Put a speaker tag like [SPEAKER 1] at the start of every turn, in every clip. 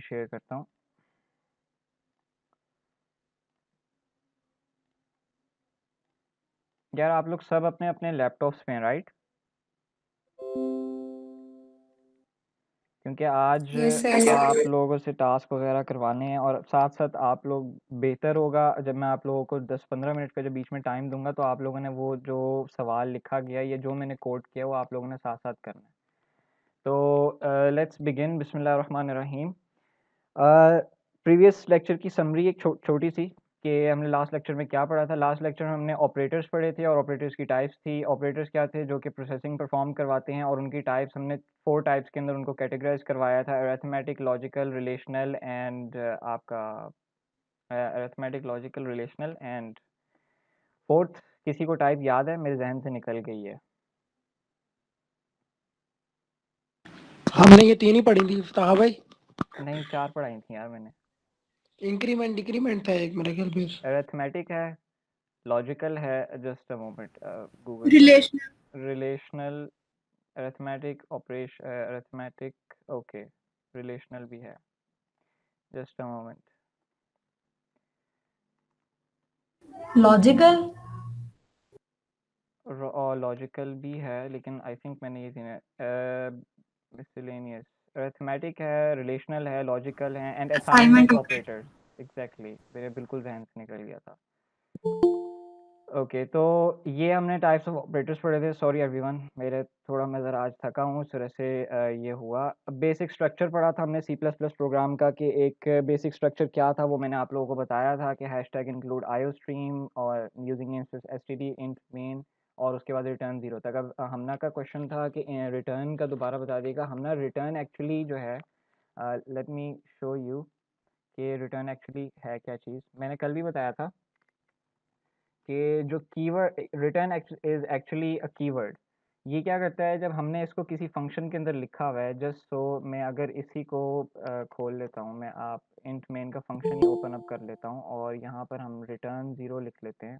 [SPEAKER 1] Share करता हूँ। यार आप लोग सब अपने अपने लैपटॉप्स पे हैं, राइट? क्योंकि आज
[SPEAKER 2] यस सर।
[SPEAKER 1] आप लोगों से टास्क वगैरह करवाने हैं, और साथ साथ आप लोग, बेहतर होगा जब मैं आप लोगों को 10-15 मिनट का जब बीच में टाइम दूंगा तो आप लोगों ने वो जो सवाल लिखा गया या जो मैंने कोट किया वो आप लोगों ने साथ साथ करना है। तो लेट्स बिगिन। बिस्मिल्लाहिर्रहमानिर्रहीम। प्रीवियस लेक्चर की समरी एक छोटी सी, कि हमने लास्ट लेक्चर में क्या पढ़ा था। लास्ट लेक्चर में हमने ऑपरेटर्स पढ़े थे, और ऑपरेटर्स की टाइप्स थी। ऑपरेटर्स क्या थे? जो कि प्रोसेसिंग परफॉर्म करवाते हैं, और उनकी टाइप्स हमने 4 टाइप्स के अंदर उनको कैटेगराइज करवाया था: अरिथमेटिक, लॉजिकल, रिलेशनल एंड आपका arithmetic, logical, relational and fourth किसी को टाइप याद है? मेरे जहन से निकल गई है।
[SPEAKER 2] हमने ये 3 ही पढ़ी थी फताह भाई।
[SPEAKER 1] नहीं, 4 पढ़ाई थी यार मैंने।
[SPEAKER 2] इंक्रीमेंट डिक्रीमेंट था एक मेरे ख्याल पे।
[SPEAKER 1] अरिथमेटिक है, लॉजिकल है, जस्ट अ मोमेंट, गूगल कर रहा
[SPEAKER 3] रिलेशनल।
[SPEAKER 1] हूँ। Relational, arithmetic, operation, arithmetic, okay, relational भी है, जस्ट अ मोमेंट।
[SPEAKER 3] लॉजिकल।
[SPEAKER 1] और लॉजिकल भी है, लेकिन आई थिंक मैंने ये दिन मिसलेनियस। अरिथमेटिक है, रिलेशनल है, लॉजिकल है एंड
[SPEAKER 3] असाइनमेंट
[SPEAKER 1] असाइनमेंट
[SPEAKER 3] हो गया।
[SPEAKER 1] ऑपरेटर्स। एग्जैक्टली, मेरे बिल्कुल जहन से निकल गया था। ओके, तो ये हमने टाइप्स ऑफ ऑपरेटर्स पढ़े थे। सॉरी एवरीवन, मेरे थोड़ा मैं ज़रा आज थका हूँ, इस तरह से ये हुआ। बेसिक स्ट्रक्चर पढ़ा था हमने सी प्लस प्लस प्रोग्राम का, कि एक बेसिक स्ट्रक्चर क्या था वो मैंने आप लोगों को बताया था, कि हैशटैग इंक्लूड आईओ स्ट्रीम और using S T D int main, और उसके बाद रिटर्न 0 तक। अब हमना का क्वेश्चन था कि रिटर्न का दोबारा बता देगा। हमना रिटर्न एक्चुअली जो है, लेट मी शो यू कि रिटर्न एक्चुअली है क्या चीज़। मैंने कल भी बताया था कि जो keyword return is actually a keyword. ये क्या करता है, जब हमने इसको किसी फंक्शन के अंदर लिखा हुआ है, जस्ट सो मैं अगर इसी को खोल लेता हूँ, मैं आप इंट मेन का फंक्शन ही ओपन अप कर लेता हूँ, और यहाँ पर हम रिटर्न 0 लिख लेते हैं।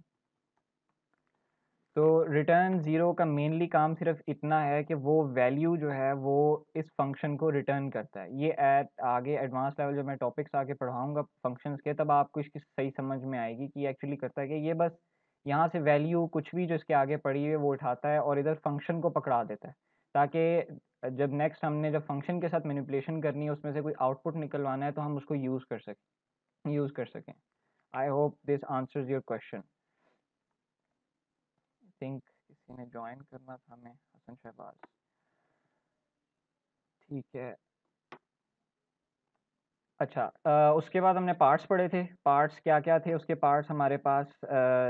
[SPEAKER 1] तो रिटर्न 0 का मेनली काम सिर्फ इतना है कि वो वैल्यू जो है वो इस फंक्शन को रिटर्न करता है। ये आगे एडवांस लेवल जब मैं टॉपिक्स आगे पढ़ाऊंगा फंक्शंस के, तब आपको इसकी सही समझ में आएगी कि ये एक्चुअली करता है कि ये बस यहाँ से वैल्यू कुछ भी जो इसके आगे पड़ी है वो उठाता है और इधर फंक्शन को पकड़ा देता है, ताकि जब नेक्स्ट हमने जब फंक्शन के साथ मैनिपुलेशन करनी है, उसमें से कोई आउटपुट निकलवाना है, तो हम उसको यूज़ कर सकें। I hope this answers your question. Think किसी ने ज्वाइन करना था, मैं हसन शहबाज। ठीक है। अच्छा, उसके बाद हमने पार्ट्स पढ़े थे। पार्ट्स क्या क्या थे उसके पार्ट्स हमारे पास?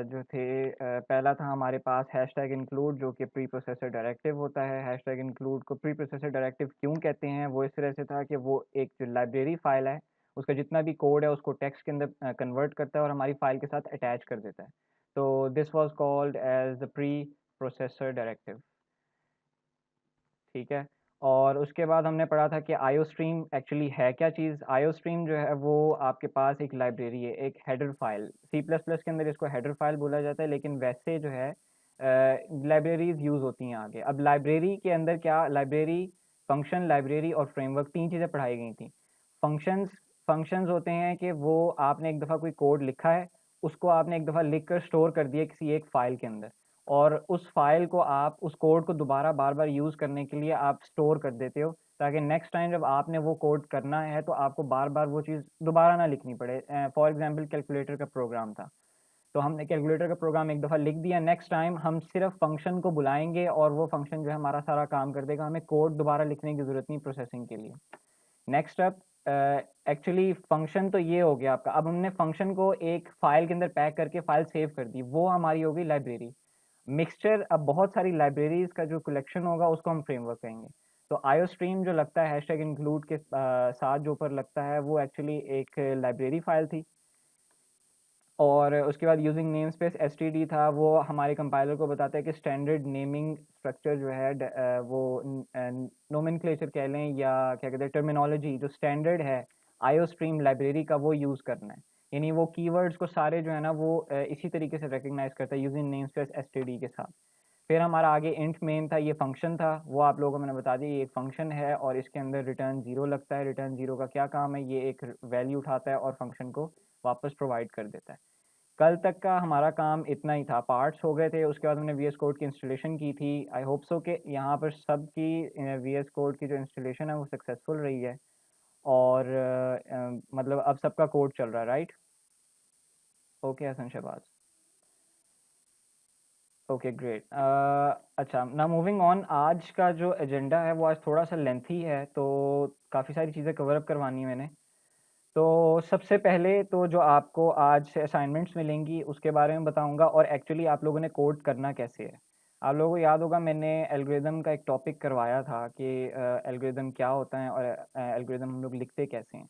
[SPEAKER 1] जो थे, पहला था हमारे पास हैशटैग इंक्लूड, जो कि प्री प्रोसेसर डायरेक्टिव होता है। हैशटैग इंक्लूड को प्री प्रोसेसर डायरेक्टिव क्यों कहते हैं? वो इस तरह से था कि वो एक जो लाइब्रेरी फाइल है, उसका जितना भी कोड है उसको टेक्स्ट के अंदर कन्वर्ट करता है और हमारी फाइल के साथ अटैच कर देता है। तो this was called as the preprocessor directive. ठीक है। और उसके बाद हमने पढ़ा था कि आईओ स्ट्रीम एक्चुअली है क्या चीज़। आईओ स्ट्रीम जो है वो आपके पास एक लाइब्रेरी है, एक header file. C plus plus के अंदर इसको हेडर फाइल बोला जाता है, लेकिन वैसे जो है लाइब्रेरीज यूज़ होती हैं आगे। अब लाइब्रेरी के अंदर क्या, लाइब्रेरी, फंक्शन, लाइब्रेरी और फ्रेमवर्क, 3 चीज़ें पढ़ाई गई थी। फंक्शंस फंक्शंस होते हैं कि वो आपने एक दफ़ा कोई कोड लिखा है, उसको आपने एक दफ़ा लिख कर स्टोर कर दिया किसी एक फ़ाइल के अंदर, और उस फाइल को आप उस कोड को दोबारा बार बार यूज़ करने के लिए आप स्टोर कर देते हो, ताकि नेक्स्ट टाइम जब आपने वो कोड करना है तो आपको बार बार वो चीज़ दोबारा ना लिखनी पड़े। फॉर एग्जांपल कैलकुलेटर का प्रोग्राम था, तो हमने कैलकुलेटर का प्रोग्राम एक दफ़ा लिख दिया, नेक्स्ट टाइम हम सिर्फ फंक्शन को बुलाएंगे और वो फंक्शन जो है हमारा सारा काम कर देगा, हमें कोड दोबारा लिखने की ज़रूरत नहीं प्रोसेसिंग के लिए। नेक्स्ट अप, एक्चुअली फंक्शन तो ये हो गया आपका। अब हमने फंक्शन को एक फाइल के अंदर पैक करके फाइल सेव कर दी, वो हमारी हो गई लाइब्रेरी। मिक्सचर, अब बहुत सारी लाइब्रेरीज का जो कलेक्शन होगा उसको हम फ्रेमवर्क कहेंगे। तो आईओ स्ट्रीम जो लगता है हैशटैग इंक्लूड के साथ जो ऊपर लगता है, वो एक्चुअली एक लाइब्रेरी फाइल थी। और उसके बाद यूजिंग नेम स्पेस एसटीडी था, वो हमारे कंपाइलर को बताता है कि स्टैंडर्ड नेमिंग स्ट्रक्चर जो है, वो नोमेनक्लेचर कह लें या क्या कहते हैं, टर्मिनोलॉजी जो स्टैंडर्ड है आईओ स्ट्रीम लाइब्रेरी का, वो यूज़ करना है। यानी वो कीवर्ड्स को सारे जो है ना वो इसी तरीके से रिकग्नाइज करता है यूजिंग नेम स्पेस एसटीडी के साथ। फिर हमारा आगे इंट मेन था, ये फंक्शन था, वो आप लोगों को मैंने बता दिया, ये एक फंक्शन है और इसके अंदर रिटर्न 0 लगता है। रिटर्न 0 का क्या काम है, ये एक वैल्यू उठाता है और फंक्शन को वापस प्रोवाइड कर देता है। कल तक का हमारा काम इतना ही था, पार्ट्स हो गए थे, उसके बाद हमने VS कोड की इंस्टॉलेशन की थी। आई होप सो कि यहाँ पर सबकी VS कोड की जो इंस्टॉलेशन है वो सक्सेसफुल रही है और मतलब अब सबका कोड चल रहा है, right? Okay Hasan Shahbaz, okay great. अच्छा, ना मूविंग ऑन, आज का जो एजेंडा है वो आज थोड़ा सा लेंथी है, तो काफ़ी सारी चीज़ें कवर अप करवानी है मैंने। तो सबसे पहले तो जो आपको आज से असाइनमेंट्स मिलेंगी उसके बारे में बताऊंगा और एक्चुअली आप लोगों ने कोड करना कैसे है। आप लोगों को याद होगा मैंने एल्गोरिदम का एक टॉपिक करवाया था कि एल्गोरिदम क्या होता है और एल्गोरिदम हम लोग लिखते कैसे हैं।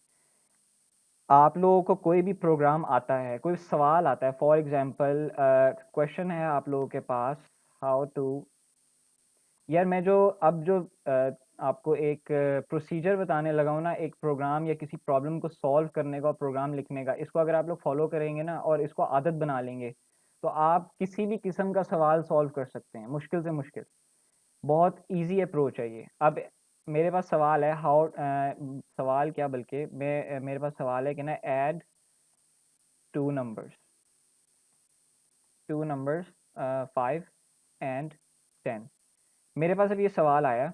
[SPEAKER 1] आप लोगों को कोई भी प्रोग्राम आता है, कोई सवाल आता है, फॉर एग्जांपल क्वेश्चन है आप लोगों के पास, हाउ टू, यार मैं जो आपको एक प्रोसीजर बताने लगा हूँ ना, एक प्रोग्राम या किसी प्रॉब्लम को सॉल्व करने का, प्रोग्राम लिखने का, इसको अगर आप लोग फॉलो करेंगे ना और इसको आदत बना लेंगे तो आप किसी भी किस्म का सवाल सॉल्व कर सकते हैं, मुश्किल से मुश्किल। बहुत इजी अप्रोच है ये। अब मेरे पास सवाल है, सवाल क्या बल्कि मेरे पास सवाल है कि ना ऐड टू नंबर्स 5 एंड 10। मेरे पास अब ये सवाल आया,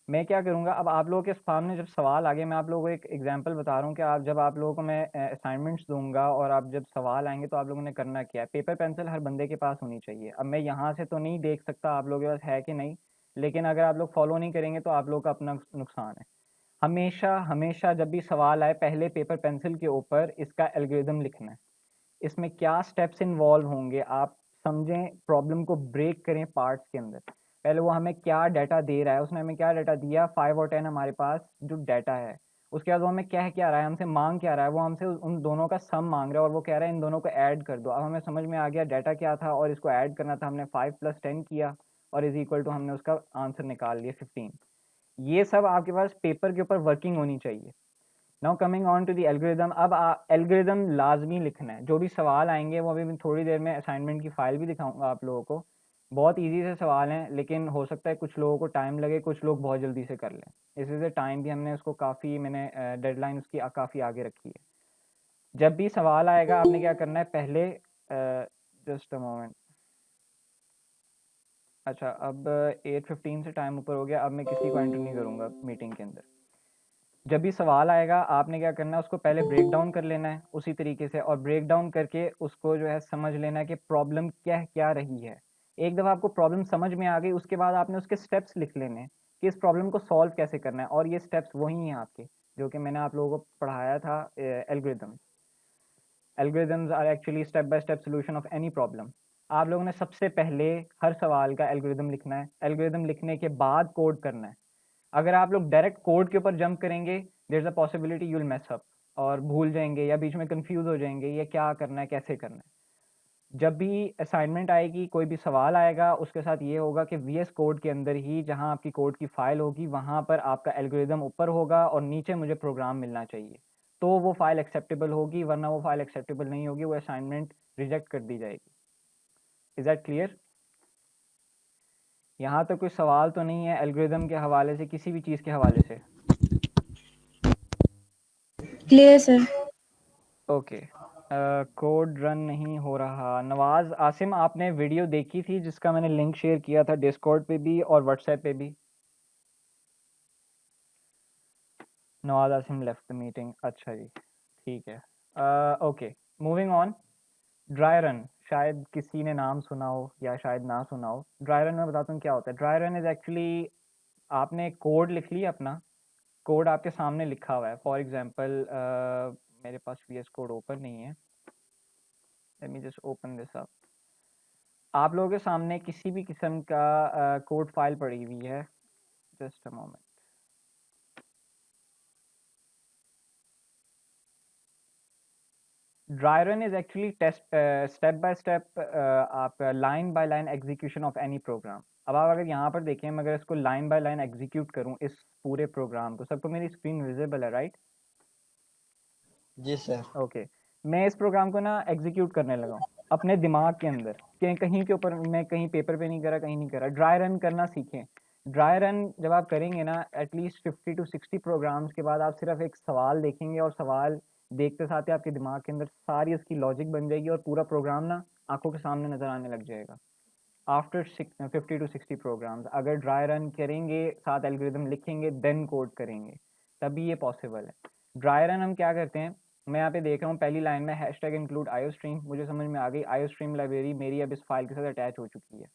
[SPEAKER 1] मैं क्या करूँगा, अब आप लोगों के सामने जब सवाल आ गया, मैं आप लोगों को एक एग्जांपल बता रहा हूँ कि आप जब आप लोगों को मैं असाइनमेंट्स दूंगा और आप जब सवाल आएंगे तो आप लोगों ने करना क्या है। पेपर पेंसिल हर बंदे के पास होनी चाहिए। अब मैं यहाँ से तो नहीं देख सकता आप लोगों के पास है कि नहीं, लेकिन अगर आप लोग फॉलो नहीं करेंगे तो आप लोग का अपना नुकसान है। हमेशा हमेशा जब भी सवाल आए पहले पेपर पेंसिल के ऊपर इसका एल्गोरिदम लिखना है, इसमें क्या स्टेप्स इन्वॉल्व होंगे, आप समझें, प्रॉब्लम को ब्रेक करें पार्ट्स के अंदर। पहले वो हमें क्या डाटा दे रहा है, उसने हमें क्या डाटा दिया, 5 और 10 हमारे पास जो डाटा है। उसके बाद वो हमें क्या रहा है, हमसे मांग क्या रहा है, वो हमसे उन दोनों का सम मांग रहा है और वो कह रहा है इन दोनों को ऐड कर दो। अब हमें समझ में आ गया डाटा क्या था और इसको ऐड करना था, हमने 5 + 10 किया और इज इक्वल टू हमने उसका आंसर निकाल लिया 15। ये सब आपके पास पेपर के ऊपर वर्किंग होनी चाहिए। Now coming on to the algorithm, अब एल्गोरिदम लाजमी लिखना है। जो भी सवाल आएंगे वो अभी मैं थोड़ी देर में असाइनमेंट की फाइल भी दिखाऊंगा आप लोगों को। बहुत इजी से सवाल हैं, लेकिन हो सकता है कुछ लोगों को टाइम लगे, कुछ लोग बहुत जल्दी से कर लें। इस वजह से टाइम भी हमने उसको काफ़ी, मैंने डेडलाइन उसकी काफ़ी आगे रखी है। जब भी सवाल आएगा आपने क्या करना है, पहले जस्ट अ मोमेंट। अच्छा, अब 8:15 से टाइम ऊपर हो गया, अब मैं किसी को एंटर नहीं करूँगा मीटिंग के अंदर। जब भी सवाल आएगा आपने क्या करना है, उसको पहले ब्रेक डाउन कर लेना है उसी तरीके से, और ब्रेक डाउन करके उसको जो है समझ लेना है कि प्रॉब्लम क्या क्या रही है। एक दफ़ा आपको प्रॉब्लम समझ में आ गई उसके बाद आपने उसके स्टेप्स लिख लेने हैं कि इस प्रॉब्लम को सॉल्व कैसे करना है, और ये स्टेप्स वही हैं आपके जो कि मैंने आप लोगों को पढ़ाया था। Algorithms are actually step by step solution of any problem. आप लोगों ने सबसे पहले हर सवाल का एल्गोरिदम लिखना है, एल्गोरिदम लिखने के बाद कोड करना है। अगर आप लोग डायरेक्ट कोड के ऊपर जंप करेंगे, there is a possibility you will mess up और भूल जाएंगे या बीच में कंफ्यूज हो जाएंगे ये क्या करना है, कैसे करना है। जब भी असाइनमेंट आएगी, कोई भी सवाल आएगा, उसके साथ ये होगा कि VS कोड के अंदर ही जहां आपकी कोड की फाइल होगी वहां पर आपका एल्गोरिदम ऊपर होगा और नीचे मुझे प्रोग्राम मिलना चाहिए, तो वो फाइल एक्सेप्टेबल होगी, वरना वो फाइल एक्सेप्टेबल नहीं होगी, वो असाइनमेंट रिजेक्ट कर दी जाएगी। Is that clear? यहाँ तो कोई सवाल तो नहीं है एल्गोरिदम के हवाले से, किसी भी चीज़ के हवाले से?
[SPEAKER 3] Clear sir.
[SPEAKER 1] Okay. Code run नहीं हो रहा। नवाज आसिम, आपने वीडियो देखी थी जिसका मैंने लिंक शेयर किया था डिस्कॉर्ड पे भी और व्हाट्सएप पे भी? Nawaz Asim left the meeting, अच्छा जी, ठीक है। Okay, moving on. Dry run, शायद किसी ने नाम सुना हो या शायद ना सुना हो। ड्राई रन में बताता हूँ क्या होता है। ड्राई रन इज एक्चुअली, आपने कोड लिख लिया अपना, कोड आपके सामने लिखा हुआ है। फॉर एग्जांपल मेरे पास VS कोड ओपन नहीं है, let me just open this up. आप लोगों के सामने किसी भी किस्म का कोड फाइल पड़ी हुई है, just a moment. Dry run is actually step by step आप line by line execution of any program. अब आप अगर यहाँ पर देखें, मैं अगर इसको लाइन बाय लाइन एग्जीक्यूट करूँ इस पूरे प्रोग्राम को, सबको मेरी स्क्रीन विजिबल है राइट?
[SPEAKER 4] जी सर।
[SPEAKER 1] ओके, मैं इस प्रोग्राम को ना एग्जीक्यूट करने लगा हूँ। अपने दिमाग के अंदर, कि कहीं के ऊपर मैं कहीं पेपर पे नहीं करा, कहीं नहीं करा। ड्राई रन करना सीखें। ड्राई रन जब आप करेंगे ना, एटलीस्ट 50 टू 60 प्रोग्राम्स के बाद आप सिर्फ एक सवाल देखेंगे और सवाल देखते साथ ही आपके दिमाग के अंदर सारी उसकी लॉजिक बन जाएगी और पूरा प्रोग्राम ना आंखों के सामने नजर आने लग जाएगा। आफ्टर 50 टू 60 प्रोग्राम्स अगर ड्राई रन करेंगे, साथ एल्गोरिदम लिखेंगे, देन कोड करेंगे, तभी ये पॉसिबल है। ड्राई रन हम क्या करते हैं, मैं यहाँ पे देख रहा हूँ पहली लाइन में हैशटैग इंक्लूड आईओस्ट्रीम, मुझे समझ में आ गई आईओस्ट्रीम लाइब्रेरी मेरी अब इस फाइल के साथ अटैच हो चुकी है।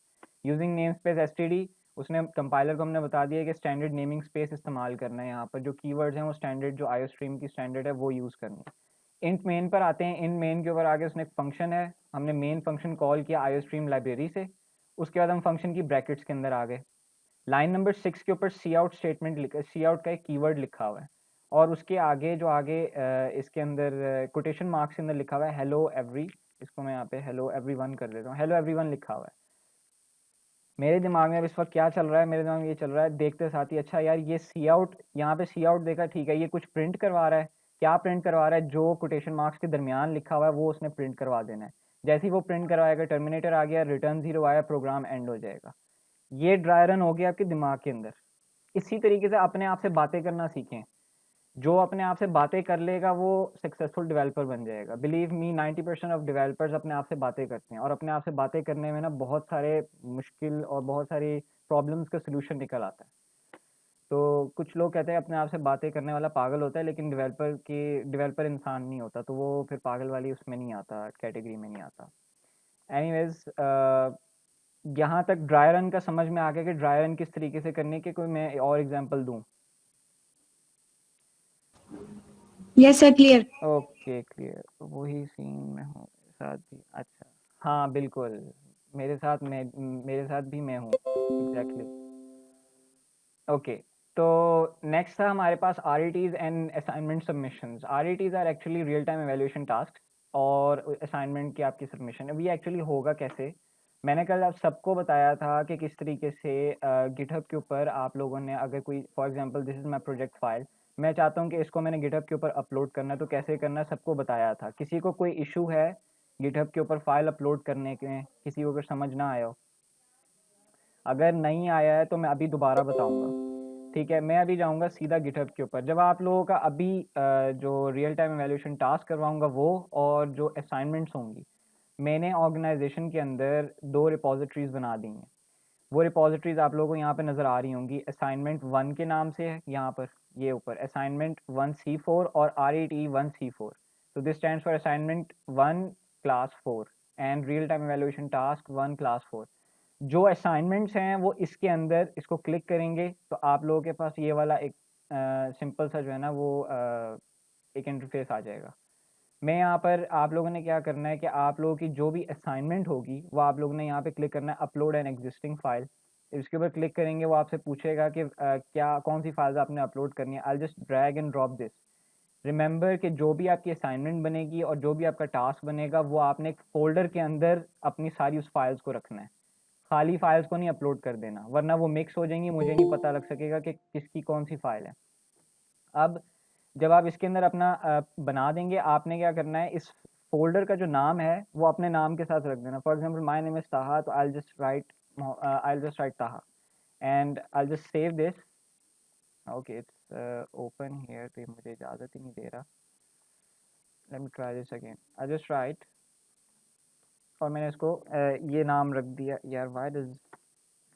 [SPEAKER 1] यूजिंग नेम स्पेस एसटीडी, उसने कंपाइलर को हमने बता दिया कि स्टैंडर्ड नेमिंग स्पेस इस्तेमाल करना है, यहाँ पर जो कीवर्ड्स हैं वो स्टैंडर्ड जो आईओस्ट्रीम की स्टैंडर्ड है वो यूज़ करनी है। इंट मेन पर आते हैं, इंट मेन के ऊपर आगे उसने एक फंक्शन है, हमने मेन फंक्शन कॉल किया आईओस्ट्रीम लाइब्रेरी से, उसके बाद हम फंक्शन की ब्रैकेट्स के अंदर आ गए। लाइन नंबर 6 के ऊपर सी आउट स्टेटमेंट लिखा, सी आउट का एक कीवर्ड लिखा हुआ है और उसके आगे जो आगे इसके अंदर कोटेशन मार्क्स के अंदर लिखा हुआ है हेलो एवरी, इसको मैं यहाँ पे हेलो एवरीवन कर देता हूँ, हेलो एवरीवन लिखा हुआ है। मेरे दिमाग में अब इस वक्त क्या चल रहा है, मेरे दिमाग में ये चल रहा है देखते साथ ही, अच्छा यार ये सी आउट, यहाँ पे सी आउट देखा, ठीक है, ये कुछ प्रिंट करवा रहा है, क्या प्रिंट करवा रहा है, जो कोटेशन मार्क्स के दरमियान लिखा हुआ है वो उसने प्रिंट करवा देना है। जैसे ही वो प्रिंट करवाएगा, टर्मिनेटर आ गया, रिटर्न 0 आया, प्रोग्राम एंड हो जाएगा। ये ड्राई रन हो गया आपके दिमाग के अंदर। इसी तरीके से अपने आप से बातें करना सीखें। जो अपने आप से बातें कर लेगा वो सक्सेसफुल डेवलपर बन जाएगा। बिलीव मी 90% ऑफ डेवलपर्स अपने आप से बातें करते हैं और अपने आप से बातें करने में ना बहुत सारे मुश्किल और बहुत सारी प्रॉब्लम्स का सोल्यूशन निकल आता है। तो कुछ लोग कहते हैं अपने आप से बातें करने वाला पागल होता है, लेकिन डेवलपर इंसान नहीं होता, तो वो फिर पागल वाली उसमें नहीं आता, कैटेगरी में नहीं आता। एनीवेज, यहाँ तक ड्राई रन का समझ में आ गया कि ड्राई रन किस तरीके से करने के, कोई मैं और एग्जांपल दूं?
[SPEAKER 3] Yes sir, clear.
[SPEAKER 1] Okay clear, वही सीन में हूँ साथ भी, अच्छा हाँ बिल्कुल, मेरे साथ भी मैं हूँ एग्जैक्टली। ओके, तो नेक्स्ट था हमारे पास RETs and assignment submissions. RETs are actually real time evaluation task और असाइनमेंट की आपकी सबमिशन। अब ये एक्चुअली होगा कैसे, मैंने कल आप सबको बताया था कि किस तरीके से गिटहब के ऊपर आप लोगों ने अगर कोई, for example this is my project file, मैं चाहता हूँ कि इसको मैंने गिटहब के ऊपर अपलोड करना है, तो कैसे करना है सबको बताया था। किसी को कोई इशू है गिटहब के ऊपर फाइल अपलोड करने के, किसी को अगर समझ ना आया हो? अगर नहीं आया है तो मैं अभी दोबारा बताऊंगा, ठीक है। मैं अभी जाऊंगा सीधा गिटहब के ऊपर। जब आप लोगों का अभी जो रियल टाइम एवेल्यूएशन टास्क करवाऊंगा वो, और जो असाइनमेंट्स होंगी, मैंने ऑर्गेनाइजेशन के अंदर 2 रिपोजिटरीज बना दी हैं। वो रिपोजिटरीज आप लोगों को यहाँ पे नज़र आ रही होंगी, असाइनमेंट 1 के नाम से है यहाँ पर, ये ऊपर असाइनमेंट 1C4 और RET 1C4। तो this stands for assignment 1 class 4 and real time evaluation task 1 class 4। जो असाइनमेंट्स हैं वो इसके अंदर, इसको क्लिक करेंगे तो आप लोगों के पास ये वाला एक सिंपल सा जो है ना वो एक इंटरफेस आ जाएगा। मैं यहाँ पर आप लोगों ने क्या करना है कि आप लोगों की जो भी असाइनमेंट होगी वो आप लोगों ने यहाँ पे क्लिक करना है अपलोड एन एग्जिस्टिंग फाइल। इसके ऊपर क्लिक करेंगे, वो आपसे पूछेगा कि क्या कौन सी फाइल्स आपने अपलोड करनी है। I just drag and drop this. Remember कि जो भी आपकी असाइनमेंट बनेगी और जो भी आपका टास्क बनेगा वो आपने एक फोल्डर के अंदर अपनी सारी उस फाइल्स को रखना है, खाली फाइल्स को नहीं अपलोड कर देना, वरना वो मिक्स हो जाएंगी, मुझे नहीं पता लग सकेगा कि किसकी कौन सी फाइल है। अब जब आप इसके अंदर अपना बना देंगे, आपने क्या करना है, इस फोल्डर का जो नाम है वो अपने नाम के साथ रख देना। For example my name is ताहा, तो आई जस्ट राइट ताहा and I just save this. Okay, it's open here, तो मुझे इजाज़त ही नहीं दे रहा। Let me try this again, I just right, और मैंने इसको ये नाम रख दिया यार, व्हाई डज,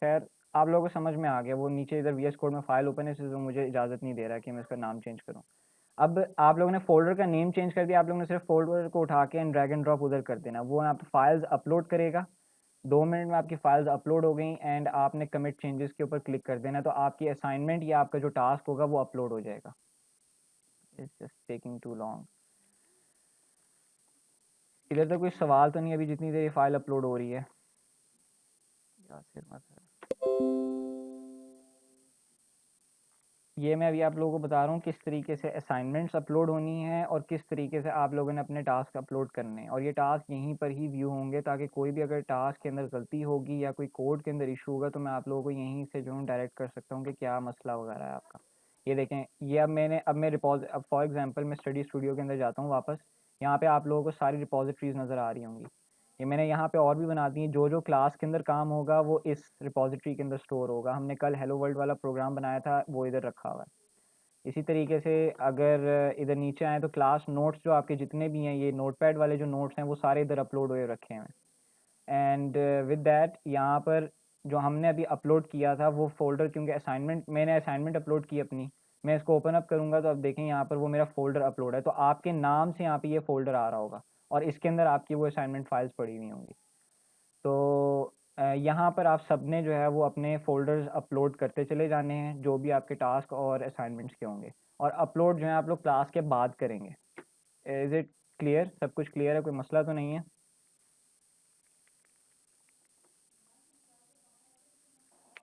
[SPEAKER 1] खैर आप लोगों को समझ में आ गया। वो नीचे इधर VS कोड में फाइल ओपन है, इसलिए तो मुझे इजाज़त नहीं दे रहा कि मैं इसका नाम चेंज करूँ। अब आप लोगों ने फोल्डर का नेम चेंज कर दिया, आप लोगों ने सिर्फ फोल्डर को उठा के ड्रैग एंड ड्रॉप उधर कर देना, वो आप फाइल्स अपलोड करेगा। 2 मिनट में आपकी फाइल्स अपलोड हो गई एंड आपने कमिट चेंजेस के ऊपर क्लिक कर देना, तो आपकी असाइनमेंट या आपका जो टास्क होगा वो अपलोड हो जाएगा। It's just taking too long. इधर तो कोई सवाल तो नहीं अभी, जितनी देर ये फाइल अपलोड हो रही है। ये मैं अभी आप लोगों को बता रहा हूँ किस तरीके से असाइनमेंट्स अपलोड होनी है और किस तरीके से आप लोगों ने अपने टास्क अपलोड करने हैं, और ये टास्क यहीं पर ही व्यू होंगे, ताकि कोई भी अगर टास्क के अंदर गलती होगी या कोई कोड के अंदर इशू होगा तो मैं आप लोगों को यहीं से जो हूँ डायरेक्ट कर सकता हूँ कि क्या मसला वगैरह है आपका। ये देखें, ये अब मैं अब फॉर एग्जाम्पल मैं स्टडी स्टूडियो के अंदर जाता हूँ वापस, यहाँ पे आप लोगों को सारी रिपोजिटरीज नज़र आ रही होंगी। ये मैंने यहाँ पे और भी बना दी है। जो जो क्लास के अंदर काम होगा वो इस रिपॉजिटरी के अंदर स्टोर होगा। हमने कल हेलो वर्ल्ड वाला प्रोग्राम बनाया था, वो इधर रखा हुआ है। इसी तरीके से अगर इधर नीचे आए तो क्लास नोट्स जो आपके जितने भी हैं, ये नोटपैड वाले जो नोट्स हैं वो सारे इधर अपलोड हुए रखे हैं। एंड विद दैट यहाँ पर जो हमने अभी अपलोड किया था वो फोल्डर, क्योंकि मैंने असाइनमेंट अपलोड की अपनी, मैं इसको ओपन अप करूँगा तो अब देखें यहाँ पर वो मेरा फोल्डर अपलोड है। तो आपके नाम से यहाँ पे ये फोल्डर आ रहा होगा और इसके अंदर आपकी वो असाइनमेंट फाइल्स पड़ी हुई होंगी। तो यहाँ पर आप सब ने जो है वो अपने फोल्डर्स अपलोड करते चले जाने हैं, जो भी आपके टास्क और असाइनमेंट्स के होंगे, और अपलोड जो है आप लोग क्लास के बाद करेंगे। Is it clear? सब कुछ क्लियर है? कोई मसला तो नहीं है?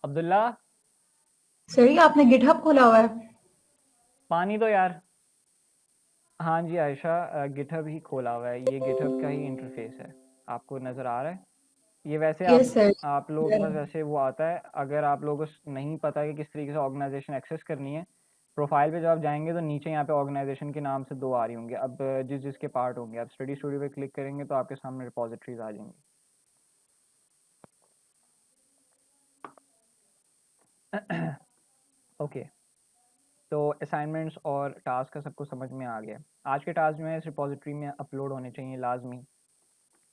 [SPEAKER 1] अब्दुल्ला,
[SPEAKER 3] सर ये आपने गिटहब खोला हुआ है?
[SPEAKER 1] पानी दो यार। हाँ जी आयशा, गिटहब ही खोला हुआ है, ये गिटहब का ही इंटरफेस है, आपको नज़र आ रहा है? ये वैसे
[SPEAKER 3] यस सर।
[SPEAKER 1] आप लोगों के पास वैसे वो आता है, अगर आप लोगों को नहीं पता कि किस तरीके से ऑर्गेनाइजेशन एक्सेस करनी है, प्रोफाइल पे जब आप जाएंगे तो नीचे यहाँ पे ऑर्गेनाइजेशन के नाम से 2 आ रही होंगे। अब जिस जिसके पार्ट होंगे, आप स्टडी स्टूडियो पे क्लिक करेंगे तो आपके सामने रिपॉजिटरीज आ जाएंगी। ओके, तो असाइनमेंट्स और टास्क का सबको समझ में आ गया। आज के टास्क जो है इस रिपॉजिटरी में अपलोड होने चाहिए लाजमी।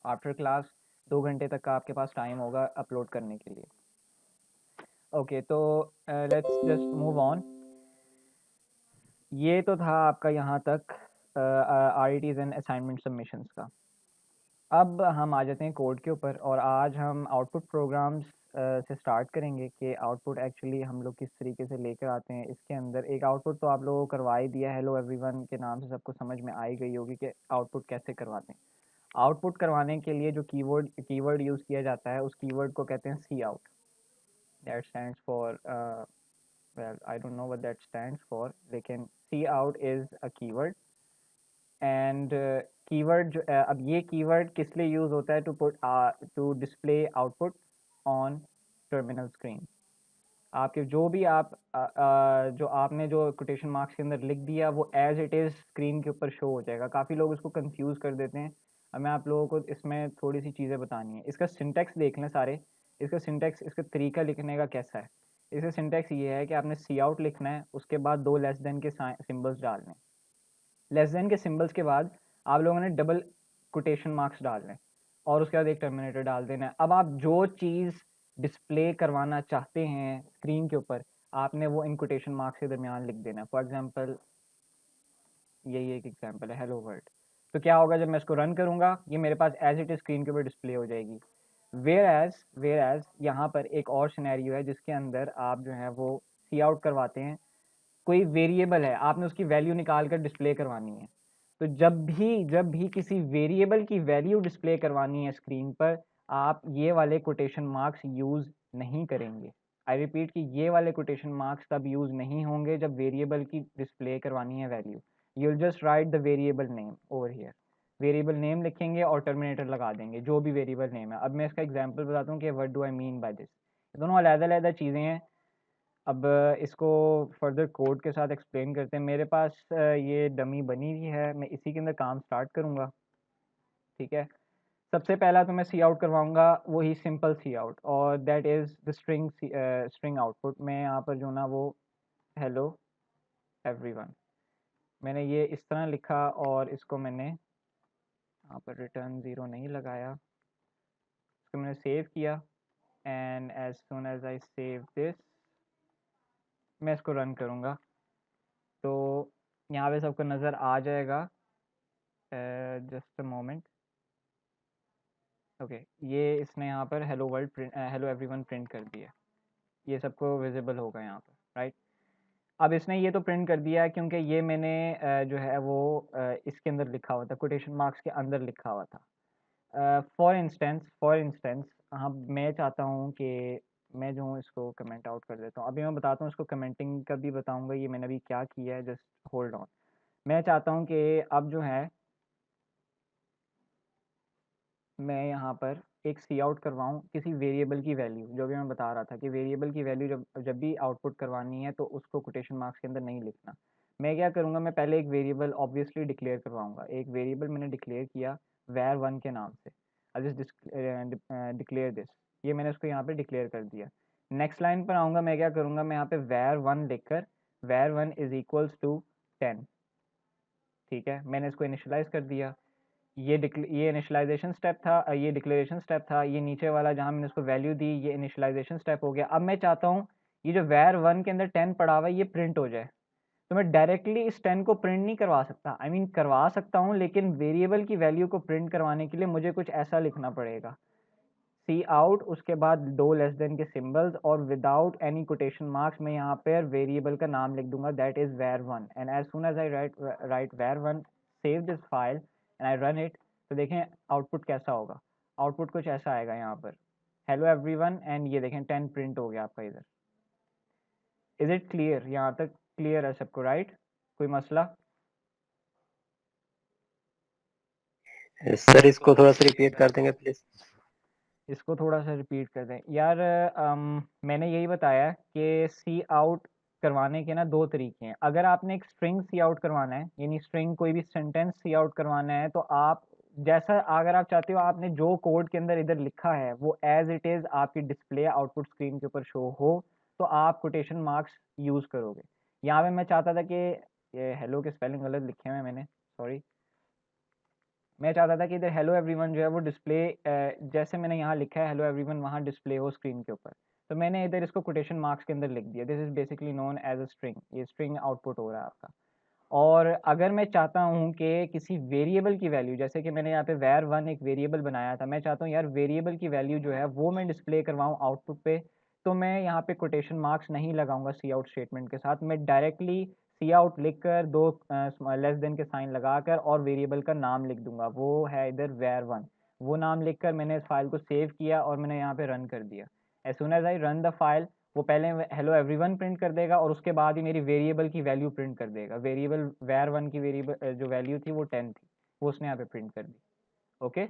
[SPEAKER 1] आफ्टर क्लास 2 घंटे तक का आपके पास टाइम होगा अपलोड करने के लिए। ओके, तो लेट्स जस्ट मूव ऑन। ये तो था आपका यहाँ तक RETs एंड असाइनमेंट सबमिशंस का। अब हम आ जाते हैं कोड के ऊपर, और आज हम आउटपुट प्रोग्राम्स से स्टार्ट करेंगे कि आउटपुट एक्चुअली हम लोग किस तरीके से लेकर आते हैं। इसके अंदर एक आउटपुट तो आप लोगों को करवा ही दिया, हेलो एवरीवन के नाम से सबको समझ में आई गई होगी कि आउटपुट कैसे करवाते हैं। आउटपुट करवाने के लिए जो कीवर्ड यूज़ किया जाता है, उस कीवर्ड को कहते हैं cout. That stands for well, I don't know what that stands for, लेकिन cout is a keyword and keyword जो अब ये कीवर्ड किस लिए यूज़ होता है? To display output on terminal screen. आपके जो भी जो आपने जो कोटेशन मार्क्स के अंदर लिख दिया वो एज इट इज़ स्क्रीन के ऊपर शो हो जाएगा। काफ़ी लोग इसको कंफ्यूज कर देते हैं। अब मैं आप लोगों को इसमें थोड़ी सी चीज़ें बतानी है। इसका सिंटेक्स देख लें सारे। इसका सिंटेक्स, इसका तरीका लिखने का कैसा है। इसका सिंटेक्स ये है कि आपने सी आउट लिखना है, उसके बाद 2 लेस देन के सिंबल्स डालने हैं। लेस देन के सिंबल्स के बाद आप लोगों ने डबल कोटेशन मार्क्स डालने हैं और उसके बाद एक टर्मिनेटर डाल देना है। अब आप जो चीज़ डिस्प्ले करवाना चाहते हैं स्क्रीन के ऊपर, आपने वो इन कोटेशन मार्क्स के दरमियान लिख देना है। फॉर एग्जांपल यही एक एग्जांपल है, हेलो वर्ल्ड। तो क्या होगा जब मैं इसको रन करूँगा, ये मेरे पास एज इट इज़ स्क्रीन के ऊपर डिस्प्ले हो जाएगी। वेयर एज यहाँ पर एक और सिनेरियो है जिसके अंदर आप जो है वो सी आउट करवाते हैं। कोई वेरिएबल है, आपने उसकी वैल्यू निकाल कर डिस्प्ले करवानी है। तो जब भी किसी वेरिएबल की वैल्यू डिस्प्ले करवानी है स्क्रीन पर, आप ये वाले कोटेशन मार्क्स यूज़ नहीं करेंगे। आई रिपीट कि ये वाले कोटेशन मार्क्स तब यूज़ नहीं होंगे जब वेरिएबल की डिस्प्ले करवानी है value. You will just right the variable name over here. Variable name लिखेंगे और टर्मिनेटर लगा देंगे, जो भी वेरिएबल नेम है। अब मैं इसका एग्जांपल बताता हूँ कि what do I mean by this. दोनों अलग-अलग चीज़ें हैं। अब इसको फर्दर कोड के साथ एक्सप्लेन करते हैं। मेरे पास ये डमी बनी हुई है, मैं इसी के अंदर काम स्टार्ट करूँगा। ठीक है, सबसे पहला तो मैं सी आउट करवाऊँगा वही सिंपल सी आउट, और that is the string output. मैं यहाँ पर जो ना वो हेलो एवरीवन मैंने ये इस तरह लिखा, और इसको मैंने यहाँ पर रिटर्न 0 नहीं लगाया। इसको मैंने सेव किया, and as soon as I save this मैं इसको रन करूँगा तो यहाँ पे सबको नज़र आ जाएगा। Just a moment. ओके, ये इसने यहाँ पर hello world hello everyone print कर दिया। ये सबको विजिबल होगा यहाँ पर, राइट। अब इसने ये तो प्रिंट कर दिया क्योंकि ये मैंने जो है वो इसके अंदर लिखा हुआ था, कोटेशन मार्क्स के अंदर लिखा हुआ था। फॉर इंस्टेंस हाँ, मैं चाहता हूँ कि मैं जो हूँ इसको कमेंट आउट कर देता हूँ। अभी मैं बताता हूँ, इसको कमेंटिंग का भी बताऊँगा, ये मैंने अभी क्या किया है। Just hold on. मैं चाहता हूँ कि अब जो है मैं यहाँ पर एक सी आउट करवाऊँ किसी वेरिएबल की वैल्यू, जो भी मैं बता रहा था कि वेरिएबल की वैल्यू जब भी आउटपुट करवानी है तो उसको कोटेशन मार्क्स के अंदर नहीं लिखना। मैं क्या करूँगा, मैं पहले एक वेरिएबल ऑब्वियसली डिक्लेयर करवाऊँगा। एक वेरिएबल मैंने डिक्लेयर किया var1 के नाम से। आई जस्ट डिक्लेयर दिस, ये मैंने उसको यहाँ पे डिक्लेयर कर दिया। नेक्स्ट लाइन पर आऊँगा, मैं क्या करूँगा, मैं यहाँ पे var1 लिखकर var1 इज इक्वल्स टू 10, ठीक है, मैंने इसको इनिशियलाइज कर दिया। ये इनिशियलाइजेशन स्टेप था, ये डिक्लेरेशन स्टेप था, ये नीचे वाला जहाँ मैंने उसको वैल्यू दी ये इनिशियलाइजेशन स्टेप हो गया। अब मैं चाहता हूँ ये जो var1 के अंदर 10 पड़ा हुआ है ये प्रिंट हो जाए, तो मैं डायरेक्टली इस 10 को प्रिंट नहीं करवा सकता, आई मीन करवा सकता हूँ, लेकिन वेरिएबल की वैल्यू को प्रिंट करवाने के लिए मुझे कुछ ऐसा लिखना पड़ेगा, सी आउट, उसके बाद 2 लेस देन के सिंबल्स और विदाउट एनी कोटेशन मार्क्स मैं यहाँ पर वेरिएबल का नाम लिख दूंगा, that is var1, and as soon as I write var1, save this file and I run it, तो देखें आउटपुट कैसा होगा। आउटपुट कुछ ऐसा आएगा यहाँ पर, हेलो एवरीवन, एंड ये देखें 10 प्रिंट हो गया आपका इधर। Is it clear? यहाँ तक क्लियर है सबको, राइट? कोई मसला?
[SPEAKER 4] सर इसको थोड़ा सा रिपीट कर देंगे प्लीज।
[SPEAKER 1] इसको थोड़ा सा रिपीट कर दें यार। मैंने यही बताया कि सी आउट करवाने के ना दो तरीके हैं। अगर आपने एक स्ट्रिंग सी आउट करवाना है, यानी स्ट्रिंग कोई भी सेंटेंस सी आउट करवाना है, तो आप जैसा अगर आप चाहते हो आपने जो कोड के अंदर इधर लिखा है वो एज इट इज़ आपकी डिस्प्ले आउटपुट स्क्रीन के ऊपर शो हो, तो आप कोटेशन मार्क्स यूज़ करोगे। यहाँ पे मैं चाहता था कि ये हेलो के स्पेलिंग गलत लिखे हुए हैं मैंने, सॉरी। मैं चाहता था कि इधर हेलो एवरीवन जो है वो डिस्प्ले, जैसे मैंने यहाँ लिखा है हेलो एवरीवन वहाँ डिस्प्ले हो स्क्रीन के ऊपर, तो मैंने इधर इसको कोटेशन मार्क्स के अंदर लिख दिया। This is basically known as a string, ये स्ट्रिंग आउटपुट हो रहा है आपका। और अगर मैं चाहता हूँ कि किसी वेरिएबल की वैल्यू, जैसे कि मैंने यहाँ पे var1 एक वेरिएबल बनाया था, मैं चाहता हूँ यार वेरिएबल की वैल्यू जो है वो मैं डिस्प्ले करवाऊँ आउटपुट पे, तो मैं यहाँ पे कोटेशन मार्क्स नहीं लगाऊंगा सी आउट स्टेटमेंट के साथ, मैं डायरेक्टली सी आउट लिख कर 2 लेस देन के साइन लगाकर और वेरिएबल का नाम लिख दूंगा, वो है इधर var1। वो नाम लिख कर मैंने इस फाइल को सेव किया और मैंने यहाँ पे रन कर दिया। As soon as I run the file, वो पहले हेलो एवरीवन प्रिंट कर देगा और उसके बाद ही मेरी वेरिएबल की वैल्यू प्रिंट कर देगा। वेरिएबल var1 की वेरिएबल जो वैल्यू थी वो 10 थी, वो उसने यहाँ पे प्रिंट कर दी। ओके,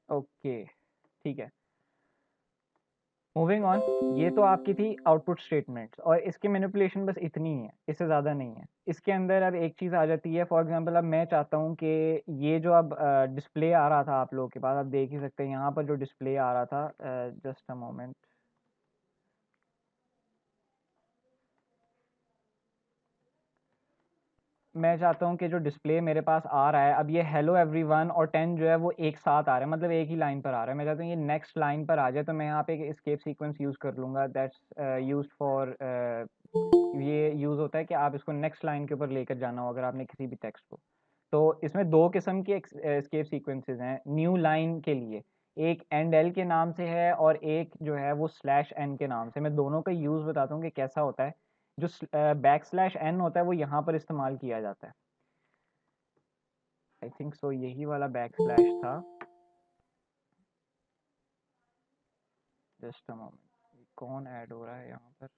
[SPEAKER 1] ओके, ठीक है। मूविंग ऑन, ये तो आपकी थी आउटपुट स्टेटमेंट्स और इसकी मैनिपुलेशन बस इतनी ही है, इससे ज़्यादा नहीं है। इसके अंदर अब एक चीज़ आ जाती है, फॉर एग्जांपल अब मैं चाहता हूँ कि ये जो अब डिस्प्ले आ रहा था आप लोगों के पास, आप देख ही सकते हैं यहाँ पर जो डिस्प्ले आ रहा था, जस्ट अ मोमेंट, मैं चाहता हूँ कि जो डिस्प्ले मेरे पास आ रहा है अब ये हेलो एवरीवन और 10 जो है वो एक साथ आ रहा है, मतलब एक ही लाइन पर आ रहा है। मैं चाहता हूँ ये नेक्स्ट लाइन पर आ जाए, तो मैं यहाँ पे एक एस्केप सीक्वेंस यूज़ कर लूँगा, दैट्स यूज्ड फॉर, ये यूज़ होता है कि आप इसको नेक्स्ट लाइन के ऊपर लेकर जाना हो अगर आपने किसी भी टेक्स्ट को। तो इसमें दो किस्म के एस्केप सीक्वेंसेस हैं न्यू लाइन के लिए, एक एंड एल के नाम से है और एक जो है वो स्लैश एन के नाम से। मैं दोनों का यूज़ बताता हूँ कि कैसा होता है। जो बैक स्लैश एन होता है वो यहाँ पर इस्तेमाल किया जाता है, आई थिंक सो यही वाला बैक स्लैश था। जस्ट अ मोमेंट, कौन ऐड हो रहा है यहाँ पर?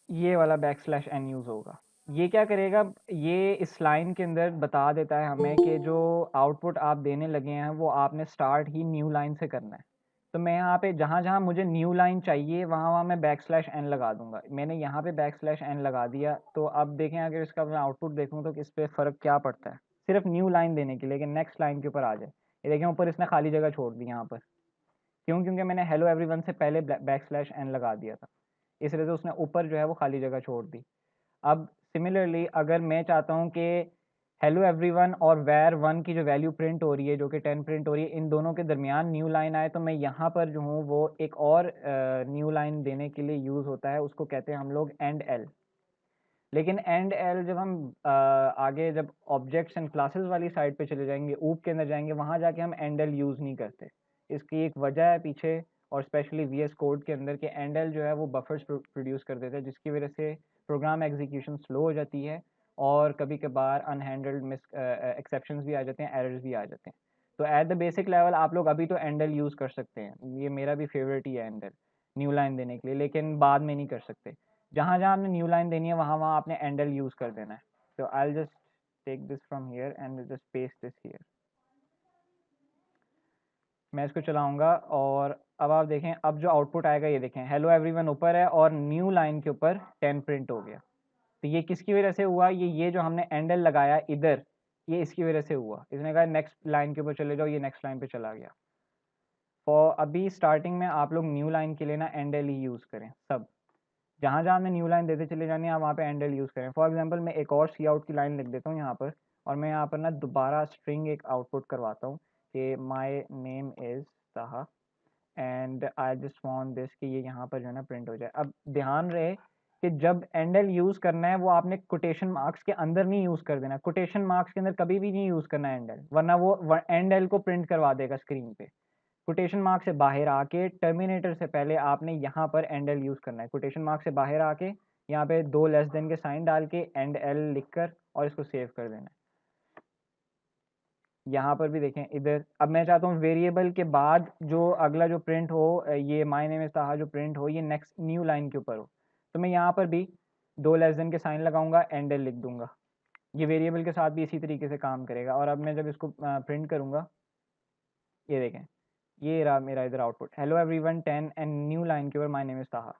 [SPEAKER 1] ये वाला बैक स्लैश एन यूज़ होगा। ये क्या करेगा, ये इस लाइन के अंदर बता देता है हमें कि जो आउटपुट आप देने लगे हैं वो आपने स्टार्ट ही न्यू लाइन से करना है। तो मैं यहाँ पे जहाँ जहाँ मुझे न्यू लाइन चाहिए वहाँ वहाँ मैं बैक स्लैश एन लगा दूंगा। मैंने यहाँ पे बैक स्लैश एन लगा दिया, तो अब देखें अगर इसका मैं आउटपुट देखूँ तो इस पर फ़र्क क्या पड़ता है, सिर्फ न्यू लाइन देने के लिए कि नेक्स्ट लाइन के ऊपर आ जाए। ये देखें ऊपर इसने खाली जगह छोड़ दी यहाँ पर, क्यों? क्योंकि मैंने हेलो एवरीवन से पहले बैक स्लैश एन लगा दिया था, इस वजह से उसने ऊपर जो है वो खाली जगह छोड़ दी। अब सिमिलरली अगर मैं चाहता हूँ कि हेलो एवरीवन और var1 की जो वैल्यू प्रिंट हो रही है जो कि 10 प्रिंट हो रही है, इन दोनों के दरमियान न्यू लाइन आए, तो मैं यहाँ पर जो हूँ वो एक और न्यू लाइन देने के लिए यूज़ होता है, उसको कहते हैं हम लोग एंड एल। लेकिन एंड एल जब हम आगे जब ऑब्जेक्ट्स एंड क्लासेस वाली साइड पे चले जाएंगे, ऊप के अंदर जाएंगे, वहाँ जाके हम एंड एल यूज़ नहीं करते। इसकी एक वजह है पीछे, और स्पेशली VS कोड के अंदर के एंड एल जो है वो बफर्स प्रोड्यूस कर देता है, जिसकी वजह से प्रोग्राम एग्जीक्यूशन स्लो हो जाती है और कभी कभार अनहैंडल्ड मिस एक्सेप्शंस भी आ जाते हैं, एरर्स भी आ जाते हैं। तो एट द बेसिक लेवल आप लोग अभी तो एंड एल यूज़ कर सकते हैं, ये मेरा भी फेवरेट ही है एंड एल न्यू लाइन देने के लिए, लेकिन बाद में नहीं कर सकते। जहाँ जहाँ आपने न्यू लाइन देनी है वहाँ वहाँ आपने एंड एल यूज़ कर देना है। तो I just take this from here and just paste this here. मैं इसको चलाऊँगा और अब आप देखें, अब जो आउटपुट आएगा ये देखें, हेलो एवरीवन ऊपर है और न्यू लाइन के ऊपर 10 प्रिंट हो गया। तो ये किसकी वजह से हुआ? ये जो हमने एंडल लगाया इधर, ये इसकी वजह से हुआ। इसने कहा नेक्स्ट लाइन के ऊपर चले जाओ, ये नेक्स्ट लाइन पे चला गया। और अभी स्टार्टिंग में आप लोग न्यू लाइन के लिए ना एंडल ही यूज़ करें सब, जहाँ जहाँ मैं न्यू लाइन देते चले जाने आप वहाँ पे एंडल यूज़ करें। फॉर एग्जांपल मैं एक और सी आउट की लाइन लिख देता हूँ यहाँ पर, और मैं यहाँ पर ना दोबारा स्ट्रिंग एक आउटपुट करवाता हूँ कि माय नेम इज़ ताहा and I just want this, कि ये यहाँ पर जो है ना प्रिंट हो जाए। अब ध्यान रहे कि जब एंडल यूज़ करना है वो आपने कोटेशन मार्क्स के अंदर नहीं यूज़ कर देना। कोटेशन मार्क्स के अंदर कभी भी नहीं यूज़ करना एंडल, वरना वो एंडल को प्रिंट करवा देगा स्क्रीन पे। कोटेशन मार्क से बाहर आके टर्मिनेटर से पहले आपने यहाँ पर एंड एल यूज़ करना है। कोटेशन मार्क से बाहर आके यहाँ पे 2 लेस देन के साइन डाल के एंड एल लिखकर और इसको सेव कर देना है। यहाँ पर भी देखें इधर, अब मैं चाहता हूँ वेरिएबल के बाद जो अगला जो प्रिंट हो, ये माय नेम इज़ ताहा जो प्रिंट हो, ये नेक्स्ट न्यू लाइन के ऊपर हो। तो मैं यहाँ पर भी 2 लेस देन के साइन लगाऊंगा, एंड एल लिख दूंगा। ये वेरिएबल के साथ भी इसी तरीके से काम करेगा। और अब मैं जब इसको प्रिंट करूँगा, ये देखें ये रहा मेरा इधर output, hello everyone 10 and new line के ऊपर माय नेम इज़ ताहा।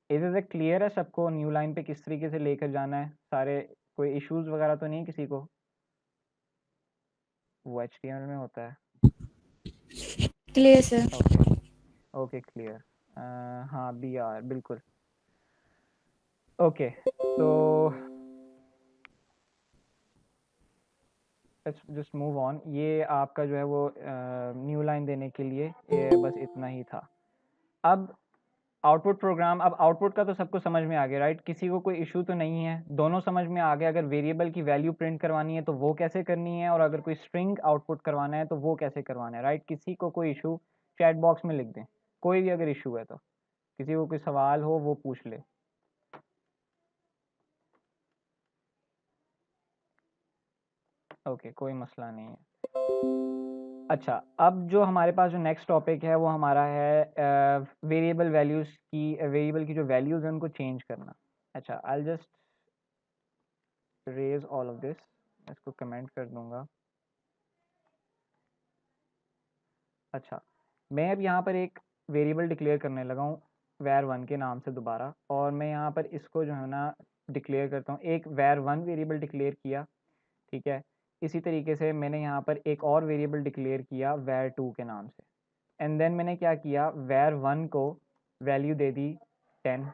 [SPEAKER 1] इधर तक क्लियर है सबको न्यू लाइन पे किस तरीके से लेकर जाना है? सारे कोई इश्यूज वगैरह तो नहीं है किसी को? वो HTML में होता है।
[SPEAKER 3] Clear sir.
[SPEAKER 1] Okay okay clear. हाँ BR बिल्कुल ओके। तो लेट्स जस्ट मूव ऑन। ये आपका जो है वो न्यू लाइन देने के लिए ये बस इतना ही था। अब आउटपुट प्रोग्राम, अब आउटपुट का तो सबको समझ में आ गया राइट? किसी को कोई इशू तो नहीं है, दोनों समझ में आ गया। अगर वेरिएबल की वैल्यू प्रिंट करवानी है तो वो कैसे करनी है, और अगर कोई स्ट्रिंग आउटपुट करवाना है तो वो कैसे करवाना है, राइट? किसी को कोई इशू चैट बॉक्स में लिख दें, कोई भी अगर इशू है तो, किसी को कोई सवाल हो वो पूछ ले। ओके कोई मसला नहीं है। अच्छा, अब जो हमारे पास जो नेक्स्ट टॉपिक है वो हमारा है वेरिएबल वैल्यूज़ की, वेरिएबल की जो वैल्यूज़ हैं उनको चेंज करना। अच्छा, I just raze all of this, इसको कमेंट कर दूंगा। अच्छा, मैं अब यहाँ पर एक वेरिएबल डिक्लेयर करने लगा हूँ var1 के नाम से दोबारा, और मैं यहाँ पर इसको जो है ना डिक्लेयर करता हूँ, एक var1 वेरिएबल डिक्लेयर किया, ठीक है। इसी तरीके से मैंने यहाँ पर एक और वेरिएबल डिक्लेयर किया var2 के नाम से, एंड देन मैंने क्या किया, var1 को वैल्यू दे दी 10,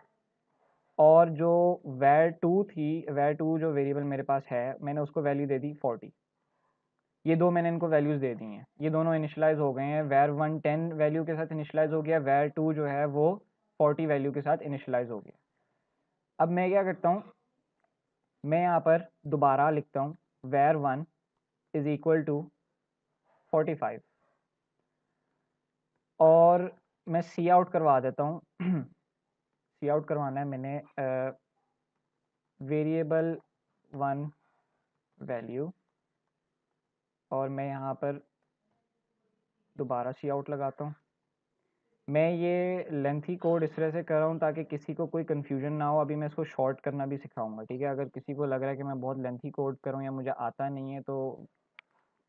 [SPEAKER 1] और जो var2 थी, var2 जो वेरिएबल मेरे पास है, मैंने उसको वैल्यू दे दी 40। ये दो मैंने इनको वैल्यूज़ दे दी हैं, ये दोनों इनिशलाइज हो गए हैं। var1 10 वैल्यू के साथ इनिशलाइज हो गया, var2 जो है वो 40 वैल्यू के साथ इनिशलाइज हो गया। अब मैं क्या करता हूँ, मैं यहाँ पर दोबारा लिखता हूँ var1 इज इक्वल टू 45, और मैं सी आउट करवा देता हूँ सी आउट करवाना है मैंने वेरिएबल 1 वैल्यू, और मैं यहाँ पर दोबारा सी आउट लगाता हूँ। मैं ये लेंथी कोड इस तरह से कर रहा हूँ ताकि किसी को कोई कन्फ्यूजन ना हो। अभी मैं इसको शॉर्ट करना भी सिखाऊंगा, ठीक है? अगर किसी को लग रहा है कि मैं बहुत लेंथी कोड करूँ या मुझे आता नहीं है, तो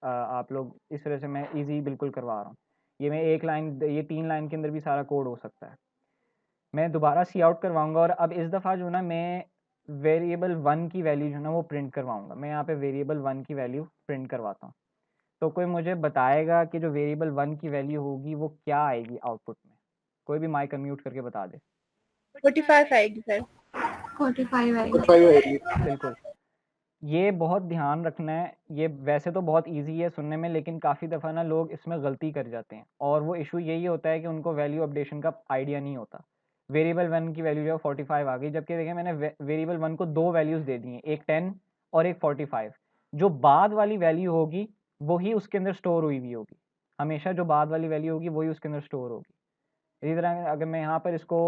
[SPEAKER 1] आप लोग इस तरह से मैं इजी बिल्कुल करवा रहा हूँ। ये मैं एक लाइन, ये 3 लाइन के अंदर भी सारा कोड हो सकता है। मैं दोबारा सी आउट करवाऊँगा, और अब इस दफ़ा जो ना मैं वेरिएबल 1 की वैल्यू जो ना वो प्रिंट करवाऊँगा। मैं यहाँ पे वेरिएबल 1 की वैल्यू प्रिंट करवाता हूँ। तो कोई मुझे बताएगा कि जो वेरिएबल 1 की वैल्यू होगी वो क्या आएगी आउटपुट में? कोई भी माइक अनम्यूट करके बता दे।
[SPEAKER 3] 45 आएगी सर। 45 आएगी।
[SPEAKER 1] बिल्कुल, ये बहुत ध्यान रखना है। ये वैसे तो बहुत इजी है सुनने में, लेकिन काफ़ी दफ़ा ना लोग इसमें गलती कर जाते हैं, और वो इशू यही होता है कि उनको वैल्यू अपडेशन का आइडिया नहीं होता। वेरिएबल 1 की वैल्यू जो है 45 आ गई, जबकि देखें मैंने वेरिएबल 1 को 2 वैल्यूज़ दे दी हैं, एक 10 और एक 45। जो बाद वाली वैल्यू होगी वही उसके अंदर स्टोर हुई हुई होगी। हमेशा जो बाद वाली वैल्यू होगी वही उसके अंदर स्टोर होगी। इसी तरह अगर मैं यहाँ पर इसको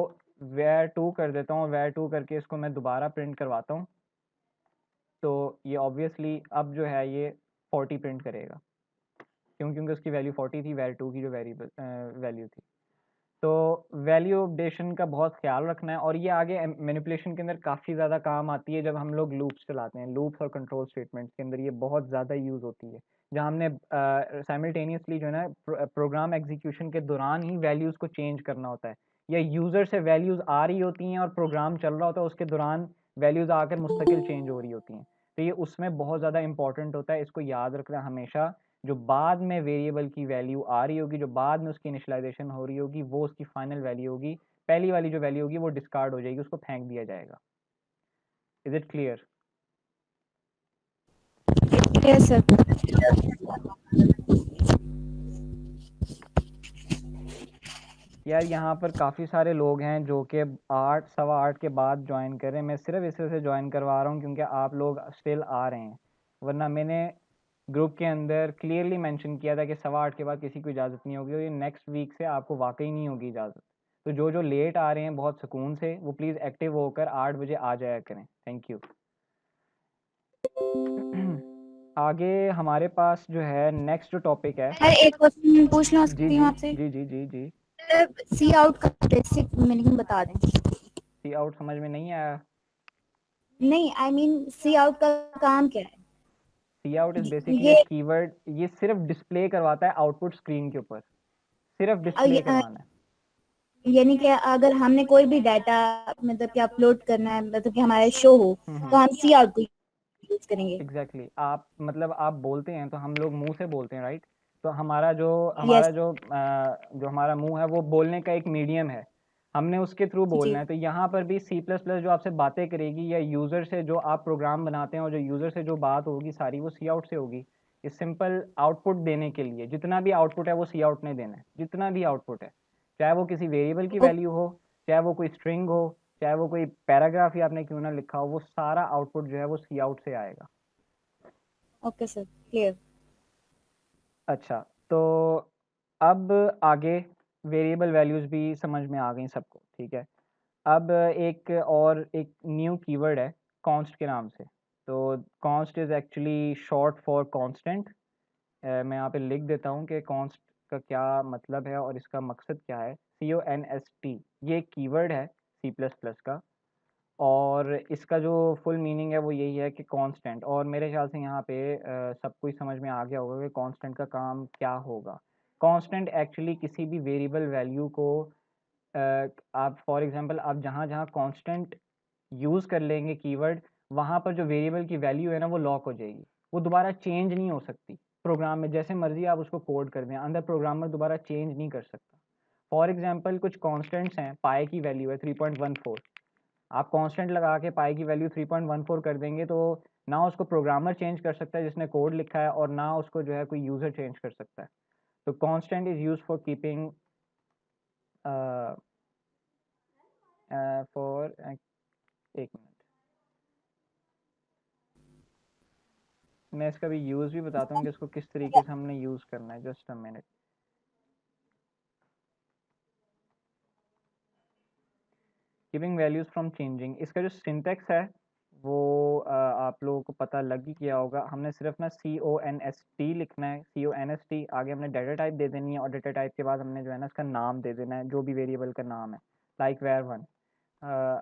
[SPEAKER 1] var2 कर देता हूँ, var2 करके इसको मैं दोबारा प्रिंट करवाता हूँ, तो ये ऑब्वियसली अब जो है ये 40 प्रिंट करेगा, क्योंकि उसकी वैल्यू 40 थी, var2 की जो वेरिएबल वैल्यू थी। तो वैल्यू अपडेशन का बहुत ख्याल रखना है, और ये आगे मैनिपुलेशन के अंदर काफ़ी ज़्यादा काम आती है जब हम लोग लूप्स चलाते हैं। लूप्स और कंट्रोल स्टेटमेंट्स के अंदर ये बहुत ज़्यादा यूज़ होती है, जहाँ हमने साइमल्टेनियसली जो है ना प्रोग्राम एग्जीक्यूशन के दौरान ही वैल्यूज़ को चेंज करना होता है, या यूज़र से वैल्यूज़ आ रही होती हैं और प्रोग्राम चल रहा होता है, उसके दौरान वैल्यूज़ आकर मुस्तकिल चेंज हो रही होती हैं। तो ये उसमें बहुत ज़्यादा इंपॉर्टेंट होता है, इसको याद रखना हमेशा। जो बाद में वेरिएबल की वैल्यू आ रही होगी, जो बाद में उसकी इनिशियलाइजेशन हो रही होगी, वो उसकी फाइनल वैल्यू होगी। पहली वाली जो वैल्यू होगी वो डिस्कार्ड हो जाएगी, उसको फेंक दिया जाएगा। Is it clear?
[SPEAKER 3] Yes sir.
[SPEAKER 1] यार यहाँ पर काफ़ी सारे लोग हैं जो कि 8 सवा 8 के बाद ज्वाइन कर रहे हैं। मैं सिर्फ इस वजह से ज्वाइन करवा रहा हूँ क्योंकि आप लोग स्टिल आ रहे हैं, वरना मैंने ग्रुप के अंदर क्लियरली मेंशन किया था कि सवा 8 के बाद किसी को इजाज़त नहीं होगी, और ये नेक्स्ट वीक से आपको वाकई नहीं होगी इजाज़त। तो जो लेट आ रहे हैं बहुत सुकून से, वो प्लीज़ एक्टिव होकर 8 बजे आ जाया करें। Thank you. आगे हमारे पास जो है नेक्स्ट जो टॉपिक है,
[SPEAKER 3] सर एक क्वेश्चन पूछना
[SPEAKER 1] जी
[SPEAKER 3] सकती
[SPEAKER 1] जी
[SPEAKER 3] हूँ आपसे?
[SPEAKER 1] जी जी जी जी।
[SPEAKER 3] सी आउट का बेसिक मीनिंग बता दें।
[SPEAKER 1] सी आउट समझ में नहीं आया?
[SPEAKER 3] नहीं, आई मीन सी आउट का काम क्या है?
[SPEAKER 1] सी आउट इज बेसिकली
[SPEAKER 3] ये
[SPEAKER 1] कीवर्ड, ये सिर्फ डिस्प्ले करवाता है आउटपुट स्क्रीन के ऊपर, सिर्फ डिस्प्ले करवाना है।
[SPEAKER 3] यानी कि अगर हमने कोई भी डाटा मतलब कि अपलोड करना है, मतलब कि हमारे शो हो, तो हम सी आउट को यूज करेंगे।
[SPEAKER 1] एग्जैक्टली आप मतलब आप बोलते हैं तो हम लोग मुंह से बोलते हैं, राइट? तो हमारा जो
[SPEAKER 3] यस
[SPEAKER 1] जो हमारा मुंह है वो बोलने का एक मीडियम है, हमने उसके थ्रू बोलना
[SPEAKER 3] जी।
[SPEAKER 1] है। तो यहाँ पर भी सी प्लस प्लस जो आपसे बातें करेगी, या यूज़र से जो आप प्रोग्राम बनाते हैं और जो यूज़र से जो बात होगी सारी, वो सी आउट से होगी। इस सिंपल आउटपुट देने के लिए जितना भी आउटपुट है वो सी आउट ने देना है, जितना भी आउटपुट है, चाहे वो किसी वेरिएबल की वैल्यू हो, चाहे वो कोई स्ट्रिंग हो, चाहे वो कोई पैराग्राफ ही आपने क्यों ना लिखा हो, वो सारा आउटपुट जो है वो सी आउट से आएगा।
[SPEAKER 3] Okay sir, clear.
[SPEAKER 1] अच्छा, तो अब आगे वेरिएबल वैल्यूज़ भी समझ में आ गई सबको, ठीक है? अब एक न्यू कीवर्ड है कॉन्स्ट के नाम से। तो const is actually short for constant. मैं यहाँ पे लिख देता हूँ कि कॉन्स्ट का क्या मतलब है और इसका मकसद क्या है। CONST ये एक कीवर्ड है सी प्लस प्लस का, और इसका जो फुल मीनिंग है वो यही है कि कांस्टेंट। और मेरे ख्याल से यहाँ पे सबको ही समझ में आ गया होगा कि कांस्टेंट का काम क्या होगा। कांस्टेंट एक्चुअली किसी भी वेरिएबल वैल्यू को आप फॉर एग्जांपल आप जहाँ जहाँ कांस्टेंट यूज़ कर लेंगे कीवर्ड, वहाँ पर जो वेरिएबल की वैल्यू है ना वो लॉक हो जाएगी, वो दोबारा चेंज नहीं हो सकती। प्रोग्राम में जैसे मर्जी आप उसको कोड कर दें, अंदर प्रोग्रामर दोबारा चेंज नहीं कर सकता। फॉर एग्जांपल कुछ कांस्टेंट्स हैं, पाई की वैल्यू है 3.14, आप कांस्टेंट लगा के पाई की वैल्यू 3.14 कर देंगे, तो ना उसको प्रोग्रामर चेंज कर सकता है जिसने कोड लिखा है, और ना उसको जो है कोई यूज़र चेंज कर सकता है। तो constant is used for keeping for एक मिनट, मैं इसका भी यूज़ भी बताता हूँ कि इसको किस तरीके से हमने यूज़ करना है। Just a minute. Keeping values from changing, इसका जो सिंटेक्स है वो आप लोगों को पता लग ही गया होगा। हमने सिर्फ ना CONST लिखना है, CONST, आगे हमने डाटा टाइप दे देनी है, और डाटा टाइप के बाद हमने जो है ना इसका नाम दे देना है, जो भी वेरिएबल का नाम है, like var1।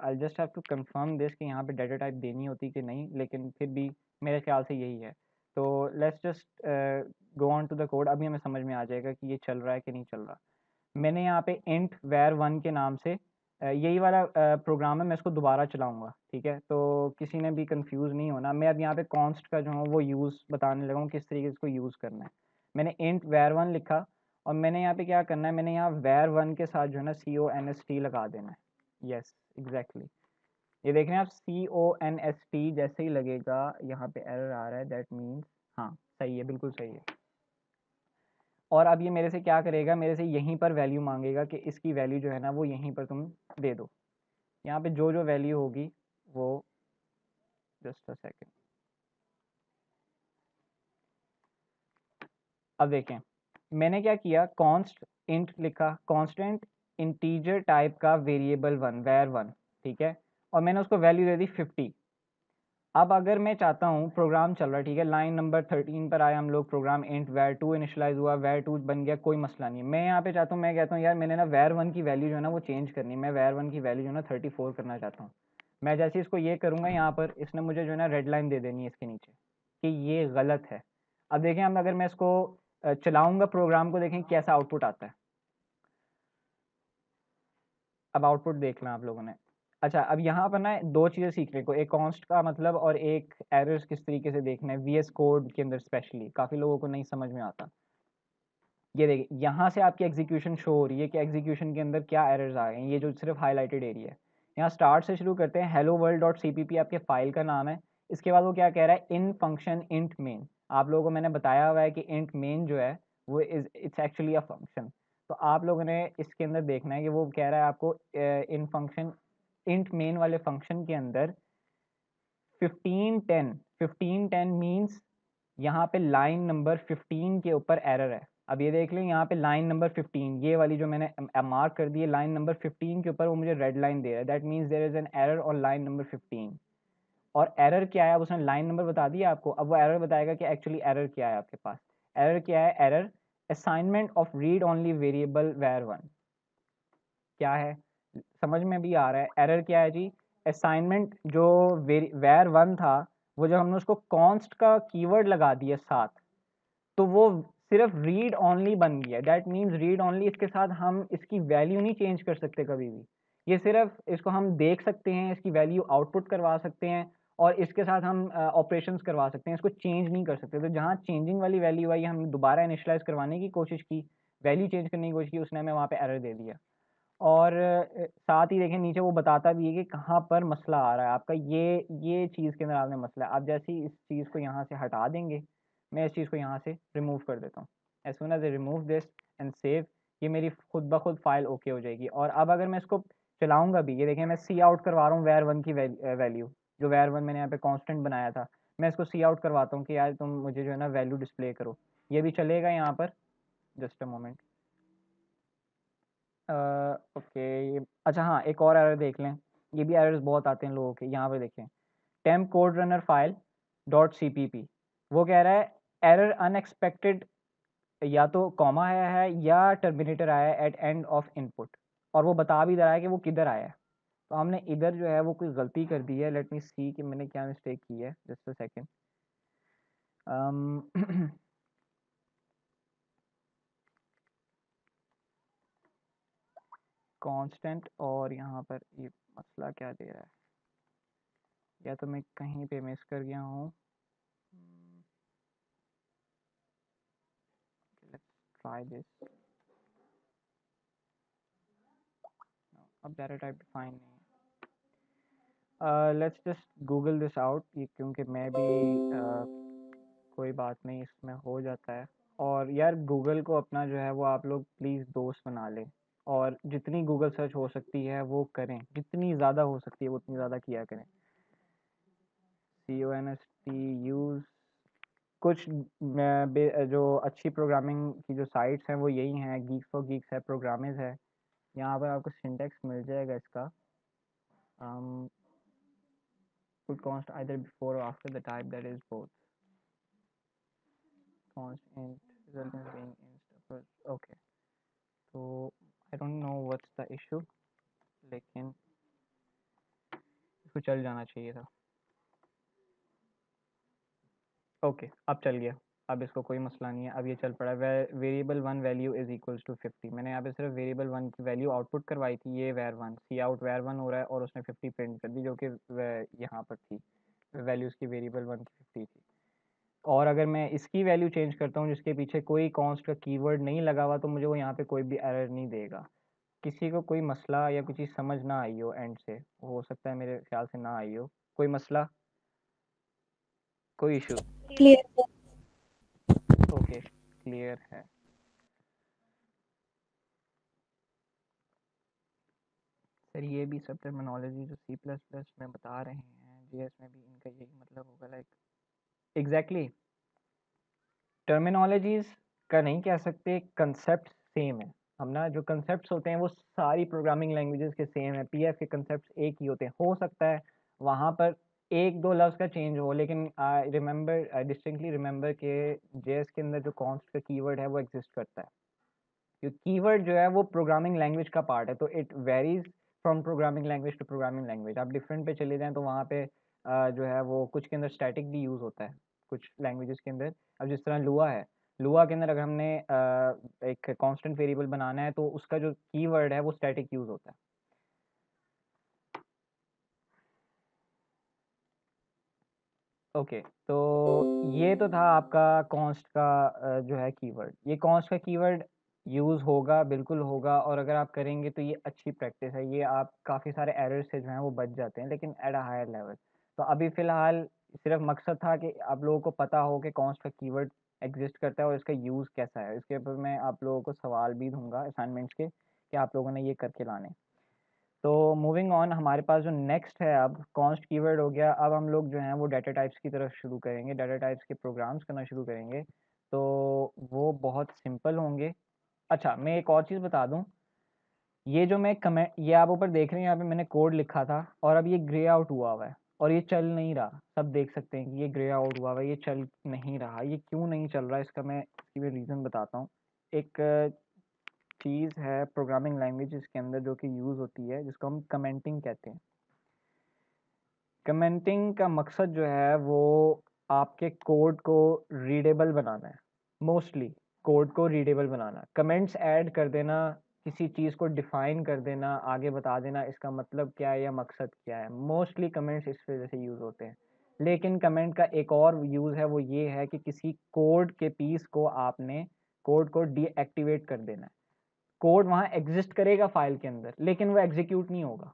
[SPEAKER 1] I just have to confirm this कि यहाँ पे डाटा टाइप देनी होती कि नहीं, लेकिन फिर भी मेरे ख्याल से यही है। तो let's just go on to the code, अभी हमें समझ में आ जाएगा कि ये चल रहा है कि नहीं चल रहा। मैंने यहाँ पे int var1 के नाम से यही वाला प्रोग्राम है, मैं इसको दोबारा चलाऊँगा, ठीक है? तो किसी ने भी कंफ्यूज नहीं होना। मैं अब यहाँ पे कॉन्स्ट का जो है वो यूज़ बताने लगा हूँ, किस तरीके से इसको यूज़ करना है। मैंने int var1 लिखा, और मैंने यहाँ पे क्या करना है, मैंने यहाँ var1 के साथ जो है ना CONST लगा देना है। यस एग्जैक्टली, ये देख रहे हैं आप, CONST जैसे ही लगेगा, यहाँ पे एरर आ रहा है, दैट मीन्स हाँ सही है, बिल्कुल सही है। और अब ये मेरे से क्या करेगा, मेरे से यहीं पर वैल्यू मांगेगा कि इसकी वैल्यू जो है ना वो यहीं पर तुम दे दो। यहाँ पे जो जो वैल्यू होगी वो, जस्ट अ सेकेंड, अब देखें मैंने क्या किया, कॉन्स्ट इंट लिखा, कांस्टेंट इंटीजर टाइप का वेरिएबल वन var1, ठीक है? और मैंने उसको वैल्यू दे दी 50। अब अगर मैं चाहता हूँ, प्रोग्राम चल रहा है, ठीक है, लाइन नंबर 13 पर आए हम लोग, प्रोग्राम इंट var2 इनिशियलाइज हुआ, var2 बन गया, कोई मसला नहीं है। मैं यहाँ पे चाहता हूँ, मैं कहता हूँ यार मैंने ना var1 की वैल्यू जो है ना वो चेंज करनी है, मैं var1 की वैल्यू जो है ना 34 करना चाहता हूँ। मैं जैसे इसको ये करूँगा, यहाँ पर इसने मुझे जो है ना रेड लाइन दे देनी है इसके नीचे कि ये गलत है। अब देखें, हम अगर मैं इसको चलाऊँगा प्रोग्राम को, देखें कैसा आउटपुट आता है। अब आउटपुट देख लें आप लोगों ने। अच्छा, अब यहाँ पर ना दो चीज़ें सीखने को, एक कॉन्स्ट का मतलब और एक एरर्स किस तरीके से देखना है वीएस कोड के अंदर, स्पेशली काफ़ी लोगों को नहीं समझ में आता। ये देखिए, यहाँ से आपकी एग्जीक्यूशन शो हो रही है कि एग्जीक्यूशन के अंदर क्या एरर्स आ गए हैं, ये जो सिर्फ हाईलाइटेड एरिया है। यहाँ स्टार्ट से शुरू करते हैं, hello world डॉट cpp आपके फाइल का नाम है। इसके बाद वो क्या कह रहा है, इन फंक्शन इंट मेन। आप लोगों को मैंने बताया हुआ है कि इंट मेन जो है वो इट्स एक्चुअली अ फंक्शन। तो आप लोगों ने इसके अंदर देखना है कि वो कह रहा है आपको इन फंक्शन इंट मेन वाले फंक्शन के अंदर 1510 मीन्स यहाँ पे लाइन नंबर 15 के ऊपर एरर है। अब ये देख लें, यहाँ पे लाइन नंबर 15, ये वाली जो मैंने मार्क कर दी है लाइन नंबर 15 के ऊपर, वो मुझे रेड लाइन दे रहा है। That means there is an error on line number 15। और एरर क्या है, अब उसने लाइन नंबर बता दिया आपको, अब वो एरर बताएगा कि एक्चुअली एरर क्या है आपके पास। एरर क्या है, error assignment of read only variable var1। क्या है, समझ में भी आ रहा है, एरर क्या है जी, असाइनमेंट जो var1 था, वो जब हमने उसको कॉन्स्ट का कीवर्ड लगा दिया साथ, तो वो सिर्फ रीड ओनली बन गया। दैट मीन्स रीड ओनली, इसके साथ हम इसकी वैल्यू नहीं चेंज कर सकते कभी भी। ये सिर्फ इसको हम देख सकते हैं, इसकी वैल्यू आउटपुट करवा सकते हैं और इसके साथ हम ऑपरेशंस करवा सकते हैं, इसको चेंज नहीं कर सकते। तो जहाँ चेंजिंग वाली वैल्यू आई, हमने दोबारा इनिशियलाइज करवाने की कोशिश की, वैल्यू चेंज करने की कोशिश की, उसने हमें वहाँ पे एरर दे दिया। और साथ ही देखें नीचे वो बताता भी है कि कहाँ पर मसला आ रहा है आपका, ये चीज़ के अंदर आपने मसला है। आप जैसे ही इस चीज़ को यहाँ से हटा देंगे, मैं इस चीज़ को यहाँ से रिमूव कर देता हूँ। As soon as I remove this and save, ये मेरी खुद ब खुद फाइल ओके हो जाएगी। और अब अगर मैं इसको चलाऊँगा भी, ये देखें मैं सी आउट करवा रहा हूँ var1 की वैल्यू, जो var1 मैंने यहाँ पे कांस्टेंट बनाया था, मैं इसको सी आउट करवाता हूँ कि यार तुम मुझे जो है ना वैल्यू डिस्प्ले करो। ये भी चलेगा यहाँ पर, जस्ट अ मोमेंट। ओके, ये अच्छा, हाँ एक और एरर देख लें, ये भी एरर्स बहुत आते हैं लोगों के। यहाँ पे देखें, temp code runner file dot cpp, वो कह रहा है एरर अनएक्सपेक्टेड, या तो कॉमा आया है या टर्मिनेटर आया है एट एंड ऑफ इनपुट, और वो बता भी रहा है कि वो किधर आया है। तो हमने इधर जो है वो कोई गलती कर दी है। लेट मी सी कि मैंने क्या मिस्टेक की है, जस्ट अ सेकेंड। कांस्टेंट, और यहाँ पर ये मसला क्या दे रहा है, या तो मैं कहीं पे मिस कर गया हूँ। Let's try this. अब डाटा टाइप डिफाइन नहीं है। Let's just Google this out, ये क्योंकि मैं भी कोई बात नहीं, इसमें हो जाता है। और यार गूगल को अपना जो है वो आप लोग प्लीज़ दोस्त बना लें, और जितनी गूगल सर्च हो सकती है वो करें, जितनी ज़्यादा हो सकती है वो उतनी ज़्यादा किया करें। CONST यूज़ कुछ जो अच्छी प्रोग्रामिंग की जो साइट्स हैं वो यही हैं, गीक्स फॉर गीक्स है, प्रोग्रामिज है, यहाँ पर आपको सिंटेक्स मिल जाएगा इसका। could const either before or after the type that is both const int resultant being inst okay, so I don't know what's the issue, लेकिन इसको चल जाना चाहिए था। ओके अब चल गया, अब इसको कोई मसला नहीं है, अब ये चल पड़ा। Variable 1 value is equals to 50, मैंने यहाँ पे सिर्फ वेरिएबल 1 की वैल्यू आउटपुट करवाई थी, ये var1 सी आउट var1 हो रहा है और उसने 50 प्रिंट कर दी, जो कि यहाँ पर थी वैल्यू उसकी वेरिएबल 1 की 50 थी। और अगर मैं इसकी वैल्यू चेंज करता हूँ जिसके पीछे कोई कॉन्स्ट का कीवर्ड नहीं लगा हुआ, तो मुझे वो यहाँ पे कोई भी एरर नहीं देगा। किसी को कोई मसला या कुछ चीज़ समझ ना आई हो एंड से, हो सकता है मेरे ख्याल से ना आई हो, कोई मसला, कोई इशू?
[SPEAKER 3] क्लियर।
[SPEAKER 1] ओके क्लियर है। सर ये भी सब टर्मिनोलॉजी जो C++ में बता रहे हैं, JS में भी इनका यही मतलब होगा, लाइक एग्जैक्टली टर्मिनोलॉजीज का नहीं कह सकते, कंसेप्ट सेम है। हम ना जो कंसेप्ट्स होते हैं वो सारी प्रोग्रामिंग लैंग्वेजेस के सेम है, PF के कंसेप्ट्स एक ही होते हैं। हो सकता है वहाँ पर एक दो लफ्ज़ का चेंज हो, लेकिन आई डिस्टिंक्टली रिमेंबर कि जेएस के अंदर जो कॉन्स्ट का कीवर्ड है वो एग्जिस्ट करता है। क्योंकि कीवर्ड जो है वो प्रोग्रामिंग लैंग्वेज का पार्ट है, तो it varies from programming language to programming language. आप डिफरेंट पे चले जाएं तो वहाँ पे जो है वो कुछ के अंदर स्टैटिक भी यूज़ होता है कुछ लैंग्वेजेस के अंदर। अब जिस तरह लुआ है, लुआ के अंदर अगर हमने एक कांस्टेंट वेरिएबल बनाना है तो उसका जो कीवर्ड है वो स्टैटिक यूज़ होता है। ओके, तो ये तो था आपका कॉन्स्ट का जो है कीवर्ड। ये कॉन्स्ट का कीवर्ड यूज़ होगा, बिल्कुल होगा, और अगर आप करेंगे तो ये अच्छी प्रैक्टिस है। ये आप काफ़ी सारे एरर से जो हैं वो बच जाते हैं, लेकिन एट अ हायर लेवल। तो अभी फ़िलहाल सिर्फ मकसद था कि आप लोगों को पता हो कि कॉन्स्ट का कीवर्ड एग्जिस्ट करता है और इसका यूज़ कैसा है। इसके ऊपर मैं आप लोगों को सवाल भी दूंगा असाइनमेंट्स के कि आप लोगों ने ये करके लाने। तो मूविंग ऑन, हमारे पास जो नेक्स्ट है, अब कॉन्स्ट कीवर्ड हो गया। अब हम लोग जो हैं वो डाटा टाइप्स की तरफ शुरू करेंगे, डाटा टाइप्स के प्रोग्राम्स करना शुरू करेंगे। तो वो बहुत सिंपल होंगे। अच्छा, मैं एक और चीज़ बता दूं, ये जो मैं कमेंट, ये आप ऊपर देख रहे हैं, यहाँ पे मैंने कोड लिखा था और अब ये ग्रे आउट हुआ है और ये चल नहीं रहा। सब देख सकते हैं कि ये ग्रे आउट हुआ है, ये चल नहीं रहा। ये क्यों नहीं चल रहा, इसका मैं रीज़न बताता हूँ। एक चीज़ है प्रोग्रामिंग लैंग्वेज के अंदर जो कि यूज़ होती है, जिसको हम कमेंटिंग कहते हैं। कमेंटिंग का मकसद जो है वो आपके कोड को रीडेबल बनाना है। मोस्टली कोड को रीडेबल बनाना, कमेंट्स ऐड कर देना, किसी चीज़ को डिफाइन कर देना, आगे बता देना इसका मतलब क्या है या मकसद क्या है। मोस्टली कमेंट्स इस वजह से यूज़ होते हैं। लेकिन कमेंट का एक और यूज़ है, वो ये है कि किसी कोड के पीस को आपने कोड को डीएक्टिवेट कर देना है। कोड वहाँ एग्जिस्ट करेगा फाइल के अंदर, लेकिन वो एग्जीक्यूट नहीं होगा।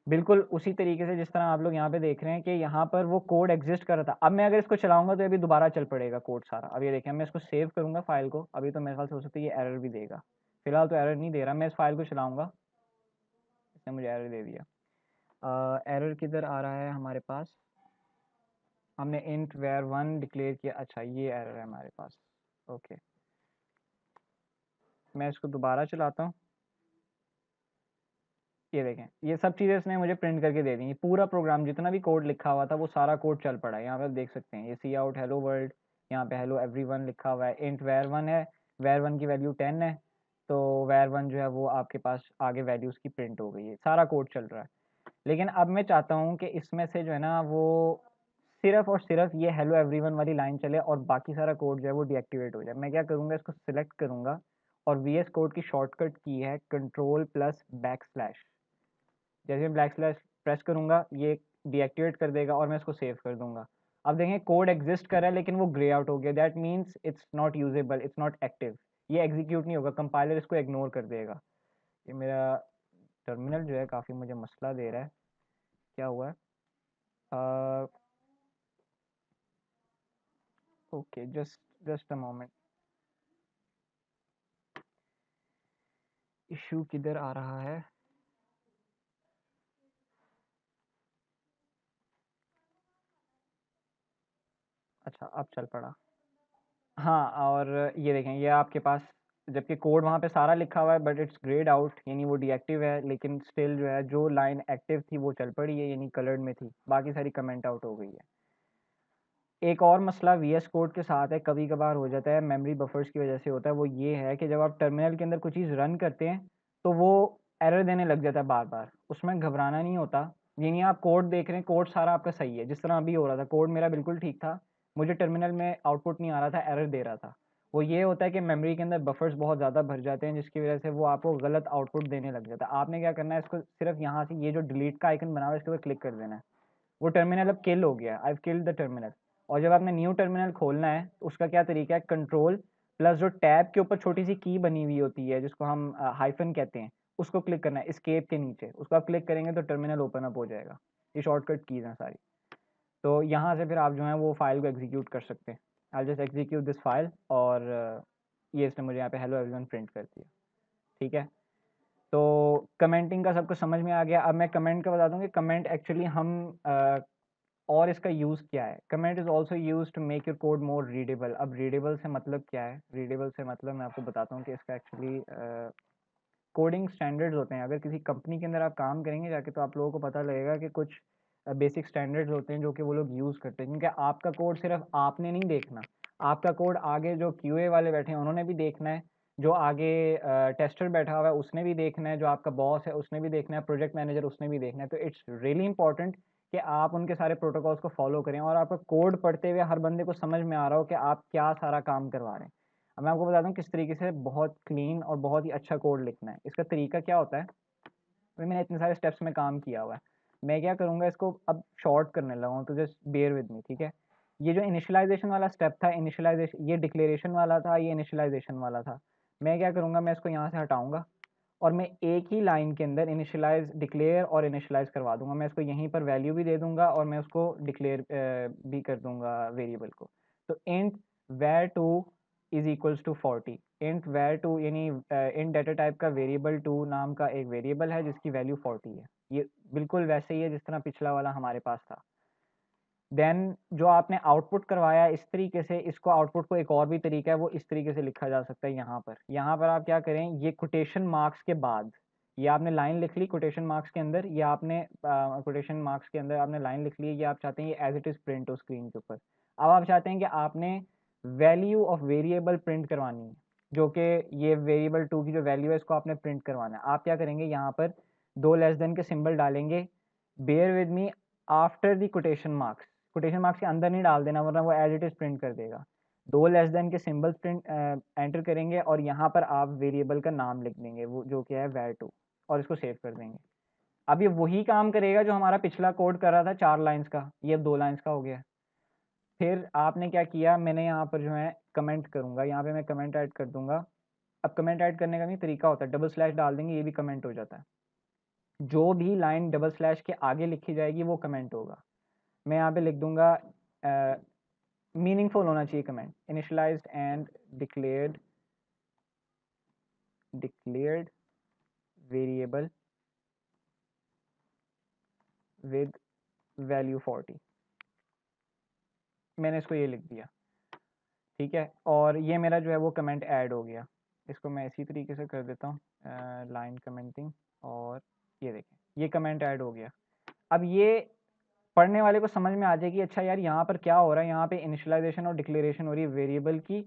[SPEAKER 1] बिल्कुल उसी तरीके से जिस तरह आप लोग यहाँ पे देख रहे हैं कि यहाँ पर वो कोड एग्जिस्ट कर रहा था। अब मैं अगर इसको चलाऊंगा तो अभी दोबारा चल पड़ेगा कोड सारा। अब ये देखें, मैं इसको सेव करूंगा फाइल को, अभी तो मेरे ख्याल से हो सकता है ये एरर भी देगा। फिलहाल तो एरर नहीं दे रहा। मैं इस फाइल को चलाऊंगा, इसने मुझे एरर दे दिया। एरर किधर आ रहा है हमारे पास, हमने इंट var1 डिक्लेयर किया। अच्छा, ये एरर है हमारे पास। ओके, मैं इसको दोबारा चलाता हूँ। ये देखें, ये सब चीज़ें इसने मुझे प्रिंट करके दे दी। पूरा प्रोग्राम जितना भी कोड लिखा हुआ था वो सारा कोड चल पड़ा है। यहाँ पे आप देख सकते हैं, ये सी आउट हेलो वर्ल्ड, यहाँ पे हेलो एवरीवन लिखा हुआ है। इंट var1 है, var1 की वैल्यू 10 है, तो var1 जो है वो आपके पास आगे वैल्यूज़ की प्रिंट हो गई है। सारा कोड चल रहा है। लेकिन अब मैं चाहता हूँ कि इसमें से जो है ना वो सिर्फ और सिर्फ ये हेलो एवरीवन वाली लाइन चले और बाकी सारा कोड जो है वो डीएक्टिवेट हो जाए। मैं क्या करूँगा, इसको सिलेक्ट करूँगा और VS कोड की शॉर्टकट की है Ctrl+बैकस्लैश। जैसे मैं ब्लैक स्लैश प्रेस करूंगा ये डीएक्टिवेट कर देगा और मैं इसको सेव कर दूंगा। अब देखें, कोड एग्जिस्ट कर रहा है लेकिन वो ग्रे आउट हो गया। That means it's not usable, it's not active. ये एग्जीक्यूट नहीं होगा, कंपाइलर इसको इग्नोर कर देगा। ये मेरा टर्मिनल जो है काफ़ी मुझे मसला दे रहा है। क्या हुआ है? Okay, just a moment. Issue किधर आ रहा है? अच्छा, अब चल पड़ा। हाँ, और ये देखें, ये आपके पास जबकि कोड वहाँ पे सारा लिखा हुआ है बट इट्स ग्रेड आउट, यानी वो डीएक्टिव है, लेकिन स्टिल जो है जो लाइन एक्टिव थी वो चल पड़ी है, यानी कलर्ड में थी, बाकी सारी कमेंट आउट हो गई है। एक और मसला VS कोड के साथ है, कभी कभार हो जाता है, मेमोरी बफर्स की वजह से होता है। वो ये है कि जब आप टर्मिनल के अंदर कुछ चीज़ रन करते हैं तो वो एरर देने लग जाता है बार बार। उसमें घबराना नहीं होता, यानी आप कोड देख रहे हैं, कोड सारा आपका सही है, जिस तरह अभी हो रहा था कोड मेरा बिल्कुल ठीक था, मुझे टर्मिनल में आउटपुट नहीं आ रहा था, एरर दे रहा था। वो ये होता है कि मेमोरी के अंदर बफर्स बहुत ज़्यादा भर जाते हैं, जिसकी वजह से वो आपको गलत आउटपुट देने लग जाता है। आपने क्या करना है, इसको सिर्फ यहाँ से ये जो डिलीट का आइकन बना हुआ है इसके ऊपर क्लिक कर देना है। वो टर्मिनल अब किल हो गया, आई किल्ड द टर्मिनल। और जब आपने न्यू टर्मिनल खोलना है तो उसका क्या तरीका है, कंट्रोल प्लस जो टैब के ऊपर छोटी सी की बनी हुई होती है जिसको हम हाइफन कहते हैं, उसको क्लिक करना है एस्केप के नीचे। उसको आप क्लिक करेंगे तो टर्मिनल ओपन अप हो जाएगा। ये शॉर्टकट कीज हैं सारी। तो यहाँ से फिर आप जो है वो फाइल को एग्जीक्यूट कर सकते हैं। I just execute this file और ये इसने मुझे यहाँ पे हेलो एवरीवन प्रिंट कर दिया। ठीक है, तो कमेंटिंग का सबको समझ में आ गया। अब मैं कमेंट का बता दूँ कि कमेंट एक्चुअली हम और इसका यूज़ क्या है। Comment is also use to make your code more readable. अब रीडेबल से मतलब क्या है, रीडेबल से मतलब मैं आपको बताता हूँ कि इसका एक्चुअली कोडिंग स्टैंडर्ड्स होते हैं। अगर किसी कंपनी के अंदर आप काम करेंगे जाके तो आप लोगों को पता लगेगा कि कुछ बेसिक स्टैंडर्ड्स होते हैं जो कि वो लोग यूज़ करते हैं, क्योंकि आपका कोड सिर्फ आपने नहीं देखना, आपका कोड आगे जो QA वाले बैठे हैं उन्होंने भी देखना है, जो आगे टेस्टर बैठा हुआ है उसने भी देखना है, जो आपका बॉस है उसने भी देखना है, प्रोजेक्ट मैनेजर उसने भी देखना है। तो इट्स रियली इंपॉर्टेंट कि आप उनके सारे प्रोटोकॉल्स को फॉलो करें और आपका कोड पढ़ते हुए हर बंदे को समझ में आ रहा हो कि आप क्या सारा काम करवा रहे हैं। अब मैं आपको बताता हूँ किस तरीके से बहुत क्लीन और बहुत ही अच्छा कोड लिखना है। इसका तरीका क्या होता है, अभी मैंने इतने सारे स्टेप्स में काम किया हुआ है, मैं क्या करूँगा इसको अब शॉर्ट करने लगा हूँ, तो जस्ट बेयर विद मी, ठीक है। ये जो इनिशियलाइजेशन वाला स्टेप था, इनिशियलाइजेशन, ये डिक्लेरेशन वाला था, ये इनिशियलाइजेशन वाला था, मैं क्या करूँगा, मैं इसको यहाँ से हटाऊँगा और मैं एक ही लाइन के अंदर इनिशियलाइज, डिक्लेयर और इनिशियलाइज करवा दूंगा। मैं इसको यहीं पर वैल्यू भी दे दूंगा और मैं उसको डिक्लेयर भी कर दूंगा वेरिएबल को। तो int var2 is equals to 40। Int var2 यानी इंट डाटा टाइप का वेरिएबल 2 नाम का एक वेरिएबल है जिसकी वैल्यू 40 है। ये बिल्कुल वैसे ही है जिस तरह पिछला वाला हमारे पास था। देन जो आपने आउटपुट करवाया इस तरीके से, इसको आउटपुट को एक और भी तरीका है, वो इस तरीके से लिखा जा सकता है। यहाँ पर आप क्या करें, ये कोटेशन मार्क्स के बाद, ये आपने लाइन लिख ली कोटेशन मार्क्स के अंदर, ये आपने कोटेशन मार्क्स के अंदर आपने लाइन लिख ली, ये आप चाहते हैं ये एज इट इज़ प्रिंट हो स्क्रीन के ऊपर। अब आप चाहते हैं कि आपने वैल्यू ऑफ वेरिएबल प्रिंट करवानी है, जो कि ये वेरिएबल 2 की जो वैल्यू है इसको आपने प्रिंट करवाना है। आप क्या करेंगे, यहाँ पर 2 लेस देन के सिंबल डालेंगे, bear with me, after the quotation marks, quotation marks के अंदर नहीं डाल देना वरना वो एज इट इज प्रिंट कर देगा। 2 लेस देन के सिंबल प्रिंट एंटर करेंगे और यहाँ पर आप वेरिएबल का नाम लिख देंगे, वो जो क्या है var2, और इसको सेव कर देंगे। अब ये वही काम करेगा जो हमारा पिछला कोड कर रहा था 4 लाइंस का, ये अब 2 लाइंस का हो गया। फिर आपने क्या किया, मैंने यहाँ पर जो है कमेंट करूँगा, यहाँ पे मैं कमेंट ऐड कर दूंगा। अब कमेंट ऐड करने का भी तरीका होता है, डबल स्लैश डाल देंगे, ये भी कमेंट हो जाता है। जो भी लाइन डबल स्लैश के आगे लिखी जाएगी वो कमेंट होगा। मैं यहाँ पे लिख दूंगा मीनिंगफुल होना चाहिए comment, initialised and declared variable with value 40। मैंने इसको ये लिख दिया, ठीक है, और ये मेरा जो है वो कमेंट ऐड हो गया। इसको मैं इसी तरीके से कर देता हूँ, लाइन कमेंटिंग, और ये देखें ये कमेंट ऐड हो गया। अब ये पढ़ने वाले को समझ में आ जाएगी, अच्छा यार यहाँ पर क्या हो रहा है, यहाँ पे इनिशियलाइजेशन और डिक्लेरेशन हो रही है वेरिएबल की,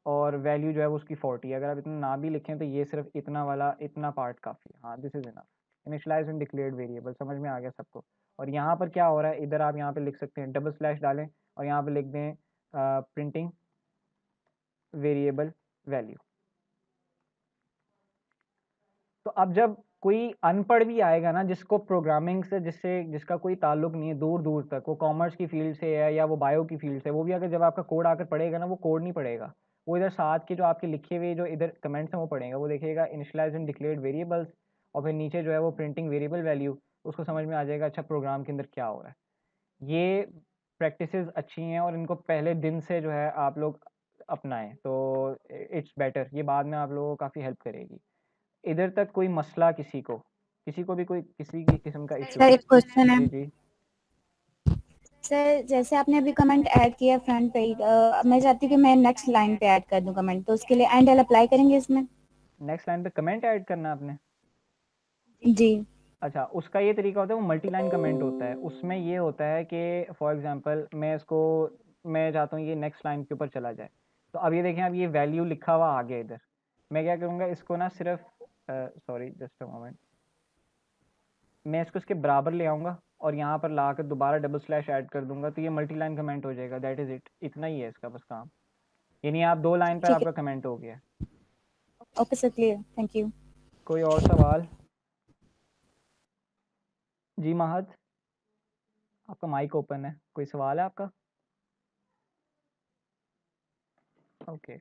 [SPEAKER 1] और वैल्यू जो है वो उसकी 40 है। अगर आप इतना ना भी लिखें तो ये सिर्फ इतना वाला, इतना पार्ट काफ़ी है। हाँ, this is enough, initialize and declared variable, समझ में आ गया सबको। और यहाँ पर क्या हो रहा है, इधर आप यहाँ पे लिख सकते हैं, डबल स्लैश डालें और यहाँ पे लिख दें प्रिंटिंग वेरिएबल वैल्यू। तो अब जब कोई अनपढ़ भी आएगा ना, जिसको प्रोग्रामिंग से जिसका कोई ताल्लुक नहीं है दूर दूर तक, वो कॉमर्स की फील्ड से है या वो बायो की फील्ड से, वो भी अगर जब आपका कोड आकर पढ़ेगा ना, वो कोड नहीं पढ़ेगा, वो इधर साथ के जो आपके लिखे हुए जो इधर कमेंट्स हैं वो पढ़ेगा। वो देखेगा इनिशियलाइज एंड डिक्लेयर्ड वेरिएबल्स, और फिर नीचे जो है वो प्रिंटिंग वेरिएबल वैल्यू, उसको समझ में आ जाएगा अच्छा प्रोग्राम के अंदर क्या हो रहा है। ये प्रैक्टिसेस अच्छी हैं और इनको पहले दिन से जो है आप लोग अपनाएं तो इट्स बेटर, ये बाद में आप लोगों को काफ़ी हेल्प करेगी। इधर तक कोई मसला किसी को भी कोई किसी की किस्म का इशू?
[SPEAKER 3] सर एक क्वेश्चन है
[SPEAKER 1] जी जी।
[SPEAKER 3] सर, जैसे आपने अभी कमेंट ऐड किया फ्रंट पे ही, मैं चाहती हूँ कि मैं नेक्स्ट लाइन पे ऐड कर दूं कमेंट, तो उसके लिए एंड एल अप्लाई करेंगे इसमें?
[SPEAKER 1] नेक्स्ट लाइन पे कमेंट ऐड करना आपने?
[SPEAKER 3] जी।
[SPEAKER 1] अच्छा, उसका ये तरीका होता है, वो मल्टी लाइन कमेंट होता है। उसमें ये होता है कि फॉर एग्जांपल मैं चाहता हूँ ये नेक्स्ट लाइन के ऊपर चला जाए। तो अब ये देखें, अब ये वैल्यू लिखा हुआ आ गया इधर, मैं क्या करूँगा इसको ना सिर्फ सॉरी जस्ट अ मोमेंट, मैं इसको इसके बराबर ले आऊँगा और यहाँ पर ला कर दोबारा डबल स्लैश ऐड कर दूंगा, तो ये मल्टी लाइन कमेंट हो जाएगा। दैट इज़ इट, इतना ही है इसका बस काम, यानी आप 2 लाइन पर
[SPEAKER 3] ठीक
[SPEAKER 1] आपका कमेंट हो गया।
[SPEAKER 3] है, okay sir, clear, thank you.
[SPEAKER 1] कोई और सवाल? जी महद, आपका माइक ओपन है, कोई सवाल है आपका? ओके,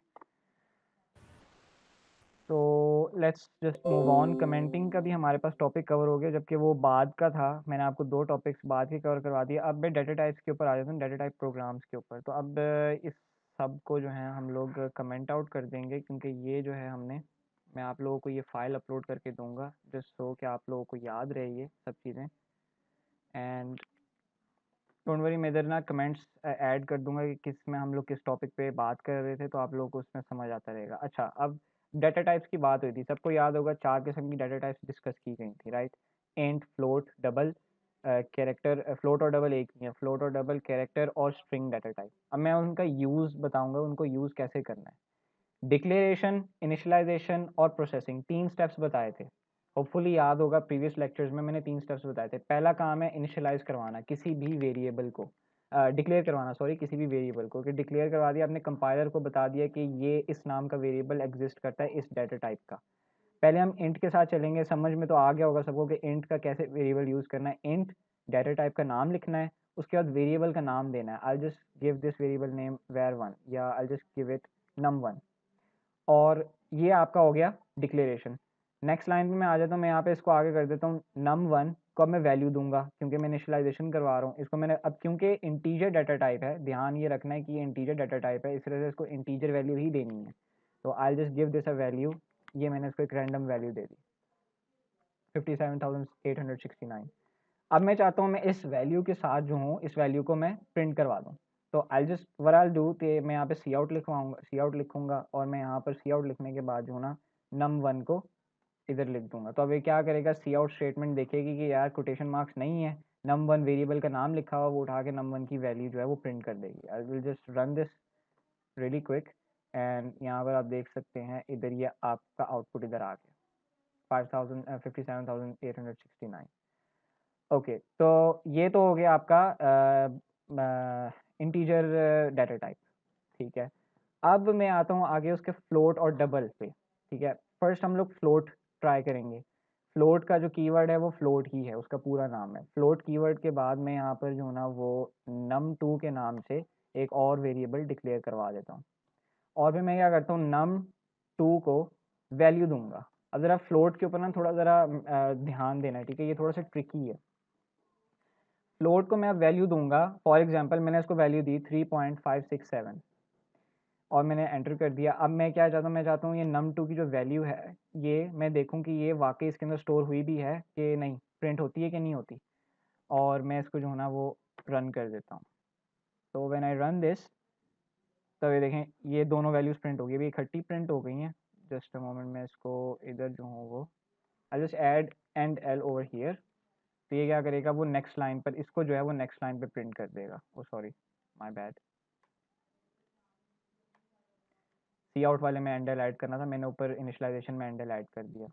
[SPEAKER 1] तो let's just move on. Commenting का भी हमारे पास टॉपिक कवर हो गया, जबकि वो बाद का था, मैंने आपको 2 टॉपिक्स बाद के कवर करवा दिए। अब मैं डाटा टाइप्स के ऊपर आ जाता हूँ, डाटा टाइप प्रोग्राम्स के ऊपर। तो अब इस सब को जो है हम लोग कमेंट आउट कर देंगे, क्योंकि ये जो है मैं आप लोगों को ये फ़ाइल अपलोड करके दूंगा जस्ट सो कि आप लोगों को याद रहे ये सब चीज़ें। एंड डोंट वरी, मैं इधर ना कमेंट्स ऐड कर दूंगा कि किस में हम लोग किस टॉपिक पे बात कर रहे थे, तो आप लोगों को उसमें समझ आता रहेगा। अच्छा, अब डाटा टाइप्स की बात हुई थी, सबको याद होगा 4 किस्म की डाटा टाइप्स डिस्कस की गई थी, right? Int, float, double, character, float और डबल एक ही है, फ्लोट और डबल कैरेक्टर और स्ट्रिंग डाटा टाइप। अब मैं उनका यूज़ बताऊंगा, उनको यूज़ कैसे करना है। डिक्लेरेशन, इनिशियलाइजेशन और प्रोसेसिंग, 3 स्टेप्स बताए थे, होपफुली याद होगा, प्रीवियस लेक्चर्स में मैंने 3 स्टेप्स बताए थे। पहला काम है इनिशियलाइज करवाना किसी भी वेरिएबल को, डिक्लेयर करवाना, सॉरी, किसी भी वेरिएबल को, कि डिक्लेयर करवा दिया आपने, कंपाइलर को बता दिया कि ये इस नाम का वेरिएबल एग्जिस्ट करता है इस डाटा टाइप का। पहले हम इंट के साथ चलेंगे, समझ में तो आ गया होगा सबको कि इंट का कैसे वेरिएबल यूज़ करना है। इंट डाटा टाइप का नाम लिखना है, उसके बाद वेरिएबल का नाम देना है। I just give this variable name var1 या I just give it num1, और ये आपका हो गया डिक्लेरेशन। नेक्स्ट लाइन पे मैं आ जाता हूँ, मैं यहाँ पे इसको आगे कर देता हूँ num1 को अब मैं वैल्यू दूंगा क्योंकि मैं इनिशियलाइजेशन करवा रहा हूँ इसको मैंने। अब क्योंकि इंटीजर डाटा टाइप है, ध्यान ये रखना है कि ये इंटीजर डाटा टाइप है, इस तरह से इसको इंटीजर वैल्यू ही देनी है। तो I just give this a value, ये मैंने इसको एक रैंडम वैल्यू दे दी 57,869। अब मैं चाहता हूँ मैं इस वैल्यू के साथ जो हूँ इस वैल्यू को मैं प्रिंट करवा दूँ। तो I just what I do कि मैं यहाँ पे सी आउट लिखवाऊंगा, सी आउट लिखूंगा, और मैं यहाँ पर सी आउट लिखने के बाद जो है ना num1 को इधर लिख दूंगा। तो अब ये क्या करेगा, सी आउट स्टेटमेंट देखेगी कि यार कोटेशन मार्क्स नहीं है, num1 वेरिएबल का नाम लिखा हुआ, वो उठा के num1 की वैल्यू जो है वो प्रिंट कर देगी। आई will just run this really quick, and यहाँ पर आप देख सकते हैं इधर ये आपका आउटपुट इधर आ गया 57,869। ओके, तो ये तो हो गया आपका इंटीजर डाटा टाइप, ठीक है। अब मैं आता हूँ आगे उसके फ्लोट और डबल पे, ठीक है। फर्स्ट हम लोग फ्लोट ट्राई करेंगे। फ्लोट का जो कीवर्ड है वो फ्लोट ही है, उसका पूरा नाम है। फ्लोट कीवर्ड के बाद मैं यहाँ पर जो ना वो num2 के नाम से एक और वेरिएबल डिक्लेयर करवा देता हूँ, और फिर मैं क्या करता हूँ num2 को वैल्यू दूंगा। अब ज़रा फ्लोट के ऊपर ना थोड़ा ज़रा ध्यान देना है, ठीक है, ये थोड़ा सा ट्रिकी है। फ्लोट को मैं अब वैल्यू दूंगा, फॉर एग्जांपल मैंने इसको वैल्यू दी 3.567 और मैंने एंटर कर दिया। अब मैं क्या चाहता हूँ, मैं चाहता हूँ ये num2 की जो वैल्यू है ये मैं देखूँ कि ये वाकई इसके अंदर स्टोर हुई भी है कि नहीं, प्रिंट होती है कि नहीं होती, और मैं इसको जो है ना वो रन कर देता हूँ। तो व्हेन आई रन दिस, तो ये देखें ये दोनों वैल्यूज़ प्रिंट हो गई, अभी इकट्ठी प्रिंट हो गई हैं। जस्ट अ मोमेंट, मैं इसको इधर जो हूँ वो I just add and L over here. तो ये क्या करेगा, वो नेक्स्ट लाइन पर इसको जो है वो नेक्स्ट लाइन पे प्रिंट कर देगा। Oh sorry, my bad, cout वाले में एंडल ऐड करना था, मैंने ऊपर इनिशियलाइजेशन में एंडल ऐड कर दिया।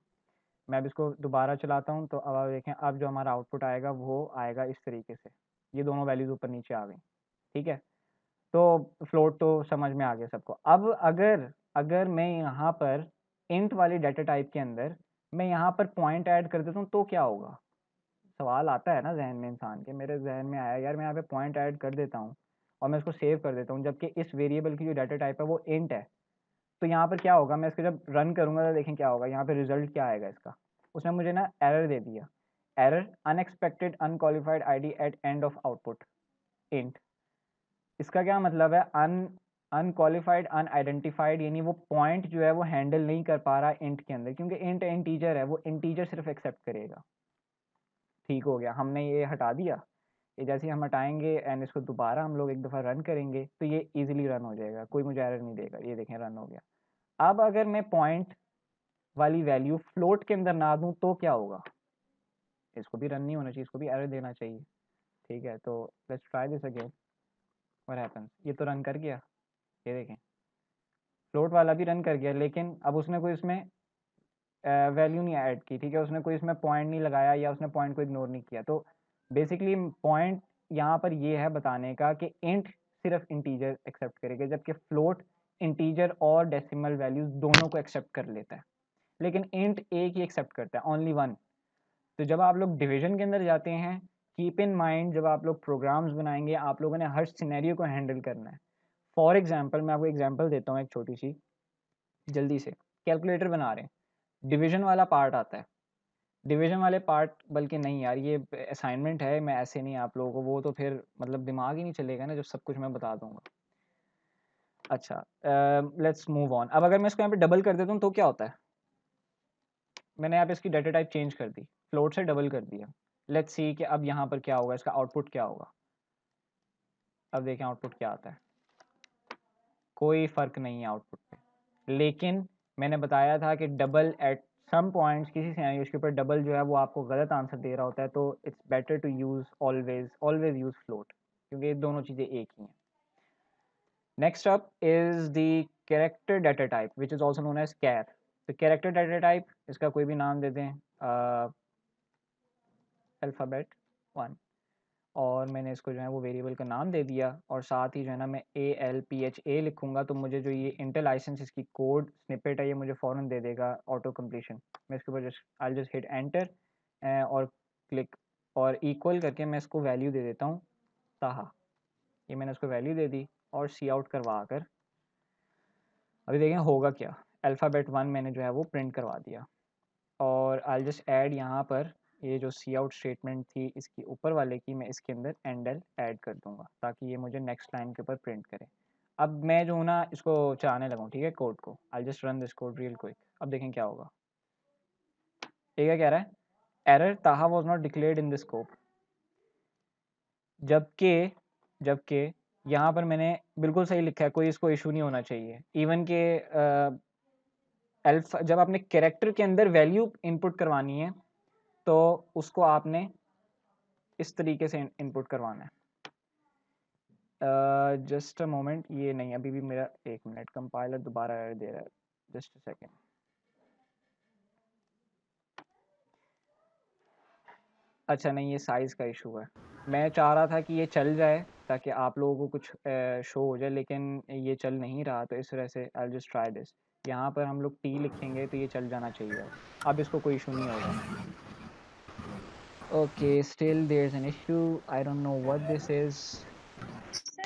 [SPEAKER 1] मैं अब इसको दोबारा चलाता हूँ, तो अब आप देखें अब जो हमारा आउटपुट आएगा वो आएगा इस तरीके से, ये दोनों वैल्यूज़ ऊपर नीचे आ गई, ठीक है। तो फ्लोट तो समझ में आ गया सबको। अब अगर अगर मैं यहाँ पर इंट वाली डाटा टाइप के अंदर मैं यहाँ पर पॉइंट ऐड कर देता हूँ तो क्या होगा, सवाल आता है ना जहन में इंसान के। मेरे जहन में आया यार मैं यहाँ पे पॉइंट ऐड कर देता हूँ और मैं इसको सेव कर देता हूँ, जबकि इस वेरिएबल की जो डाटा टाइप है वो इंट है। तो यहाँ पर क्या होगा, मैं इसको जब रन करूँगा तो देखें क्या होगा, यहाँ पे रिजल्ट क्या आएगा इसका। उसने मुझे ना एरर दे दिया, error unexpected unqualified ID eight end of output int. इसका क्या मतलब है, अनक्वालिफाइड अनआइडेंटिफाइड, यानी वो पॉइंट जो है वो हैंडल नहीं कर पा रहा इंट के अंदर, क्योंकि इंट इंटीजर है, वो इंटीजर सिर्फ एक्सेप्ट करेगा। ठीक हो गया, हमने ये हटा दिया। ये जैसे ही हम हटाएंगे एंड इसको दोबारा हम लोग एक दफ़ा रन करेंगे तो ये इजीली रन हो जाएगा, कोई मुझे एरर नहीं देगा। ये देखें रन हो गया। अब अगर मैं पॉइंट वाली वैल्यू फ्लोट के अंदर ना दूं तो क्या होगा, इसको भी रन नहीं होना चाहिए, इसको भी एरर देना चाहिए, ठीक है। तो let's try this again, what happens, ये तो रन कर गया, ये देखें फ्लोट वाला भी रन कर गया, लेकिन अब उसने कोई इसमें वैल्यू नहीं ऐड की, ठीक है, उसने कोई इसमें पॉइंट नहीं लगाया या उसने पॉइंट को इग्नोर नहीं किया। तो बेसिकली पॉइंट यहाँ पर ये है बताने का कि इंट सिर्फ इंटीजर एक्सेप्ट करेगा, जबकि फ्लोट इंटीजर और डेसिमल वैल्यूज दोनों को एक्सेप्ट कर लेता है, लेकिन इंट एक ही एक्सेप्ट करता है, ओनली वन। तो जब आप लोग डिवीजन के अंदर जाते हैं, कीप इन माइंड, जब आप लोग प्रोग्राम्स बनाएंगे आप लोगों ने हर सिनेरियो को हैंडल करना है। फॉर एग्जांपल मैं आपको एग्जांपल देता हूँ एक छोटी सी, जल्दी से। कैलकुलेटर बना रहे हैं, डिवीजन वाला पार्ट आता है, डिवीजन वाले पार्ट, बल्कि नहीं यार ये असाइनमेंट है, मैं ऐसे नहीं आप लोगों को, वो तो फिर मतलब दिमाग ही नहीं चलेगा ना जब सब कुछ मैं बता दूंगा। अच्छा, लेट्स मूव ऑन। अब अगर मैं इसको यहाँ पे डबल कर देता हूँ तो क्या होता है, मैंने यहाँ पे इसकी डाटा टाइप चेंज कर दी, फ्लोट से डबल कर दिया। लेट्स सी कि अब यहाँ पर क्या होगा, इसका आउटपुट क्या होगा। अब देखें आउटपुट क्या आता है, कोई फ़र्क नहीं है आउटपुट पे, लेकिन मैंने बताया था कि डबल एट सम पॉइंट्स किसी सिनेरियोज के ऊपर डबल जो है वो आपको गलत आंसर दे रहा होता है, तो it's better to use always use float, क्योंकि ये दोनों चीज़ें एक ही हैं। Next up is the character data type which is also known as char. तो कैरेक्टर डाटा टाइप, इसका कोई भी नाम दे दें, अल्फ़ाबेट 1, और मैंने इसको जो है वो वेरिएबल का नाम दे दिया, और साथ ही जो है ना मैं ALPHA लिखूंगा, तो मुझे जो ये इंटेल लाइसेंस इसकी कोड स्निपेट है ये मुझे फ़ौरन दे देगा ऑटो कंप्लीशन। मैं इसके ऊपर आई जस्ट हिट एंटर और क्लिक, और इक्वल करके मैं इसको वैल्यू दे देता हूँ ताहा। ये मैंने उसको वैल्यू दे दी और सी आउट करवा कर अभी देखें होगा क्या। अल्फ़ाबेट 1 मैंने जो है वो प्रिंट करवा दिया, और आई जस्ट ऐड यहाँ पर ये जो सी आउट स्टेटमेंट थी इसकी ऊपर वाले की, मैं इसके अंदर एंडल ऐड कर दूंगा ताकि ये मुझे नेक्स्ट लाइन के ऊपर प्रिंट करे। अब मैं जो हूँ ना इसको चलाने लगूँ, ठीक है, कोड को। आई just run this code real quick. अब देखें क्या होगा। ये क्या कह रहा है, एरर ताहा was not declared in this scope. जबकि यहाँ पर मैंने बिल्कुल सही लिखा है, कोई इसको इशू नहीं होना चाहिए। इवन के अल्फा, जब आपने कैरेक्टर के अंदर वैल्यू इनपुट करवानी है तो उसको आपने इस तरीके से इनपुट करवाना है। जस्ट अ मोमेंट, ये नहीं, अभी भी मेरा 1 मिनट, कंपाइलर दोबारा एरर दे रहा है, जस्ट अ सेकेंड। अच्छा नहीं, ये साइज़ का इशू है। मैं चाह रहा था कि ये चल जाए ताकि आप लोगों को कुछ शो हो जाए, लेकिन ये चल नहीं रहा, तो इस वजह से आई जस्ट ट्राई दिस। यहाँ पर हम लोग T लिखेंगे तो ये चल जाना चाहिए। अब इसको कोई इशू नहीं होगा। Okay, still there is an issue, I don't know what this is.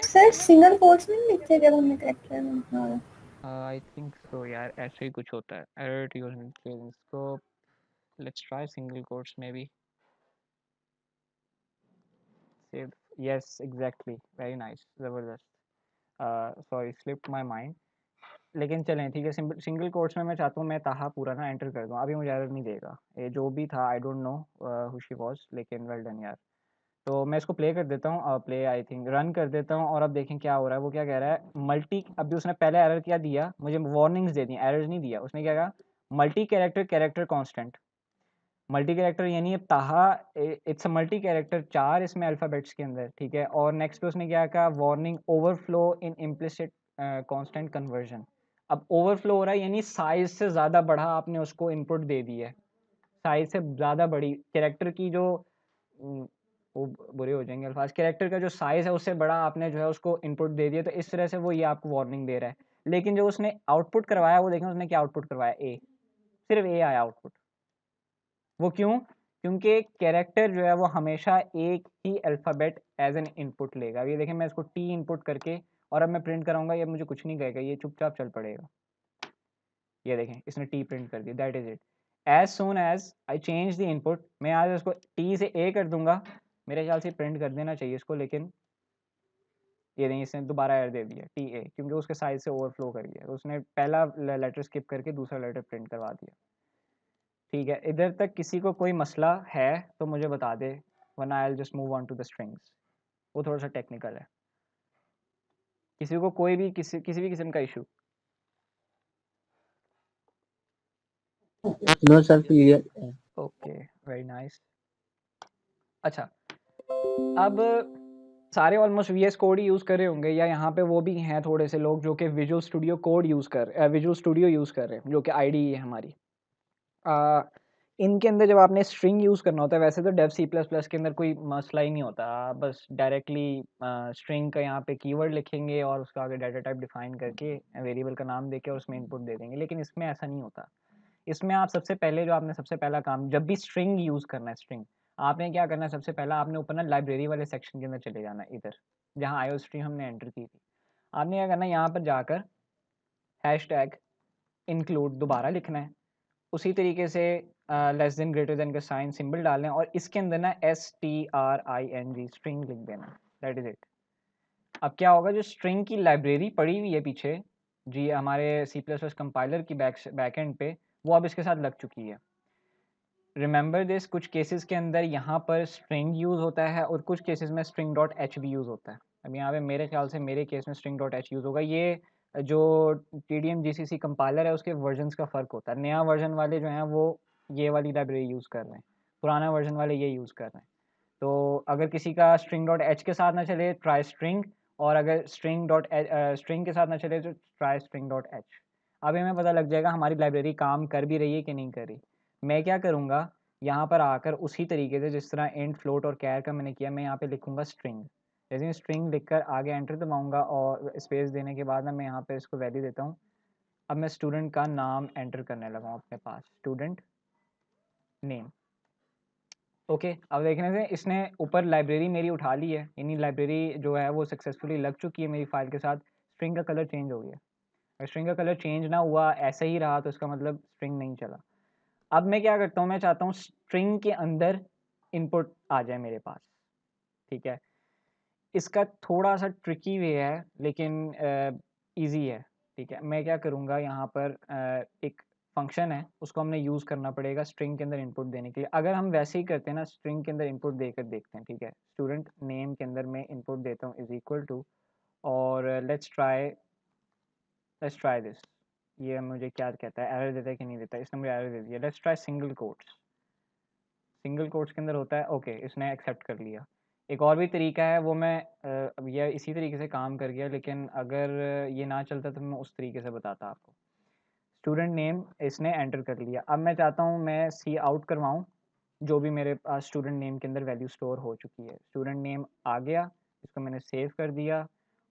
[SPEAKER 3] Sir single quotes में नहीं लिखते जब हमने कैरेक्टर लिखना होगा?
[SPEAKER 1] आई थिंक सो यार, ऐसे ही कुछ होता है। Error to use scope, let's try single quotes maybe. Save, yes exactly, very nice, ज़बरदस्त। Sorry, slipped my mind. लेकिन चलें ठीक है, सिंगल कोट्स में मैं चाहता हूँ मैं ताहा पूरा ना एंटर कर दूँ। अभी मुझे एरर नहीं देगा, ये जो भी था आई don't know who she was, लेकिन वेल डन यार। तो मैं इसको प्ले कर देता हूँ, प्ले आई थिंक रन कर देता हूँ, और अब देखें क्या हो रहा है। वो क्या कह रहा है, मल्टी, अभी उसने पहले एरर क्या दिया, मुझे वार्निंग्स दे दी, एरर्स नहीं दिया। उसने क्या कहा, multi character constant. Multi character यानी अब ताहा इट्स अ मल्टी कैरेक्टर 4 इसमें अल्फ़ाबेट्स के अंदर, ठीक है। और नेक्स्ट पे उसने क्या कहा, वार्निंग ओवरफ्लो इन इम्प्लिसिट कांस्टेंट कन्वर्जन। अब ओवरफ्लो हो रहा है यानी साइज से ज़्यादा बड़ा आपने उसको इनपुट दे दी है, साइज से ज़्यादा बड़ी कैरेक्टर की जो वो बुरे हो जाएंगे अल्फाज, कैरेक्टर का जो साइज़ है उससे बड़ा आपने जो है उसको इनपुट दे दिया, तो इस तरह से वो ये आपको वार्निंग दे रहा है। लेकिन जो उसने आउटपुट करवाया वो देखें उसने क्या आउटपुट करवाया, ए, सिर्फ ए आया आउटपुट। वो क्यों, क्योंकि कैरेक्टर जो है वो हमेशा एक ही अल्फ़ाबेट एज एन इनपुट लेगा। ये देखें मैं इसको टी इनपुट करके और अब मैं प्रिंट कराऊंगा, ये मुझे कुछ नहीं कहेगा, ये चुपचाप चल पड़ेगा। ये देखें इसने टी प्रिंट कर दिया, that is it. As soon as I change the input, मैं आज इसको टी से ए कर दूंगा, मेरे ख्याल से प्रिंट कर देना चाहिए इसको, लेकिन ये नहीं, इसने दोबारा एरर दे दिया टी ए, क्योंकि उसके साइज से ओवरफ्लो कर गया, उसने पहला लेटर स्किप करके दूसरा लेटर प्रिंट करवा दिया। ठीक है, इधर तक किसी को कोई मसला है तो मुझे बता दे, वरना I will just move on to the strings. वो थोड़ा सा टेक्निकल है। किसी को कोई भी किसी भी किस्म का issue?
[SPEAKER 4] No sir, clear.
[SPEAKER 1] Okay, very nice. अच्छा, अब सारे ऑलमोस्ट VS कोड ही यूज़ कर रहे होंगे, या यहाँ पे वो भी हैं थोड़े से लोग जो कि visual studio code visual studio use कर रहे हैं, जो कि IDE है हमारी। इनके अंदर जब आपने स्ट्रिंग यूज़ करना होता है, वैसे तो डेव C++ के अंदर कोई मसला ही नहीं होता, बस डायरेक्टली स्ट्रिंग का यहाँ पे कीवर्ड लिखेंगे और उसका आगे डाटा टाइप डिफाइन करके वेरिएबल का नाम देके और उसमें इनपुट दे देंगे। लेकिन इसमें ऐसा नहीं होता। इसमें आप सबसे पहला काम, जब भी स्ट्रिंग यूज़ करना है, स्ट्रिंग आपने क्या करना है, सबसे पहला आपने ऊपर ना लाइब्रेरी वाले सेक्शन के अंदर चले जाना है, इधर जहाँ आयो स्ट्रिंग हमने एंटर की थी। आपने क्या करना है, यहाँ पर जाकर हैशटैग इंक्लूड दोबारा लिखना है, उसी तरीके से लेस देन ग्रेटर देन का साइन सिंबल डालें, और इसके अंदर ना STRING स्ट्रिंग लिख देना, दैट इज़ इट। अब क्या होगा, जो स्ट्रिंग की लाइब्रेरी पड़ी हुई है पीछे जी हमारे C++ कंपाइलर की बैक एंड पे, वो अब इसके साथ लग चुकी है। रिमेंबर दिस, कुछ केसेस के अंदर यहाँ पर स्ट्रिंग यूज़ होता है और कुछ केसेस में string.h भी यूज़ होता है। अब यहाँ पे मेरे ख्याल से मेरे केस में string.h यूज़ होगा। ये जो TDM GCC कंपाइलर है उसके वर्जन्स का फ़र्क होता है। नया वर्जन वाले जो हैं वो ये वाली लाइब्रेरी यूज़ कर रहे हैं, पुराना वर्जन वाले ये यूज़ कर रहे हैं। तो अगर किसी का string.h के साथ ना चले ट्राई स्ट्रिंग, और अगर स्ट्रिंग के साथ ना चले तो ट्राई string.h। अब हमें पता लग जाएगा हमारी लाइब्रेरी काम कर भी रही है कि नहीं कर रही। मैं क्या करूँगा, यहाँ पर आकर उसी तरीके से जिस तरह इंट, फ्लोट और कैर का मैंने किया, मैं यहाँ पे लिखूँगा स्ट्रिंग। जैसे स्ट्रिंग लिखकर आगे एंटर दबाऊँगा और स्पेस देने के बाद ना मैं यहाँ पे इसको वैल्यू देता हूँ। अब मैं स्टूडेंट का नाम एंटर करने लगा हूँ अपने पास, स्टूडेंट नेम। ओके, अब देखने से इसने ऊपर लाइब्रेरी मेरी उठा ली है, यानी लाइब्रेरी जो है वो सक्सेसफुली लग चुकी है मेरी फाइल के साथ। स्ट्रिंग का कलर चेंज हो गया। अगर स्ट्रिंग का कलर चेंज ना हुआ, ऐसे ही रहा, तो इसका मतलब स्ट्रिंग नहीं चला। अब मैं क्या करता हूँ, मैं चाहता हूँ स्ट्रिंग के अंदर इनपुट आ जाए मेरे पास, ठीक है। इसका थोड़ा सा ट्रिकी वे है लेकिन ईजी है, ठीक है। मैं क्या करूँगा, यहाँ पर एक फंक्शन है उसको हमने यूज़ करना पड़ेगा स्ट्रिंग के अंदर इनपुट देने के लिए। अगर हम वैसे ही करते हैं ना, स्ट्रिंग के अंदर इनपुट देकर देखते हैं, ठीक है। स्टूडेंट नेम के अंदर मैं इनपुट देता हूँ इज इक्वल टू, और लेट्स ट्राई दिस। ये मुझे क्या कहता है, एरर देता है कि नहीं देता। इसने मुझे एरर दे दिया। Let's try single quotes. Single quotes के अंदर होता है, ओके, इसने एक्सेप्ट कर लिया। एक और भी तरीका है, वो मैं अब यह इसी तरीके से काम कर गया, लेकिन अगर ये ना चलता तो मैं उस तरीके से बताता आपको। स्टूडेंट नेम इसने एंटर कर लिया। अब मैं चाहता हूँ मैं सी आउट करवाऊँ जो भी मेरे पास स्टूडेंट नेम के अंदर वैल्यू स्टोर हो चुकी है। स्टूडेंट नेम आ गया, इसको मैंने सेव कर दिया,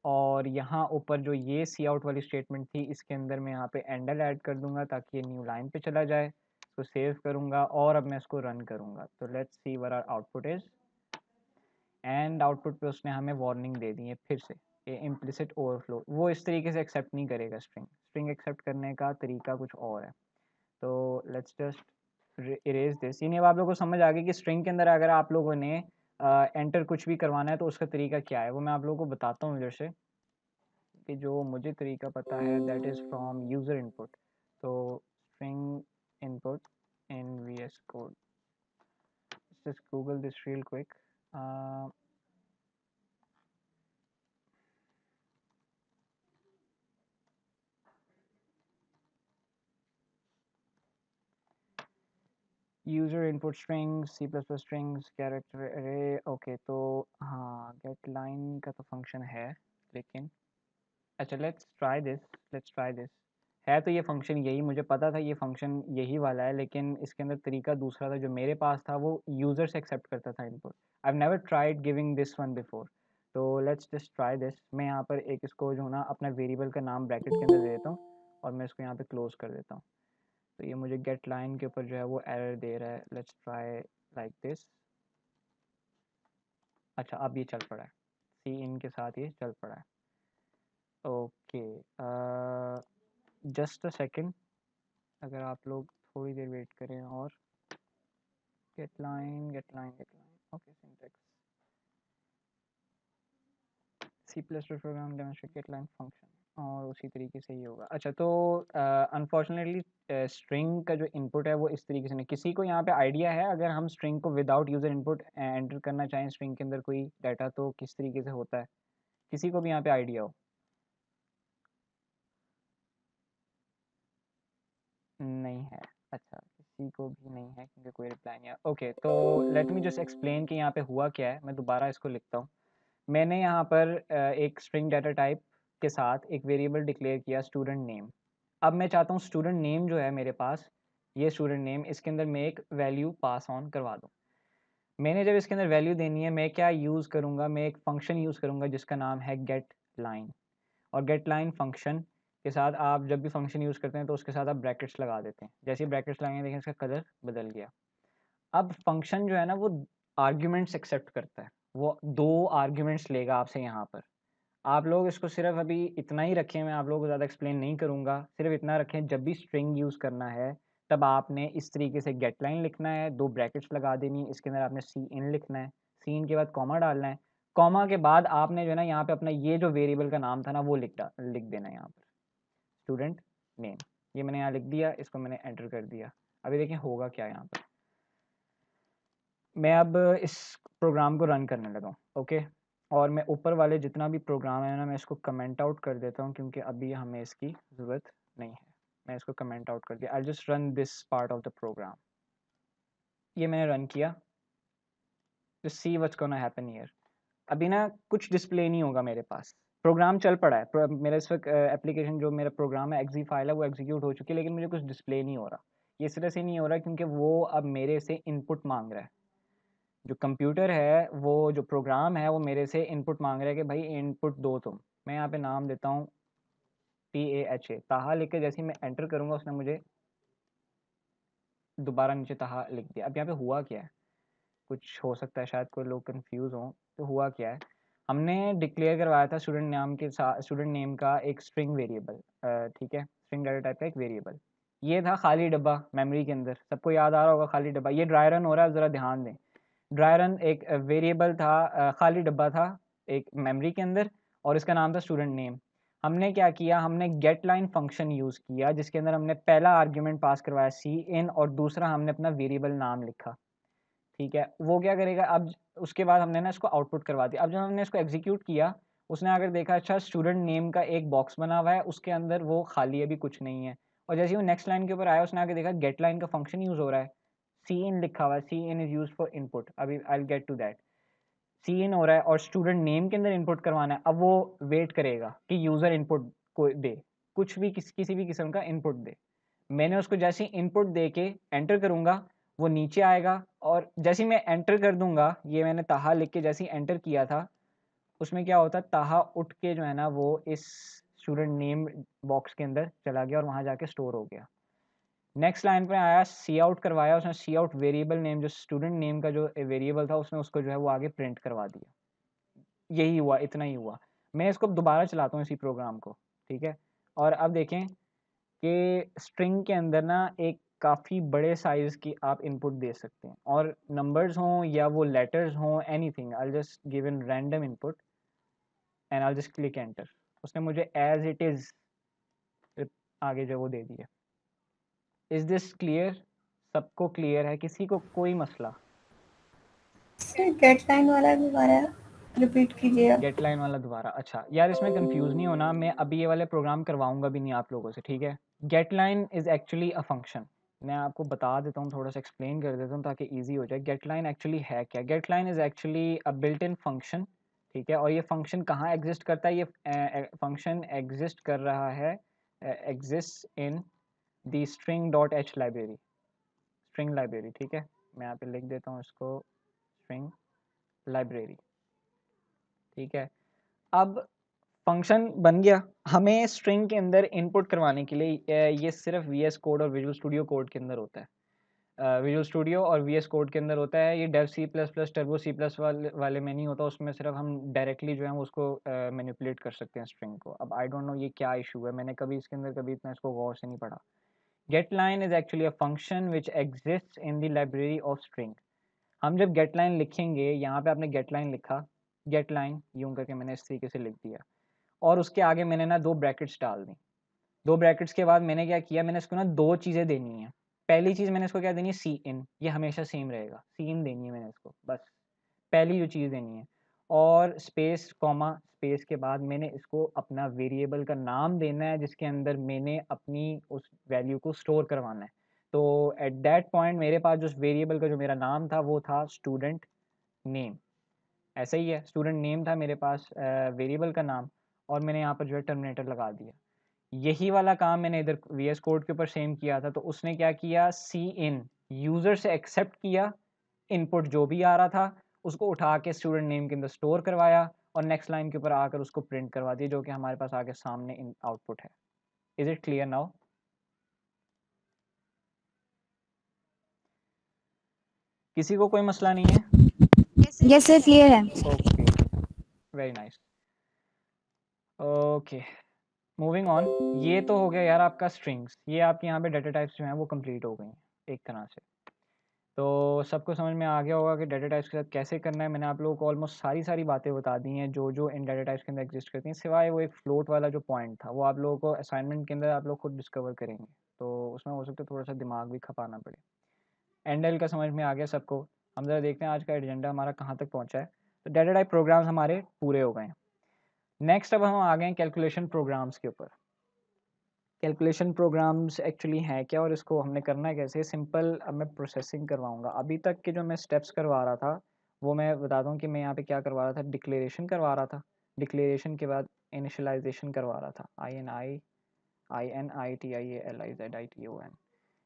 [SPEAKER 1] और यहाँ ऊपर जो ये सी आउट वाली स्टेटमेंट थी इसके अंदर मैं यहाँ पे एंडल ऐड कर दूंगा ताकि ये न्यू लाइन पे चला जाए। इसको सेव करूँगा और अब मैं इसको रन करूँगा। तो let's see what our output is. And output पे उसने हमें वार्निंग दे दी है फिर से, ये इम्प्लिसिट ओवरफ्लो। वो इस तरीके से एक्सेप्ट नहीं करेगा स्ट्रिंग एक्सेप्ट करने का तरीका कुछ और है। तो लेट्स जस्ट इरेज दिस। यानी अब आप लोगों को समझ आ गई कि स्ट्रिंग के अंदर अगर आप लोगों ने एंटर कुछ भी करवाना है तो उसका तरीका क्या है। वो मैं आप लोगों को बताता हूँ इधर से, कि जो मुझे तरीका पता है that is from user input. तो string input in VS code, just Google this real quick. User input string C++ strings character array, okay. तो हाँ, गेट लाइन का तो फंक्शन है, लेकिन अच्छा लेट्स ट्राई दिस। है तो ये फंक्शन यही, मुझे पता था ये फंक्शन यही वाला है, लेकिन इसके अंदर तरीका दूसरा था। जो मेरे पास था वो यूज़र से एक्सेप्ट करता था input. I have never tried giving this one before. तो लेट्स जस्ट ट्राई दिस। मैं यहाँ पर एक इसको जो ना अपना वेरिएबल का नाम ब्रैकेट के अंदर दे देता हूँ और मैं इसको यहाँ पे क्लोज कर देता हूँ। तो ये मुझे गेट लाइन के ऊपर जो है वो एरर दे रहा है। Let's try like this. अच्छा, अब ये चल पड़ा है, सी इन के साथ ये चल पड़ा है। ओके, जस्ट अ सेकेंड, अगर आप लोग थोड़ी देर वेट करें। और getline okay, syntax C++ program demonstrate getline function, और उसी तरीके से ही होगा। अच्छा, तो अनफॉर्चुनेटली स्ट्रिंग का जो इनपुट है वो इस तरीके से नहीं। किसी को यहाँ पे आइडिया है अगर हम स्ट्रिंग को विदाउट यूज़र इनपुट एंटर करना चाहें स्ट्रिंग के अंदर कोई डाटा, तो किस तरीके से होता है? किसी को भी यहाँ पे आइडिया हो? नहीं है, अच्छा, किसी को भी नहीं है क्योंकि कोई रिप्लाई नहीं आया। ओके, तो लेट मी जस्ट एक्सप्लेन कि यहाँ पे हुआ क्या है। मैं दोबारा इसको लिखता हूँ। मैंने यहाँ पर एक स्ट्रिंग डाटा टाइप के साथ एक वेरिएबल डिक्लेयर किया स्टूडेंट नेम। अब मैं चाहता हूँ स्टूडेंट नेम जो है मेरे पास, ये स्टूडेंट नेम, इसके अंदर मैं एक वैल्यू पास ऑन करवा दूँ। मैंने जब इसके अंदर वैल्यू देनी है, मैं क्या यूज़ करूँगा, मैं एक फंक्शन यूज़ करूँगा जिसका नाम है गेट लाइन। और गेट लाइन फंक्शन के साथ आप जब भी फंक्शन यूज़ करते हैं तो उसके साथ आप ब्रैकेट्स लगा देते हैं। जैसे ही ब्रैकेट्स लगाएंगे देखें इसका कलर बदल गया। अब फंक्शन जो है ना वो आर्ग्यूमेंट्स एक्सेप्ट करता है, वो 2 आर्ग्यूमेंट्स लेगा आपसे यहाँ पर। आप लोग इसको सिर्फ अभी इतना ही रखें, मैं आप लोगों को ज़्यादा एक्सप्लेन नहीं करूँगा। सिर्फ इतना रखें, जब भी स्ट्रिंग यूज़ करना है तब आपने इस तरीके से गेट लाइन लिखना है, 2 ब्रैकेट्स लगा देनी है, इसके अंदर आपने सी इन लिखना है, सी इन के बाद कॉमा डालना है, कॉमा के बाद आपने जो है ना यहाँ पे अपना ये जो वेरिएबल का नाम था ना वो लिख देना है यहाँ पर, स्टूडेंट नेम। ये मैंने यहाँ लिख दिया, इसको मैंने एंटर कर दिया। अभी देखें होगा क्या यहाँ पर। मैं अब इस प्रोग्राम को रन करने लगा हूँ। ओके, और मैं ऊपर वाले जितना भी प्रोग्राम है ना मैं इसको कमेंट आउट कर देता हूँ क्योंकि अभी हमें इसकी ज़रूरत नहीं है। मैं इसको कमेंट आउट कर दिया। I just run this part of the program. ये मैंने रन किया। Just see what's gonna happen here. अभी ना कुछ डिस्प्ले नहीं होगा मेरे पास, प्रोग्राम चल पड़ा है। मेरा इस वक्त एप्लीकेशन जो मेरा प्रोग्राम है एक्जी फाइल है वो एग्जीक्यूट हो चुकी है, लेकिन मुझे कुछ डिस्प्ले नहीं हो रहा। ये इस तरह से नहीं हो रहा क्योंकि वो अब मेरे से इनपुट मांग रहा है। जो कंप्यूटर है वो जो प्रोग्राम है वो मेरे से इनपुट मांग रहा है कि भाई इनपुट दो तुम। मैं यहाँ पे नाम देता हूँ TAHA, ताहा लिख के जैसे ही मैं एंटर करूँगा उसने मुझे दोबारा नीचे ताहा लिख दिया। अब यहाँ पे हुआ क्या है, कुछ हो सकता है शायद कोई लोग कंफ्यूज हों। तो हुआ क्या है, हमने डिक्लेयर करवाया था स्टूडेंट नाम के साथ स्टूडेंट नेम का एक स्ट्रिंग वेरिएबल, ठीक है, स्ट्रिंग डाटा टाइप का एक वेरिएबल। ये था खाली डब्बा मेमोरी के अंदर, सबको याद आ रहा होगा खाली डब्बा। ये ड्राई रन हो रहा है, ज़रा ध्यान दें। ड्राई रन एक वेरिएबल था, खाली डब्बा था एक मेमोरी के अंदर, और इसका नाम था स्टूडेंट नेम। हमने क्या किया, हमने गेट लाइन फंक्शन यूज़ किया जिसके अंदर हमने पहला आर्ग्यूमेंट पास करवाया सी इन, और दूसरा हमने अपना वेरिएबल नाम लिखा। ठीक है, वो क्या करेगा अब, उसके बाद हमने ना इसको आउटपुट करवा दिया। अब जब हमने इसको एग्जीक्यूट किया, उसने अगर देखा अच्छा स्टूडेंट नेम का एक बॉक्स बना हुआ है, उसके अंदर वो खाली है, भी कुछ नहीं है। और जैसे ही वो नेक्स्ट लाइन के ऊपर आया, उसने आगे देखा गेट लाइन का फंक्शन यूज़ हो रहा है, सी इन लिखा हुआ है, cin is use for input. अभी I will get to that. Cin हो रहा है और स्टूडेंट नेम के अंदर इनपुट करवाना है। अब वो वेट करेगा कि यूज़र इनपुट को दे, कुछ भी किसी भी किस्म का इनपुट दे। मैंने उसको जैसे ही इनपुट दे के एंटर करूँगा, वो नीचे आएगा, और जैसे ही मैं एंटर कर दूंगा, ये मैंने ताहा लिख के जैसे ही एंटर किया था, उसमें क्या होता है, ताहा उठ के जो है ना वो इस स्टूडेंट नेम बॉक्स के अंदर चला गया और वहाँ जाके स्टोर हो गया। नेक्स्ट लाइन पे आया, सी आउट करवाया उसने, सी आउट वेरिएबल नेम जो स्टूडेंट नेम का जो वेरिएबल था, उसने उसको जो है वो आगे प्रिंट करवा दिया। यही हुआ, इतना ही हुआ। मैं इसको दोबारा चलाता हूँ इसी प्रोग्राम को, ठीक है। और अब देखें कि स्ट्रिंग के अंदर ना एक काफ़ी बड़े साइज़ की आप इनपुट दे सकते हैं, और नंबर्स हों या वो लेटर्स हों, anything. I just give in random input and I just click enter. उसने मुझे एज इट इज़ आगे जो वो दे दिया। Is this clear? सबको क्लियर है? किसी को कोई मसला?
[SPEAKER 5] सर गेट लाइन वाला दोबारा रिपीट कीजिए।
[SPEAKER 1] गेट लाइन वाला दोबारा? अच्छा यार, इसमें कंफ्यूज नहीं होना, मैं अभी ये वाले प्रोग्राम करवाऊंगा भी नहीं आप लोगों से, ठीक है। Getline is actually a function. मैं आपको बता देता हूँ, थोड़ा सा एक्सप्लेन कर देता हूँ ताकि इजी हो जाए। गेट लाइन एक्चुअली है क्या? Getline is actually a built in function, ठीक है। और ये फंक्शन कहाँ एग्जिस्ट करता है? ये फंक्शन एग्जिस्ट कर रहा है, exist in the string dot H library, string library, ठीक है। मैं यहाँ पे लिख देता हूँ इसको, स्ट्रिंग लाइब्रेरी, ठीक है। अब फंक्शन बन गया। हमें स्ट्रिंग के अंदर इनपुट करवाने के लिए ये सिर्फ VS कोड और विजुअल स्टूडियो कोड के अंदर होता है। विजुअल स्टूडियो और VS कोड के अंदर होता है। ये डेव C++, टर्बो C++ वाले में नहीं होता। उसमें सिर्फ हम डायरेक्टली जो है उसको मैनिपुलेट कर सकते हैं स्ट्रिंग को। अब आई डोंट नो ये क्या इशू है, मैंने कभी इसके अंदर कभी इतना इसको गौर से नहीं पढ़ा। Getline is actually a function which exist in the library of string. हम जब गेट लाइन लिखेंगे, यहाँ पे आपने गेट लाइन लिखा, गेट लाइन यूं करके मैंने इस तरीके से लिख दिया, और उसके आगे मैंने ना 2 ब्रैकेट्स डाल दी। 2 ब्रैकेट्स के बाद मैंने क्या किया, मैंने इसको ना 2 चीज़ें देनी है। पहली चीज़ मैंने इसको क्या देनी है, सी इन, ये हमेशा सेम रहेगा, सी इन देनी है मैंने इसको, बस पहली जो चीज़ देनी है। और स्पेस कॉमा स्पेस के बाद मैंने इसको अपना वेरिएबल का नाम देना है जिसके अंदर मैंने अपनी उस वैल्यू को स्टोर करवाना है। तो एट दैट पॉइंट मेरे पास जो वेरिएबल का जो मेरा नाम था वो था स्टूडेंट नेम। ऐसा ही है, स्टूडेंट नेम था मेरे पास वेरिएबल का नाम, और मैंने यहाँ पर जो है टर्मिनेटर लगा दिया। यही वाला काम मैंने इधर VS कोड के ऊपर सेम किया था। तो उसने क्या किया, सी इन यूज़र से एक्सेप्ट किया, इनपुट जो भी आ रहा था उसको उठा के स्टूडेंट नेम के अंदर स्टोर करवाया, और नेक्स्ट लाइन के ऊपर आकर उसको प्रिंट करवा दिया, जो कि हमारे पास आगे सामने इन आउटपुट है। Is it clear now? किसी को कोई मसला नहीं है?
[SPEAKER 3] यस सर, क्लियर है।
[SPEAKER 1] Okay, very nice. Okay, moving on. ये तो हो गया यार आपका स्ट्रिंग्स, ये आपके यहाँ पे डाटा टाइप्स जो हैं वो कंप्लीट हो गई हैं एक तरह से। तो सबको समझ में आ गया होगा कि डाटा टाइप्स के साथ कैसे करना है। मैंने आप लोगों को ऑलमोस्ट सारी बातें बता दी हैं जो जो इन डाटा टाइप्स के अंदर एग्जिस्ट करती हैं, सिवाय वो एक फ्लोट वाला जो पॉइंट था, वो आप लोगों को असाइनमेंट के अंदर आप लोग खुद डिस्कवर करेंगे, तो उसमें हो सकता है थोड़ा सा दिमाग भी खपाना पड़े। एंडल का समझ में आ गया सबको? हम ज़रा देखते हैं आज का एजेंडा हमारा कहाँ तक पहुँचा है। तो डाटा टाइप प्रोग्राम्स हमारे पूरे हो गए हैं। नेक्स्ट अब हम आ गए हैं कैलकुलेशन प्रोग्राम्स के ऊपर। कैलकुलेशन प्रोग्राम्स एक्चुअली हैं क्या और इसको हमने करना है कैसे? सिंपल अब मैं प्रोसेसिंग करवाऊंगा। अभी तक के जो मैं स्टेप्स करवा रहा था वो मैं बताता हूँ कि मैं यहाँ पे क्या करवा रहा था। डिक्लेरेशन करवा रहा था, डिक्लेरेशन के बाद इनिशियलाइजेशन करवा रहा था, INITIALIZITION,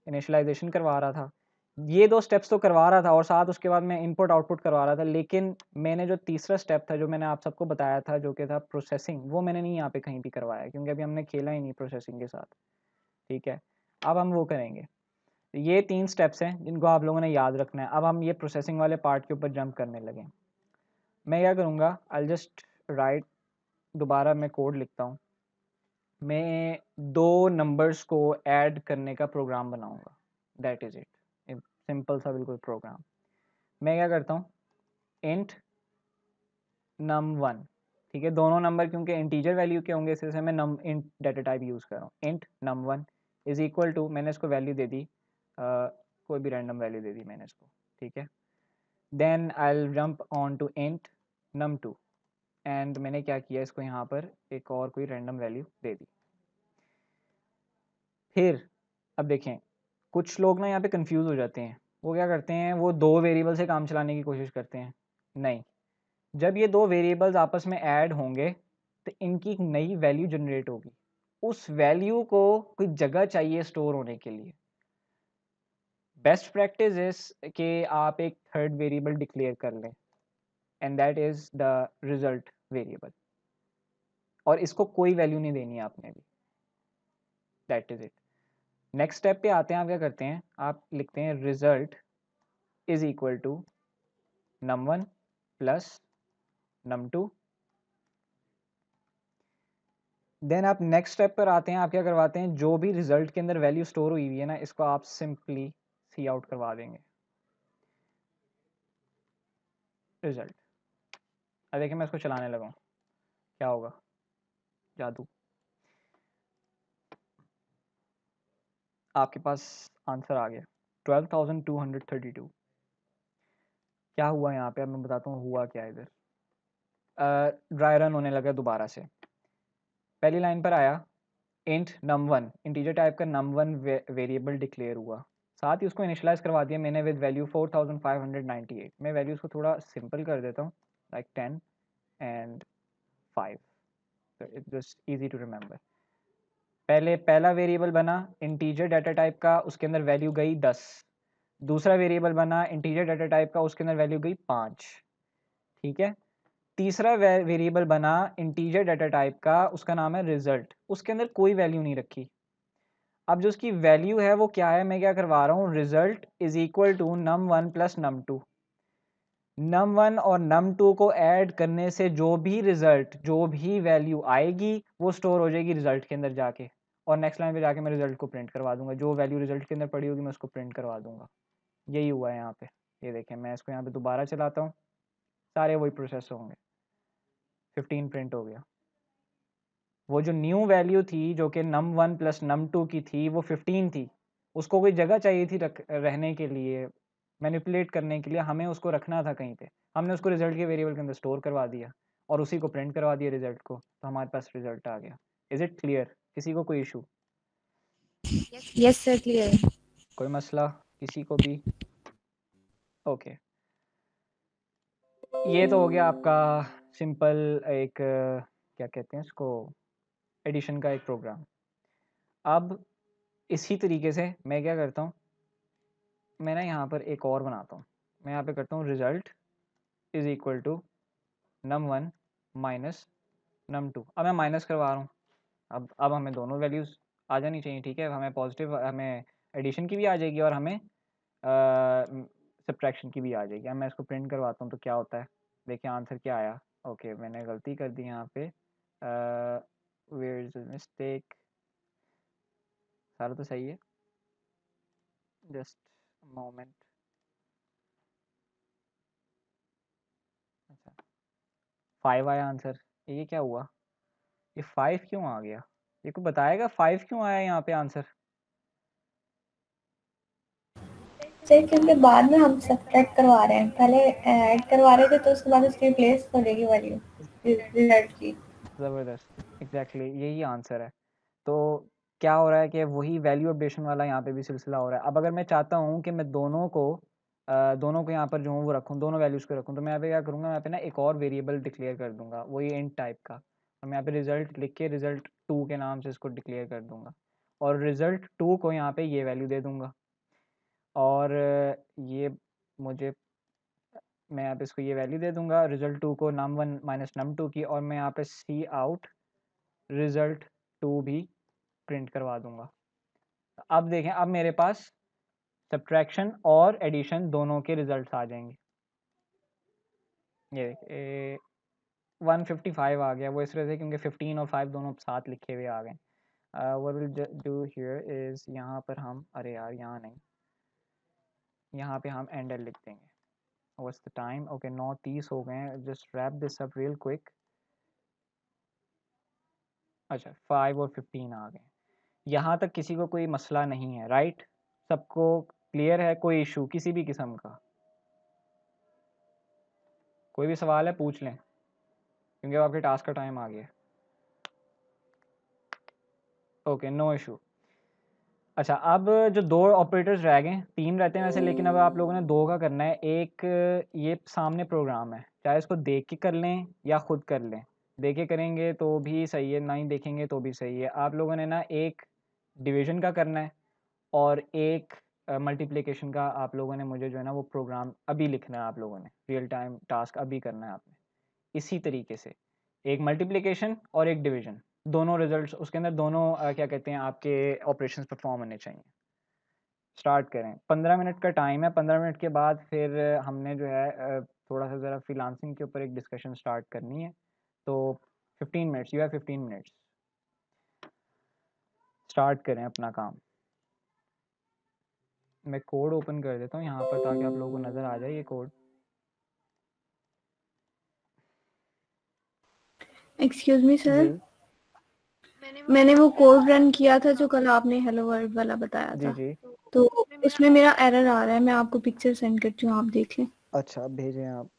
[SPEAKER 1] इनिशियलाइजेशन करवा रहा था। ये दो स्टेप्स तो करवा रहा था और साथ उसके बाद मैं इनपुट आउटपुट करवा रहा था, लेकिन मैंने जो तीसरा स्टेप था जो मैंने आप सबको बताया था जो कि था प्रोसेसिंग, वो मैंने नहीं यहाँ पे कहीं भी करवाया क्योंकि अभी हमने खेला ही नहीं प्रोसेसिंग के साथ। ठीक है, अब हम वो करेंगे। ये 3 स्टेप्स हैं जिनको आप लोगों ने याद रखना है। अब हम ये प्रोसेसिंग वाले पार्ट के ऊपर जंप करने लगे। मैं क्या करूँगा, आई जस्ट राइट, दोबारा मैं कोड लिखता हूँ। मैं 2 नंबर्स को ऐड करने का प्रोग्राम बनाऊँगा, दैट इज़ इट। सिंपल सा बिल्कुल प्रोग्राम। मैं क्या करता हूँ, इंट num1, ठीक है, दोनों नंबर क्योंकि इंटीजर वैल्यू के होंगे, इस वजह से मैं नम इंट डाटा टाइप यूज़ कर रहा हूँ। Int num1 is equal to, मैंने इसको वैल्यू दे दी, कोई भी रैंडम वैल्यू दे दी मैंने इसको, ठीक है। Then I will jump on to int num2 and मैंने क्या किया, इसको यहाँ पर एक और कोई रैंडम वैल्यू दे दी। फिर अब देखें, कुछ लोग ना यहाँ पे कंफ्यूज हो जाते हैं। वो क्या करते हैं, वो 2 वेरिएबल से काम चलाने की कोशिश करते हैं। नहीं, जब ये 2 वेरिएबल्स आपस में ऐड होंगे तो इनकी एक नई वैल्यू जनरेट होगी। उस वैल्यू को कोई जगह चाहिए स्टोर होने के लिए। बेस्ट प्रैक्टिस इज कि आप एक थर्ड वेरिएबल डिक्लेयर कर लें and that is the result variable, और इसको कोई वैल्यू नहीं देनी है आपने भी। That is it. Next step पे आते हैं। आप क्या करते हैं, आप लिखते हैं result is equal to num1 plus num2। Then आप नेक्स्ट स्टेप पर आते हैं। आप क्या करवाते हैं, जो भी रिजल्ट के अंदर वैल्यू स्टोर हुई हुई है ना, इसको आप सिंपली सी आउट करवा देंगे रिजल्ट। अब देखिए मैं इसको चलाने लगा हूँ, क्या होगा, जादू, आपके पास आंसर आ गया 12,232। क्या हुआ यहाँ पे, अब मैं बताता हूँ हुआ क्या। इधर ड्राई रन होने लगा दोबारा से। पहली लाइन पर आया इंट num1, इंटीजर टाइप का num1 वेरिएबल डिक्लेयर हुआ, साथ ही उसको इनिशियलाइज करवा दिया मैंने विद वैल्यू 4598। मैं वैल्यूज़ को थोड़ा सिंपल कर देता हूँ, like 10 and 5, it's just easy to remember. पहले पहला वेरिएबल बना इंटीजर डाटा टाइप का, उसके अंदर वैल्यू गई 10। दूसरा वेरिएबल बना इंटीजर डाटा टाइप का, उसके अंदर वैल्यू गई 5। ठीक है, तीसरा वेरिएबल बना इंटीजर डाटा टाइप का, उसका नाम है रिजल्ट, उसके अंदर कोई वैल्यू नहीं रखी। अब जो उसकी वैल्यू है वो क्या है, मैं क्या करवा रहा हूँ, result is equal to num1 plus num2। num1 और num2 को ऐड करने से जो भी रिजल्ट, जो भी वैल्यू आएगी वो स्टोर हो जाएगी रिजल्ट के अंदर जाके, और नेक्स्ट लाइन पे जाके मैं रिजल्ट को प्रिंट करवा दूंगा। जो वैल्यू रिजल्ट के अंदर पड़ी होगी मैं उसको प्रिंट करवा दूंगा। यही हुआ है यहाँ पे। ये देखें, मैं इसको यहाँ पे दोबारा चलाता हूँ, सारे वही प्रोसेस होंगे। 15 प्रिंट हो गया। वो जो न्यू वैल्यू थी जो कि num1 प्लस num2 की थी वो 15 थी, उसको कोई जगह चाहिए थी रहने के लिए, मैनिपुलेट करने के लिए, हमें उसको रखना था कहीं पे। हमने उसको रिजल्ट के वेरिएबल के अंदर स्टोर करवा दिया और उसी को प्रिंट करवा दिया रिजल्ट को, तो हमारे पास रिजल्ट आ गया। Is it clear? किसी को कोई इशू?
[SPEAKER 3] Yes sir, clear.
[SPEAKER 1] कोई मसला किसी को भी? ओके, ये तो हो गया आपका सिंपल एक क्या कहते हैं इसको, एडिशन का एक प्रोग्राम। अब इसी तरीके से मैं क्या करता हूँ, मैं ना यहाँ पर एक और बनाता हूँ। मैं यहाँ पे करता हूँ result is equal to num1 minus num2। अब मैं माइनस करवा रहा हूँ। अब हमें दोनों वैल्यूज़ आ जानी चाहिए, ठीक है। हमें पॉजिटिव, हमें एडिशन की भी आ जाएगी और हमें सब्ट्रैक्शन की भी आ जाएगी। अब मैं इसको प्रिंट करवाता हूँ तो क्या होता है, देखिए आंसर क्या आया। ओके, मैंने गलती कर दी यहाँ पे, वेयर इज मिस्टेक, सारा तो सही है, जस्ट मोमेंट। अच्छा, 5 आया आंसर। ये क्या हुआ, ये 5 क्यों आ गया? ये को बताएगा 5 क्यों आया यहाँ पे आंसर?
[SPEAKER 5] सर क्योंकि बाद में हम सब्ट्रैक्ट करवा रहे हैं, पहले ऐड करवा रहे थे तो उसके बाद उसकी रिप्लेस हो जाएगी वैल्यू रिजल्ट की।
[SPEAKER 1] ज़बरदस्त, एग्जैक्टली यही आंसर है। तो क्या हो रहा है कि वही वैल्यू अपडेशन वाला यहाँ पे भी सिलसिला हो रहा है। अब अगर मैं चाहता हूँ कि मैं दोनों को यहाँ पर जो हूँ वो रखूँ, दोनों वैल्यूज़ को रखूँ, तो मैं यहाँ पे क्या करूँगा, मैं यहाँ पे ना एक और वेरिएबल डिक्लेयर कर दूँगा, वही इंट टाइप का, और मैं यहाँ पे रिज़ल्ट लिख के रिज़ल्ट 2 के नाम से इसको डिक्लेयर कर दूँगा, और रिज़ल्ट 2 को यहाँ पे ये वैल्यू दे दूँगा, और ये मुझे मैं यहाँ पे इसको ये वैल्यू दे दूँगा रिज़ल्ट 2 को num1 माइनस num2 की, और मैं यहाँ पे सी आउट रिज़ल्ट 2 भी प्रिंट करवा दूँगा। अब देखें, अब मेरे पास सब्ट्रैक्शन और एडिशन दोनों के रिजल्ट्स आ जाएंगे। ये 155 आ गया, वो इस तरह से क्योंकि 15 और 5 दोनों साथ लिखे हुए आ गए। What will do here is, यहाँ पर हम, अरे यार यहाँ नहीं, यहाँ पे हम एंडल लिख देंगे। व्हाट्स द टाइम, ओके 9:30 हो गए हैं, just wrap this up real quick. अच्छा 5 और 15 आ गए, यहाँ तक किसी को कोई मसला नहीं है, राइट? सबको क्लियर है, कोई इशू किसी भी किस्म का? कोई भी सवाल है पूछ लें, क्योंकि अब आपके टास्क का टाइम आ गया। Okay no issue. अच्छा, अब जो 2 ऑपरेटर्स रह गए, 3 रहते हैं वैसे, लेकिन अब आप लोगों ने 2 का करना है। एक ये सामने प्रोग्राम है, चाहे इसको देख के कर लें या ख़ुद कर लें। देख के करेंगे तो भी सही है, नहीं देखेंगे तो भी सही है। आप लोगों ने ना एक डिवीज़न का करना है और एक मल्टीप्लिकेशन का आप लोगों ने मुझे जो है ना वो प्रोग्राम अभी लिखना है। आप लोगों ने रियल टाइम टास्क अभी करना है आपने। इसी तरीके से एक मल्टीप्लिकेशन और एक डिवीज़न, दोनों रिजल्ट्स उसके अंदर दोनों क्या कहते हैं आपके ऑपरेशंस परफॉर्म होने चाहिए। स्टार्ट करें, 15 मिनट का टाइम है। 15 मिनट के बाद फिर हमने जो है थोड़ा सा ज़रा फ्रीलांसिंग के ऊपर एक डिस्कशन स्टार्ट करनी है। तो 15 minutes, you have 15 minutes, start करें अपना काम। मैं कोड ओपन कर देता हूँ यहाँ पर ताकि आप लोगों को नज़र आ जाए ये कोड।
[SPEAKER 3] एक्सक्यूज मी सर,
[SPEAKER 1] जी
[SPEAKER 3] मैंने वो कोड रन किया था जो कल आपने हेलो वर्ल्ड वाला बताया
[SPEAKER 1] जी
[SPEAKER 3] था,
[SPEAKER 1] जी।
[SPEAKER 3] तो उसमें मेरा एरर आ रहा है। मैं आपको पिक्चर सेंड करती हूँ, आप देख लें।
[SPEAKER 1] अच्छा भेजें आप।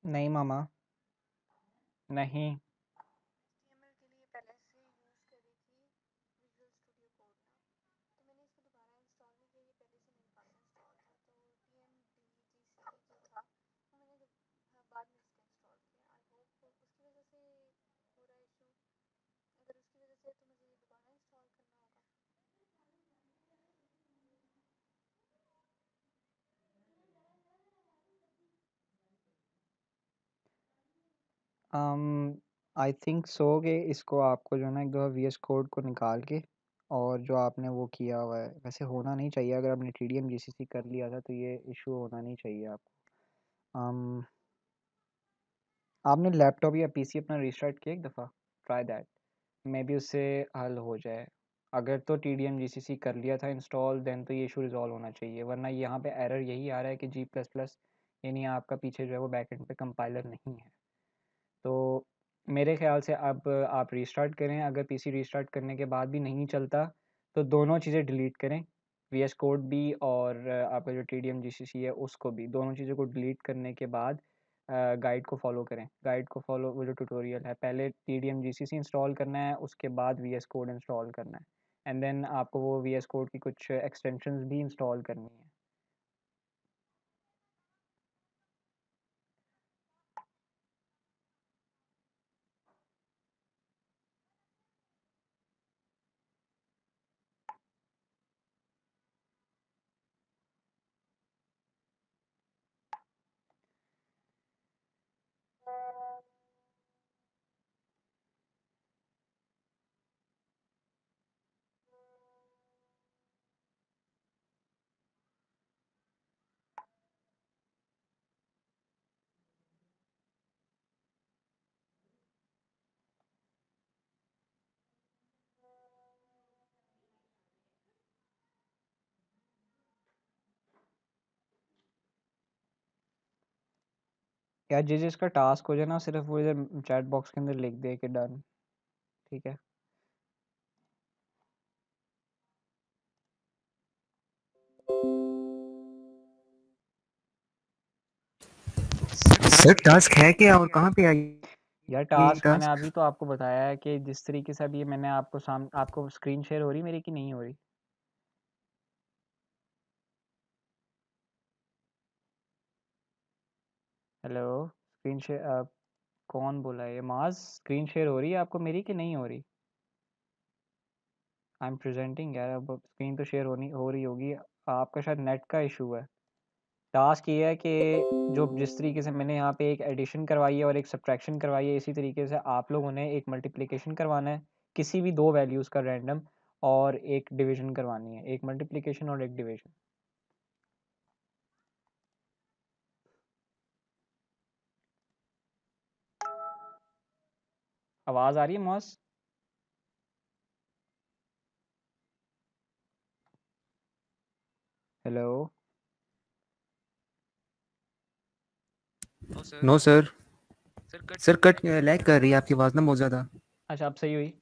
[SPEAKER 1] नहीं मामा, नहीं। आई थिंक सो कि इसको आपको जो है ना एक दफ़ा वी एस कोड को निकाल के, और जो आपने वो किया हुआ है, वैसे होना नहीं चाहिए, अगर आपने टी डी एम जी सी सी कर लिया था तो ये इशू होना नहीं चाहिए आपको। आपने लैपटॉप या पीसी अपना रीस्टार्ट किया एक दफ़ा, ट्राई दैट, मे बी उससे हल हो जाए। अगर तो टी डी एम जी सी सी कर लिया था इंस्टॉल, देन तो ये इशू रिजॉल्व होना चाहिए, वरना यहाँ पे एरर यही आ रहा है कि जी प्लस प्लस यानी आपका पीछे जो है वो बैकएंड पे कंपाइलर नहीं है। तो मेरे ख़्याल से अब आप रीस्टार्ट करें। अगर पीसी रीस्टार्ट करने के बाद भी नहीं चलता तो दोनों चीज़ें डिलीट करें, वीएस कोड भी और आपका जो टीडीएम जीसीसी है उसको भी। दोनों चीज़ों को डिलीट करने के बाद गाइड को फॉलो करें। गाइड को फॉलो, वो जो ट्यूटोरियल है, पहले टीडीएम जीसीसी इंस्टॉल करना है, उसके बाद वीएस कोड इंस्टॉल करना है। एंड देन आपको वो VS कोड की कुछ एक्सटेंशंस भी इंस्टॉल करनी है। यार जिसका टास्क हो जाए ना सिर्फ वो इधर चैट बॉक्स के अंदर लिख दे कि डन, ठीक है।
[SPEAKER 6] सर टास्क है क्या और कहाँ पे आई
[SPEAKER 1] यार
[SPEAKER 6] ये
[SPEAKER 1] टास्क मैंने
[SPEAKER 6] टास्क?
[SPEAKER 1] अभी तो आपको बताया है कि जिस तरीके से अभी मैंने आपको स्क्रीन शेयर हो रही मेरी कि नहीं हो रही? हेलो, स्क्रीन शेयर कौन बोला है ये? माज, स्क्रीन शेयर हो रही है आपको मेरी कि नहीं हो रही? आई एम प्रेजेंटिंग यार, अब स्क्रीन तो शेयर हो रही होगी। आपका शायद नेट का इशू है। टास्क ये है कि जो जिस तरीके से मैंने यहाँ पे एक एडिशन करवाई है और एक सब्ट्रैक्शन करवाई है, इसी तरीके से आप लोगों ने एक मल्टीप्लिकेशन करवाना है किसी भी दो वैल्यूज़ का रैंडम, और एक डिवीजन करवानी है, एक मल्टीप्लिकेशन और एक डिवीजन। आवाज़ आ रही है मॉस? Hello.
[SPEAKER 6] No sir, sir cut lag कर रही है आपकी आवाज़ ना बहुत ज़्यादा।
[SPEAKER 1] अच्छा, अब सही हुई?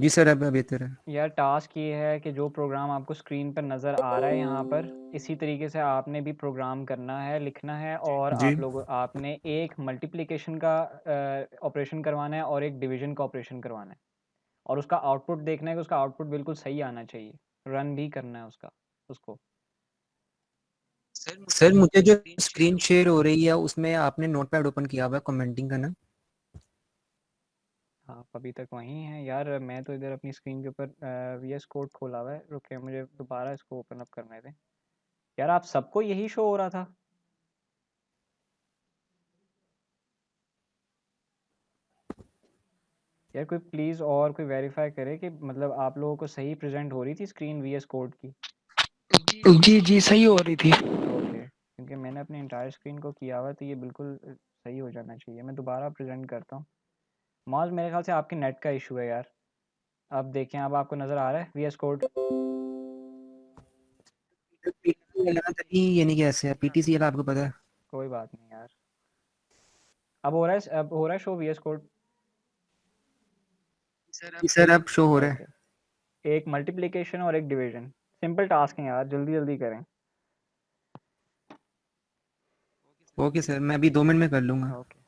[SPEAKER 6] जी सर अब बेहतर है।
[SPEAKER 1] यार टास्क ये है कि जो प्रोग्राम आपको स्क्रीन पर नज़र आ रहा है यहाँ पर, इसी तरीके से आपने भी प्रोग्राम करना है, लिखना है, और
[SPEAKER 6] जी
[SPEAKER 1] आपने एक मल्टीप्लिकेशन का ऑपरेशन करवाना है और एक डिवीजन का ऑपरेशन करवाना है, और उसका आउटपुट देखना है कि उसका आउटपुट बिल्कुल सही आना चाहिए। रन भी करना है उसको।
[SPEAKER 6] सर मुझे जो स्क्रीन शेयर हो रही है उसमें आपने नोटपैड ओपन किया हुआ है कमेंटिंग का ना?
[SPEAKER 1] आप अभी तक वहीं हैं यार, मैं तो इधर अपनी स्क्रीन के ऊपर VS कोड खोला हुआ है। रुके, मुझे दोबारा इसको ओपन अप करने दें। यार आप सबको यही शो हो रहा था? यार कोई प्लीज़ और कोई वेरीफाई करे कि मतलब आप लोगों को सही प्रेजेंट हो रही थी स्क्रीन VS कोड की?
[SPEAKER 2] जी जी सही हो रही थी।
[SPEAKER 1] ओके, क्योंकि मैंने अपनी इंटायर स्क्रीन को किया हुआ है, तो ये बिल्कुल सही हो जाना चाहिए। मैं दोबारा प्रेजेंट करता हूँ। मॉल, मेरे ख्याल से आपके नेट का इशू है यार। अब देखें, अब आपको नज़र आ रहा है VS कोड?
[SPEAKER 6] पीटीसी लगाना तभी ये नहीं कैसे है पीटीसी वाला आपको पता है?
[SPEAKER 1] कोई बात नहीं यार। अब हो रहा है शो VS कोड?
[SPEAKER 6] जी सर अब शो हो रहा है।
[SPEAKER 1] ओके, एक मल्टीप्लिकेशन और एक डिवीजन, सिंपल टास्क है यार, जल्दी जल्दी करें।
[SPEAKER 6] ओके सर मैं अभी 2 मिनट में कर लूँगा।
[SPEAKER 1] Okay.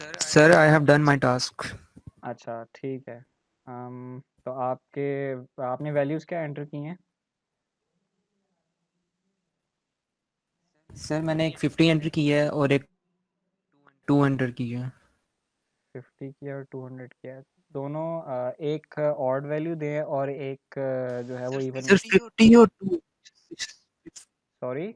[SPEAKER 6] Sir I have done my task.
[SPEAKER 1] अच्छा ठीक है। तो आपने वैल्यूज़ क्या एंटर की हैं?
[SPEAKER 6] सर मैंने एक 50 एंटर की है और एक 2 एंटर की है।
[SPEAKER 1] 50 किया और 200 किया है। दोनों एक ऑड वैल्यू दें और एक जो है वो इवन।
[SPEAKER 6] सर 50 और 2।
[SPEAKER 1] सॉरी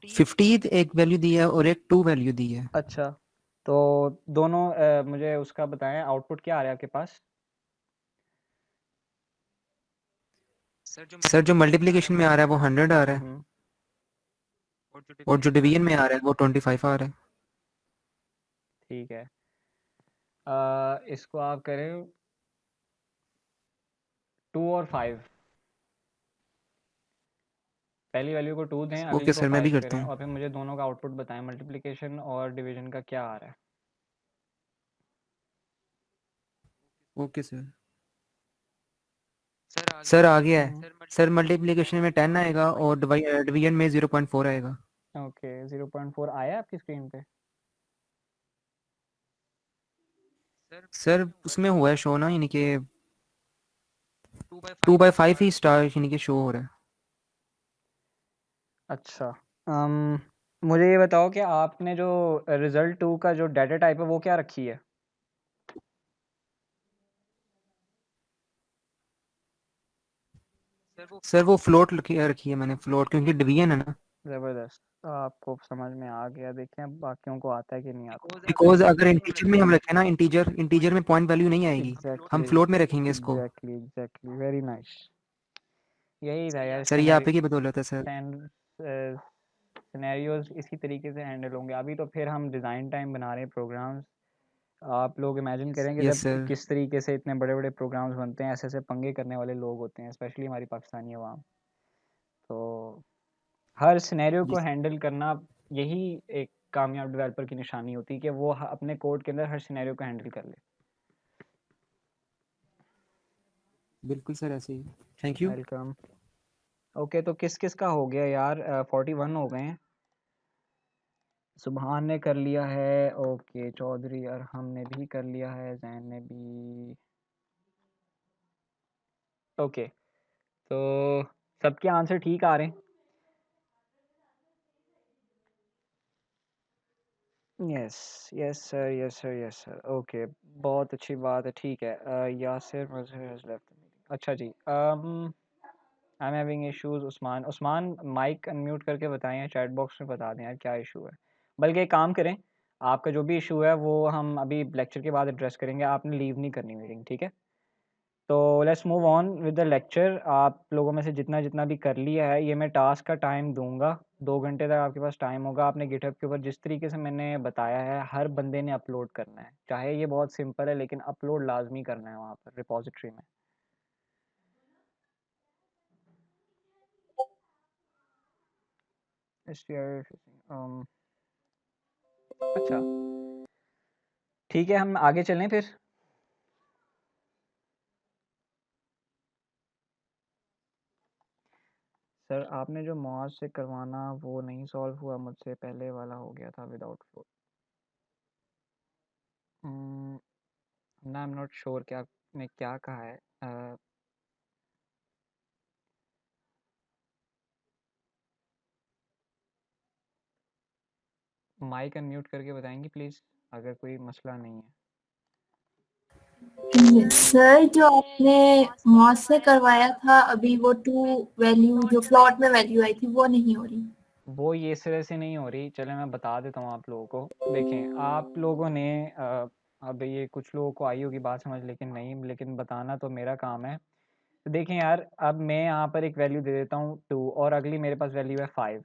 [SPEAKER 6] 50 एक वैल्यू दी है और एक 2 वैल्यू दी है।
[SPEAKER 1] अच्छा, तो दोनों मुझे उसका बताएं आउटपुट क्या आ रहा है आपके पास?
[SPEAKER 6] सर जो मल्टीप्लिकेशन में आ रहा है वो 100 आ रहा है
[SPEAKER 1] हम्म,
[SPEAKER 6] और जो डिवीजन में आ रहा है वो 25 आ रहा है।
[SPEAKER 1] ठीक है। इसको आप करें 2 और 5। पहली वैल्यू को 2 दें, अगली
[SPEAKER 6] ओके
[SPEAKER 1] को
[SPEAKER 6] सर मैं भी
[SPEAKER 1] 5
[SPEAKER 6] करता
[SPEAKER 1] करें
[SPEAKER 6] हूँ।
[SPEAKER 1] और फिर मुझे दोनों का आउटपुट बताएं मल्टीप्लिकेशन और डिवीजन का क्या आ रहा है।
[SPEAKER 6] Okay sir. सर आ गया है। सर मल्टीप्लिकेशन में 10 आएगा और डिवीजन में 0.4 आएगा।
[SPEAKER 1] ओके 0.4 आया आपकी स्क्रीन पे?
[SPEAKER 6] सर उसमें हुआ है शो ना, यानी कि 2/5 ही स्टार यानी कि शो हो रहा है।
[SPEAKER 1] अच्छा, मुझे ये बताओ कि आपने जो रिजल्ट 2 का जो डाटा टाइप है वो क्या रखी है?
[SPEAKER 6] सर वो फ्लोट रखी है मैंने, फ्लोट, क्योंकि डिवीजन है ना।
[SPEAKER 1] ज़बरदस्त, आपको समझ में आ गया। देखें अब बाकियों को आता है कि नहीं आता।
[SPEAKER 6] बिकॉज अगर इंटीजर में हम रखें ना, इंटीजर में पॉइंट वैल्यू नहीं आएगी, हम फ्लोट में रखेंगे इसको।
[SPEAKER 1] Exactly, very nice. यही था यार,
[SPEAKER 6] सर ये आप ही की बदौलत है सर।
[SPEAKER 1] सिनेरियोज इसी तरीके से हैंडल होंगे। अभी तो फिर हम डिज़ाइन टाइम बना रहे हैं प्रोग्राम्स। आप लोग इमेजिन करेंगे
[SPEAKER 6] यस
[SPEAKER 1] जब
[SPEAKER 6] सर।
[SPEAKER 1] किस तरीके से इतने बड़े बड़े प्रोग्राम्स बनते हैं, ऐसे ऐसे पंगे करने वाले लोग होते हैं, स्पेशली हमारी पाकिस्तानी अवाम। तो हर सिनेरियो को हैंडल करना, यही एक कामयाब डेवलपर की निशानी होती है कि वो अपने कोड के अंदर हर सिनेरियो को हैंडल कर ले।
[SPEAKER 6] बिल्कुल सर ऐसे ही। Thank you.
[SPEAKER 1] वेलकम। ओके, तो किस किस का हो गया यार? 41 हो गए हैं। सुबहान ने कर लिया है, ओके। चौधरी अरहम ने भी कर लिया है, जैन ने भी। ओके, तो सबके आंसर ठीक आ रहे हैं? Yes yes sir, yes sir, yes sir. Okay, बहुत अच्छी बात है। ठीक है, Yasir Mazhar has left the meeting. अच्छा जी, I am having issues. Usman mike unmute करके बताएं, चैट बॉक्स में बता दें यार क्या इशू है। बल्कि एक काम करें, आपका जो भी इशू है वो हम अभी लेक्चर के बाद एड्रेस करेंगे। आपने लीव नहीं करनी मीटिंग, ठीक है? तो let's move on with the lecture. आप लोगों में से जितना जितना भी कर लिया है, ये मैं टास्क का टाइम दूंगा, 2 घंटे तक आपके पास टाइम होगा। आपने गिटहब के ऊपर जिस तरीके से मैंने बताया है, हर बंदे ने अपलोड करना है। चाहे ये बहुत सिंपल है, लेकिन अपलोड लाजमी करना है वहाँ पर रिपोजिटरी में। अच्छा ठीक है, हम आगे चलें फिर। सर आपने जो मॉज से करवाना वो नहीं सॉल्व हुआ मुझसे, पहले वाला हो गया था विदाउट फ्लोट। ना, आई एम नॉट श्योर क्या ने क्या कहा है। माइक अनम्यूट करके बताएंगी प्लीज़, अगर कोई मसला नहीं है।
[SPEAKER 7] सर जो आपने मॉस से करवाया था अभी, वो 2 वैल्यू जो फ्लॉट में वैल्यू आई थी वो नहीं हो रही।
[SPEAKER 1] वो ये सिरे से नहीं हो रही। चले मैं बता देता हूँ आप लोगों को। देखें, आप लोगों ने अब ये कुछ लोगों को आई होगी बात समझ, लेकिन नहीं, लेकिन बताना तो मेरा काम है। तो देखें यार, अब मैं यहाँ पर एक वैल्यू दे देता हूँ 2 और अगली मेरे पास वैल्यू है 5।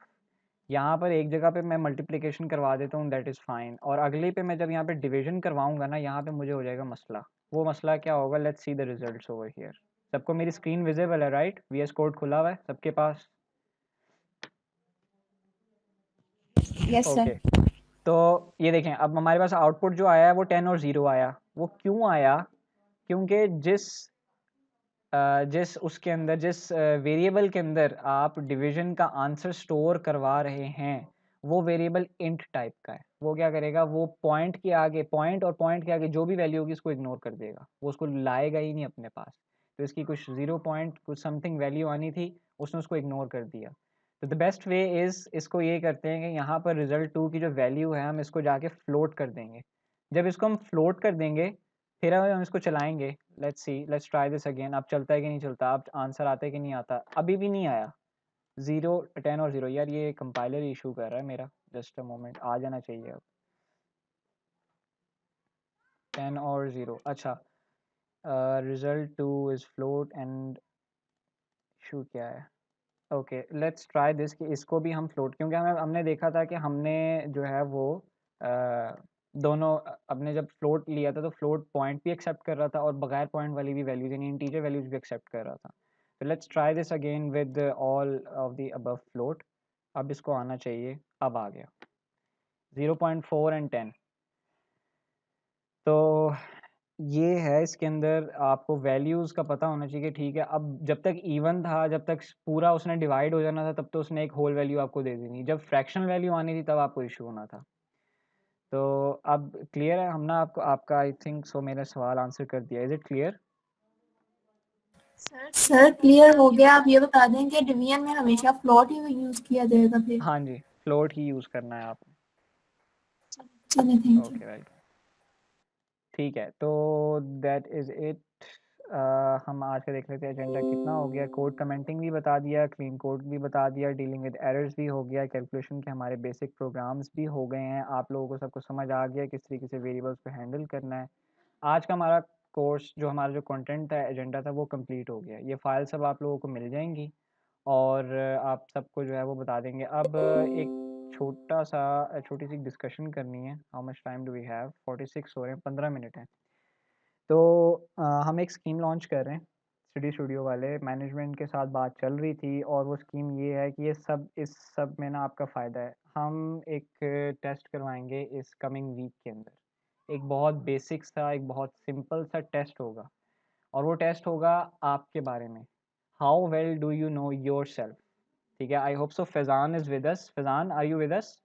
[SPEAKER 1] यहाँ पर एक जगह पे मैं मल्टीप्लिकेशन करवा देता हूँ, दैट इज़ फाइन। और अगले पे मैं जब यहाँ पे डिवीजन करवाऊंगा ना, यहाँ पे मुझे हो जाएगा मसला। वो मसला क्या होगा? Let's see the results over here. सबको मेरी स्क्रीन विजिबल है राइट? वीएस कोड खुला हुआ है सबके पास?
[SPEAKER 3] Yes sir.
[SPEAKER 1] ओके, तो ये देखें, अब हमारे पास आउटपुट जो आया है वो 10 और 0 आया। वो क्यों आया? क्योंकि जिस उसके अंदर, जिस वेरिएबल के अंदर आप डिवीजन का आंसर स्टोर करवा रहे हैं, वो वेरिएबल इंट टाइप का है। वो क्या करेगा, वो पॉइंट के आगे, पॉइंट और पॉइंट के आगे जो भी वैल्यू होगी उसको इग्नोर कर देगा, वो उसको लाएगा ही नहीं अपने पास। तो इसकी कुछ 0 पॉइंट कुछ समथिंग वैल्यू आनी थी, उसने उसको इग्नोर कर दिया। तो द बेस्ट वे इज़, इसको ये करते हैं कि यहाँ पर रिजल्ट 2 की जो वैल्यू है हम इसको जाके फ्लोट कर देंगे। जब इसको हम फ्लोट कर देंगे फिर हम इसको चलाएंगे। Let's see, let's try this again. अब चलता है कि नहीं चलता, अब आंसर आता है कि नहीं आता। अभी भी नहीं आया। 0 10 और 0। यार ये कंपाइलर इशू कर रहा है मेरा। जस्ट अ मोमेंट, आ जाना चाहिए अब। 10 और 0। अच्छा, result 2 is float and issue क्या है। ओके, लेट्स ट्राई दिस कि इसको भी हम फ्लोट, क्योंकि हमने देखा था कि हमने जो है वो दोनों अपने जब फ्लोट लिया था तो फ्लोट पॉइंट भी एक्सेप्ट कर रहा था और बगैर पॉइंट वाली भी वैल्यूज यानी इंटीजर वैल्यूज भी एक्सेप्ट कर रहा था। तो let's try this again with all of the above float. अब इसको आना चाहिए, अब आ गया 0.4 एंड 10। तो ये है, इसके अंदर आपको वैल्यूज़ का पता होना चाहिए कि ठीक है। अब जब तक इवन था, जब तक पूरा उसने डिवाइड हो जाना था, तब तो उसने एक होल वैल्यू आपको दे देनी। जब फ्रैक्शनल वैल्यू आनी थी तब आपको इशू होना था। तो अब क्लियर है हमने आपको, आपका आई थिंक सो मेरा सवाल आंसर कर दिया। Is it clear?
[SPEAKER 7] Sir clear हो गया। आप ये बता दें कि डिवीजन में हमेशा फ्लोट ही यूज किया जाएगा फिर?
[SPEAKER 1] हाँ जी, फ्लोट ही यूज़ करना है आपने।
[SPEAKER 7] चलिए, थैंक यू।
[SPEAKER 1] Okay welcome. ठीक है, तो दैट इज़ इट। हम आज का देख लेते हैं एजेंडा कितना हो गया। कोड कमेंटिंग भी बता दिया, क्लीन कोड भी बता दिया, डीलिंग विद एरर्स भी हो गया, कैलकुलेशन के हमारे बेसिक प्रोग्राम्स भी हो गए हैं। आप लोगों को सबको समझ आ गया किस तरीके से वेरिएबल्स को हैंडल करना है। आज का हमारा कोर्स, जो हमारा जो कंटेंट था, एजेंडा था, वो कंप्लीट हो गया। ये फाइल सब आप लोगों को मिल जाएंगी और आप सबको जो है वो बता देंगे। अब एक छोटी सी डिस्कशन करनी है। How much time do we have? 46 हो रहे हैं, 15 मिनट हैं। तो हम एक स्कीम लॉन्च कर रहे हैं, स्टडी स्टूडियो वाले। मैनेजमेंट के साथ बात चल रही थी और वो स्कीम ये है कि इस सब में ना आपका फ़ायदा है। हम एक टेस्ट करवाएंगे इस कमिंग वीक के अंदर। एक बहुत बेसिक सा, एक बहुत सिंपल सा टेस्ट होगा और वो टेस्ट होगा आपके बारे में। How well do you know yourself? ठीक है, I hope so Faizan is with us. Faizan, are you with us?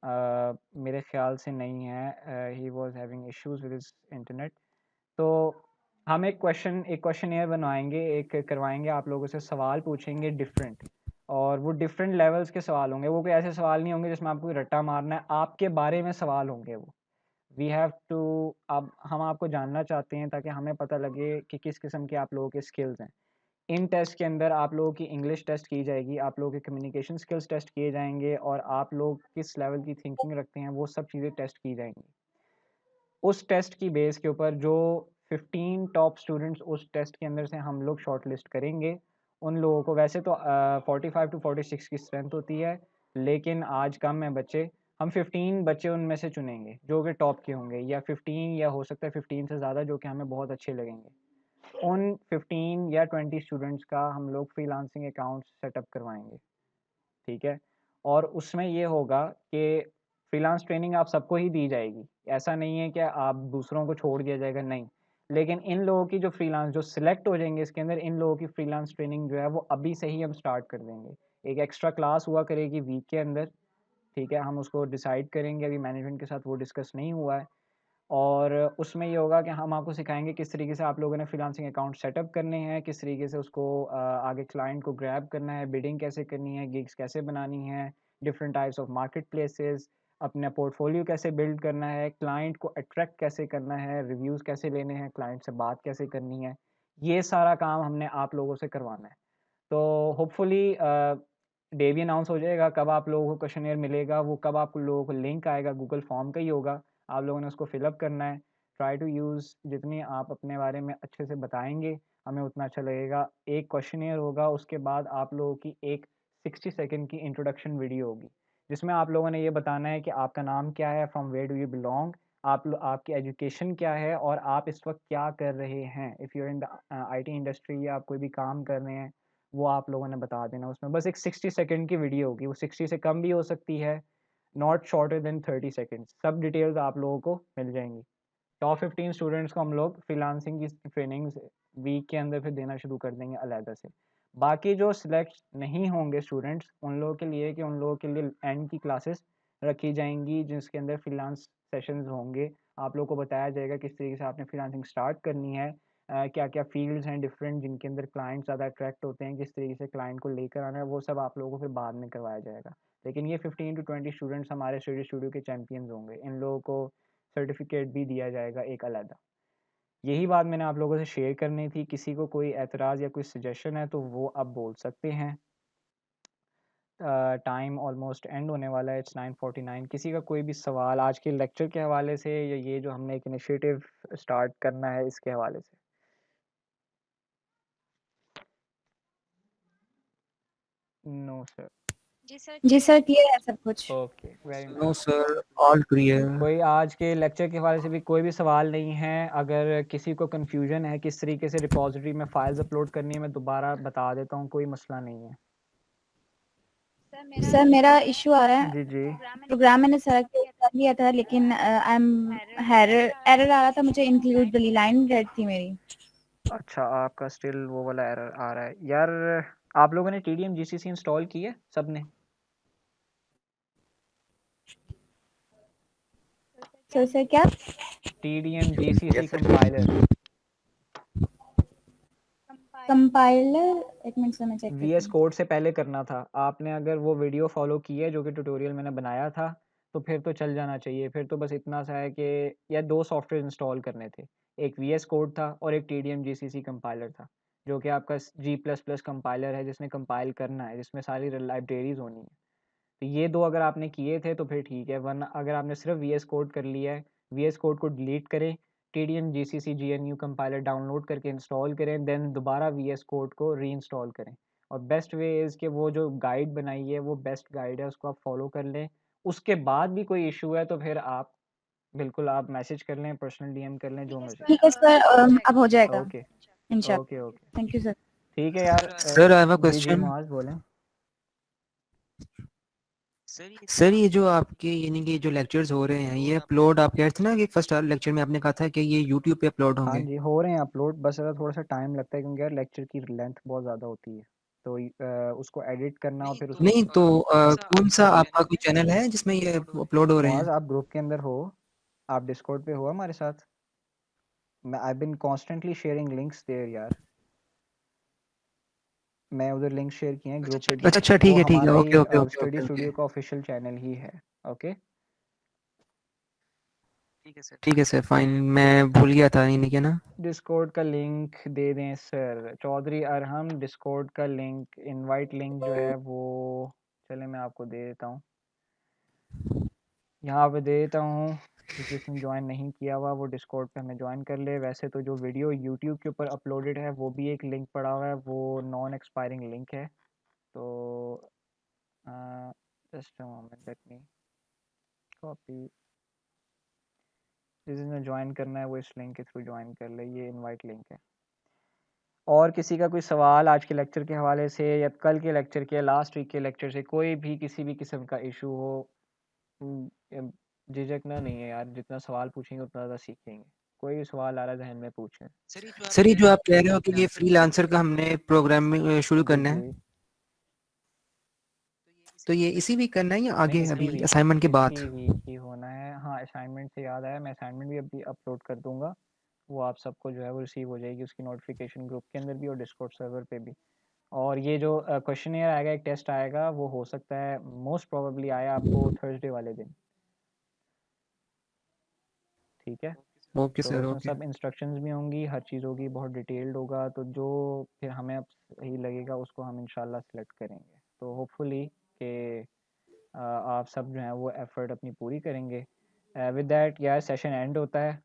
[SPEAKER 1] मेरे ख्याल से नहीं है, he was having issues with his internet. तो हम एक क्वेश्चन बनवाएंगे, एक करवाएंगे, आप लोगों से सवाल पूछेंगे डिफरेंट, और वो डिफरेंट लेवल्स के सवाल होंगे। वो कोई ऐसे सवाल नहीं होंगे जिसमें आपको रट्टा मारना है, आपके बारे में सवाल होंगे वो। वी हैव टू, अब हम आपको जानना चाहते हैं ताकि हमें पता लगे कि किस किस्म के आप लोगों के स्किल्स हैं। इन टेस्ट के अंदर आप लोगों की इंग्लिश टेस्ट की जाएगी, आप लोगों के कम्युनिकेशन स्किल्स टेस्ट किए जाएंगे और आप लोग किस लेवल की थिंकिंग रखते हैं वो सब चीज़ें टेस्ट की जाएंगी। उस टेस्ट की बेस के ऊपर जो 15 टॉप स्टूडेंट्स उस टेस्ट के अंदर से हम लोग शॉर्ट लिस्ट करेंगे, उन लोगों को, वैसे तो 45 टू 46 की स्ट्रेंथ होती है, लेकिन आज कम है बच्चे। हम 15 बच्चे उनमें से चुनेंगे जो कि टॉप के होंगे, या 15, या हो सकता है 15 से ज़्यादा जो कि हमें बहुत अच्छे लगेंगे। उन 15 या 20 स्टूडेंट्स का हम लोग फ्रीलांसिंग अकाउंट सेटअप करवाएंगे। ठीक है, और उसमें ये होगा कि फ्रीलांस ट्रेनिंग आप सबको ही दी जाएगी। ऐसा नहीं है कि आप दूसरों को छोड़ दिया जाएगा, नहीं। लेकिन इन लोगों की जो फ्रीलांस जो सिलेक्ट हो जाएंगे इसके अंदर, इन लोगों की फ्रीलांस ट्रेनिंग जो है वो अभी से ही हम स्टार्ट कर देंगे। एक एक्स्ट्रा क्लास हुआ करेगी वीक के अंदर। ठीक है, हम उसको डिसाइड करेंगे, अभी मैनेजमेंट के साथ वो डिस्कस नहीं हुआ है। और उसमें ये होगा कि हम आपको सिखाएंगे किस तरीके से आप लोगों ने फ्रीलांसिंग अकाउंट सेटअप करने हैं, किस तरीके से उसको आगे क्लाइंट को ग्रैब करना है, बिडिंग कैसे करनी है, गिग्स कैसे बनानी है, different types of market places, अपना पोर्टफोलियो कैसे बिल्ड करना है, क्लाइंट को अट्रैक्ट कैसे करना है, रिव्यूज़ कैसे लेने हैं, क्लाइंट से बात कैसे करनी है। ये सारा काम हमने आप लोगों से करवाना है। तो होपफुली डे भी अनाउंस हो जाएगा कब आप लोगों को क्वेश्चनियर मिलेगा, वो कब आप लोगों को लिंक आएगा, गूगल फॉर्म का ही होगा, आप लोगों ने उसको फिलअप करना है। ट्राई टू यूज़, जितनी आप अपने बारे में अच्छे से बताएंगे हमें उतना अच्छा लगेगा। एक क्वेश्चनियर होगा, उसके बाद आप लोगों की एक 60 सेकंड की इंट्रोडक्शन वीडियो होगी जिसमें आप लोगों ने ये बताना है कि आपका नाम क्या है, from where do you belong, आपकी एजुकेशन क्या है और आप इस वक्त क्या कर रहे हैं। If you are in the IT industry या आप कोई भी काम कर रहे हैं, वो आप लोगों ने बता देना। उसमें बस एक 60 सेकंड की वीडियो होगी, वो 60 से कम भी हो सकती है, नॉट शॉर्टर देन 30 सेकंड्स। सब डिटेल्स आप लोगों को मिल जाएंगी। टॉप 15 स्टूडेंट्स को हम लोग फ्रीलांसिंग की ट्रेनिंग वीक के अंदर फिर देना शुरू कर देंगे अलहदा से। बाकी जो सिलेक्ट नहीं होंगे स्टूडेंट्स उन लोगों के लिए कि उन लोगों के लिए एंड की क्लासेस रखी जाएंगी जिसके अंदर फ्रीलांस सेशंस होंगे। आप लोगों को बताया जाएगा किस तरीके से आपने फ्रीलांसिंग स्टार्ट करनी है, क्या क्या फील्ड्स हैं डिफरेंट जिनके अंदर क्लाइंट ज़्यादा अट्रैक्ट होते हैं, किस तरीके से क्लाइंट को लेकर आना है, वो सब आप लोगों को फिर बाद में करवाया जाएगा। लेकिन ये 15 to 20 स्टूडेंट्स हमारे स्टूडियो के चैम्पियंस होंगे, इन लोगों को सर्टिफिकेट भी दिया जाएगा एक अलग। यही बात मैंने आप लोगों से शेयर करनी थी। किसी को कोई एतराज़ या कोई सजेशन है तो वो आप बोल सकते हैं। टाइम ऑलमोस्ट एंड होने वाला है, इट्स 9:49। किसी का कोई भी सवाल आज के लेक्चर के हवाले से या ये जो हमने एक इनिशिएटिव स्टार्ट करना है इसके हवाले से? No sir.
[SPEAKER 3] जी सर, क्लियर है सब कुछ।
[SPEAKER 1] Okay, very
[SPEAKER 6] no
[SPEAKER 1] nice.
[SPEAKER 6] Sir, all clear.
[SPEAKER 1] कोई आज के लेक्चर के हवाले से भी कोई भी सवाल नहीं है? अगर किसी को कन्फ्यूजन है किस तरीके से रिपॉजिटरी में फाइल्स अपलोड करनी है, मैं दोबारा बता देता हूँ, कोई मसला नहीं है।
[SPEAKER 3] सर मेरा इशू आ रहा है,
[SPEAKER 1] जी जी।
[SPEAKER 3] प्रोग्राम मैंने सेलेक्ट कर लिया था लेकिन आई एम एरर आ रहा था, मुझे इंक्लूड द लाइन रेड थी मेरी।
[SPEAKER 1] अच्छा, आपका स्टिल वो वाला एरर आ रहा है यार। आप लोगों ने TDM GCC इंस्टॉल की है सबने?
[SPEAKER 3] सर क्या?
[SPEAKER 1] TDM GCC
[SPEAKER 4] Yes, sir.
[SPEAKER 1] Compiler.
[SPEAKER 3] Compiler, एक मिनट सर मैं चेक करती
[SPEAKER 1] VS
[SPEAKER 3] हूँ।
[SPEAKER 1] कोड से पहले करना था आपने। अगर वो वीडियो फॉलो की है जो कि ट्यूटोरियल मैंने बनाया था तो फिर तो चल जाना चाहिए। फिर तो बस इतना सा है कि या 2 सॉफ्टवेयर इंस्टॉल करने थे, एक VS कोड था और एक TDM GCC कंपाइलर था, जो कि आपका G++ कंपाइलर है जिसने कंपाइल करना है, जिसमें सारी लाइब्रेरीज होनी है। तो ये 2 अगर आपने किए थे तो फिर ठीक है, वरना अगर आपने सिर्फ VS कोड कर लिया है, VS कोड को डिलीट करें, TDM GCC GNU compiler download करके इंस्टॉल करें, देन दोबारा VS कोड को रीइंस्टॉल करें। और बेस्ट वे इज़ कि वो जो गाइड बनाई है वो बेस्ट गाइड है, उसको आप फॉलो कर लें। उसके बाद भी कोई इशू है तो फिर आप बिल्कुल आप मैसेज कर लें, पर्सनल DM कर लें, जो मर्जी।
[SPEAKER 3] ठीक है सर, अब हो जाएगा
[SPEAKER 1] ओके
[SPEAKER 3] इंशाल्लाह।
[SPEAKER 1] Okay okay,
[SPEAKER 3] thank you sir.
[SPEAKER 1] ठीक है यार।
[SPEAKER 6] सर, आई हैव अ
[SPEAKER 1] जी जी
[SPEAKER 6] क्वेश्चन।
[SPEAKER 1] मुआज बोलें।
[SPEAKER 6] सर, ये जो आपके यानी कि जो लेक्चर्स हो रहे हैं ये अपलोड, आप कह रहे थे ना कि फर्स्ट लेक्चर में आपने कहा था कि ये यूट्यूब पे अपलोड
[SPEAKER 1] हाँ
[SPEAKER 6] होंगे।
[SPEAKER 1] जी, हो रहे हैं अपलोड, बस थोड़ा सा टाइम लगता है क्योंकि यार लेक्चर की लेंथ बहुत ज़्यादा होती है, तो उसको एडिट करना और फिर उसको
[SPEAKER 6] नहीं तो कौन सा आपका कोई चैनल है जिसमें ये अपलोड हो रहे
[SPEAKER 1] मुआज
[SPEAKER 6] हैं?
[SPEAKER 1] आप ग्रुप के अंदर हो, आप डिस्कॉर्ड पे हो हमारे साथ। मैं आई बिन कॉन्स्टेंटली शेयरिंग लिंक्स देयर यार। मैं उधर लिंक शेयर किए हैं ग्रुप पे भी।
[SPEAKER 6] अच्छा,
[SPEAKER 1] वो
[SPEAKER 6] ठीक है,
[SPEAKER 1] हमारा
[SPEAKER 6] ओके
[SPEAKER 1] ही
[SPEAKER 6] okay okay
[SPEAKER 1] study
[SPEAKER 6] okay okay.
[SPEAKER 1] Studio का ऑफिशियल चैनल ही है। ओके
[SPEAKER 6] ठीक है सर, फाइन, मैं भूल गया था यानी कि ना।
[SPEAKER 1] डिस्कॉर्ड का लिंक दे दें सर। चौधरी अरहम, डिस्कॉर्ड का लिंक, इनवाइट लिंक जो है वो, चले मैं आपको दे देता हूँ, यहाँ पे दे देता हूँ। जिसने ज्वाइन नहीं किया हुआ वो डिस्कॉर्ड पे हमें ज्वाइन कर ले। वैसे तो जो वीडियो यूट्यूब के ऊपर अपलोडेड है वो भी एक लिंक पड़ा हुआ है, वो नॉन एक्सपायरिंग लिंक है। तो just a moment, let me copy. जिसने ज्वाइन करना है वो इस लिंक के थ्रू ज्वाइन कर ले, ये इनवाइट लिंक है। और किसी का कोई सवाल आज के लेक्चर के हवाले से या कल के लेक्चर के, लास्ट वीक के लेक्चर से, कोई भी किसी भी किस्म का इशू हो, झिझकना नहीं है यार, जितना सवाल पूछेंगे उतना ज़्यादा सीखेंगे। कोई भी सवाल आ रहा है जहन में पूछें।
[SPEAKER 6] सर, ये जो आप कह रहे हो कि ये फ्रीलांसर का हमने प्रोग्राम शुरू
[SPEAKER 1] जी
[SPEAKER 6] करना है,
[SPEAKER 1] जी।
[SPEAKER 6] तो ये इसी वीक करना है या
[SPEAKER 1] नहीं,
[SPEAKER 6] आगे
[SPEAKER 1] इसी
[SPEAKER 6] अभी
[SPEAKER 1] वीक,
[SPEAKER 6] असाइनमेंट के बाद?
[SPEAKER 1] इसी वीक ही होना है। हाँ, असाइनमेंट से याद आया, मैं असाइनमेंट भी अभी अपलोड कर दूंगा, वो आप सबको जो है वो रिसीव हो जाएगी, उसकी नोटिफिकेशन ग्रुप के अंदर भी और डिस्कॉर्ड सर्वर पे भी। और ये जो क्वेश्चनियर आएगा, एक टेस्ट आएगा, वो हो सकता है मोस्ट प्रोबेबली आए आपको थर्सडे वाले दिन। ठीक है,
[SPEAKER 6] ओके
[SPEAKER 1] तो
[SPEAKER 6] सर,
[SPEAKER 1] उसमें
[SPEAKER 6] ओके।
[SPEAKER 1] सब इंस्ट्रक्शंस भी होंगी, हर चीज़ होगी, बहुत डिटेल्ड होगा, तो जो फिर हमें अब सही लगेगा उसको हम इंशाल्लाह सेलेक्ट करेंगे। तो होपफुली कि आप सब जो है वो एफर्ट अपनी पूरी करेंगे। विद दैट यार सेशन एंड होता है।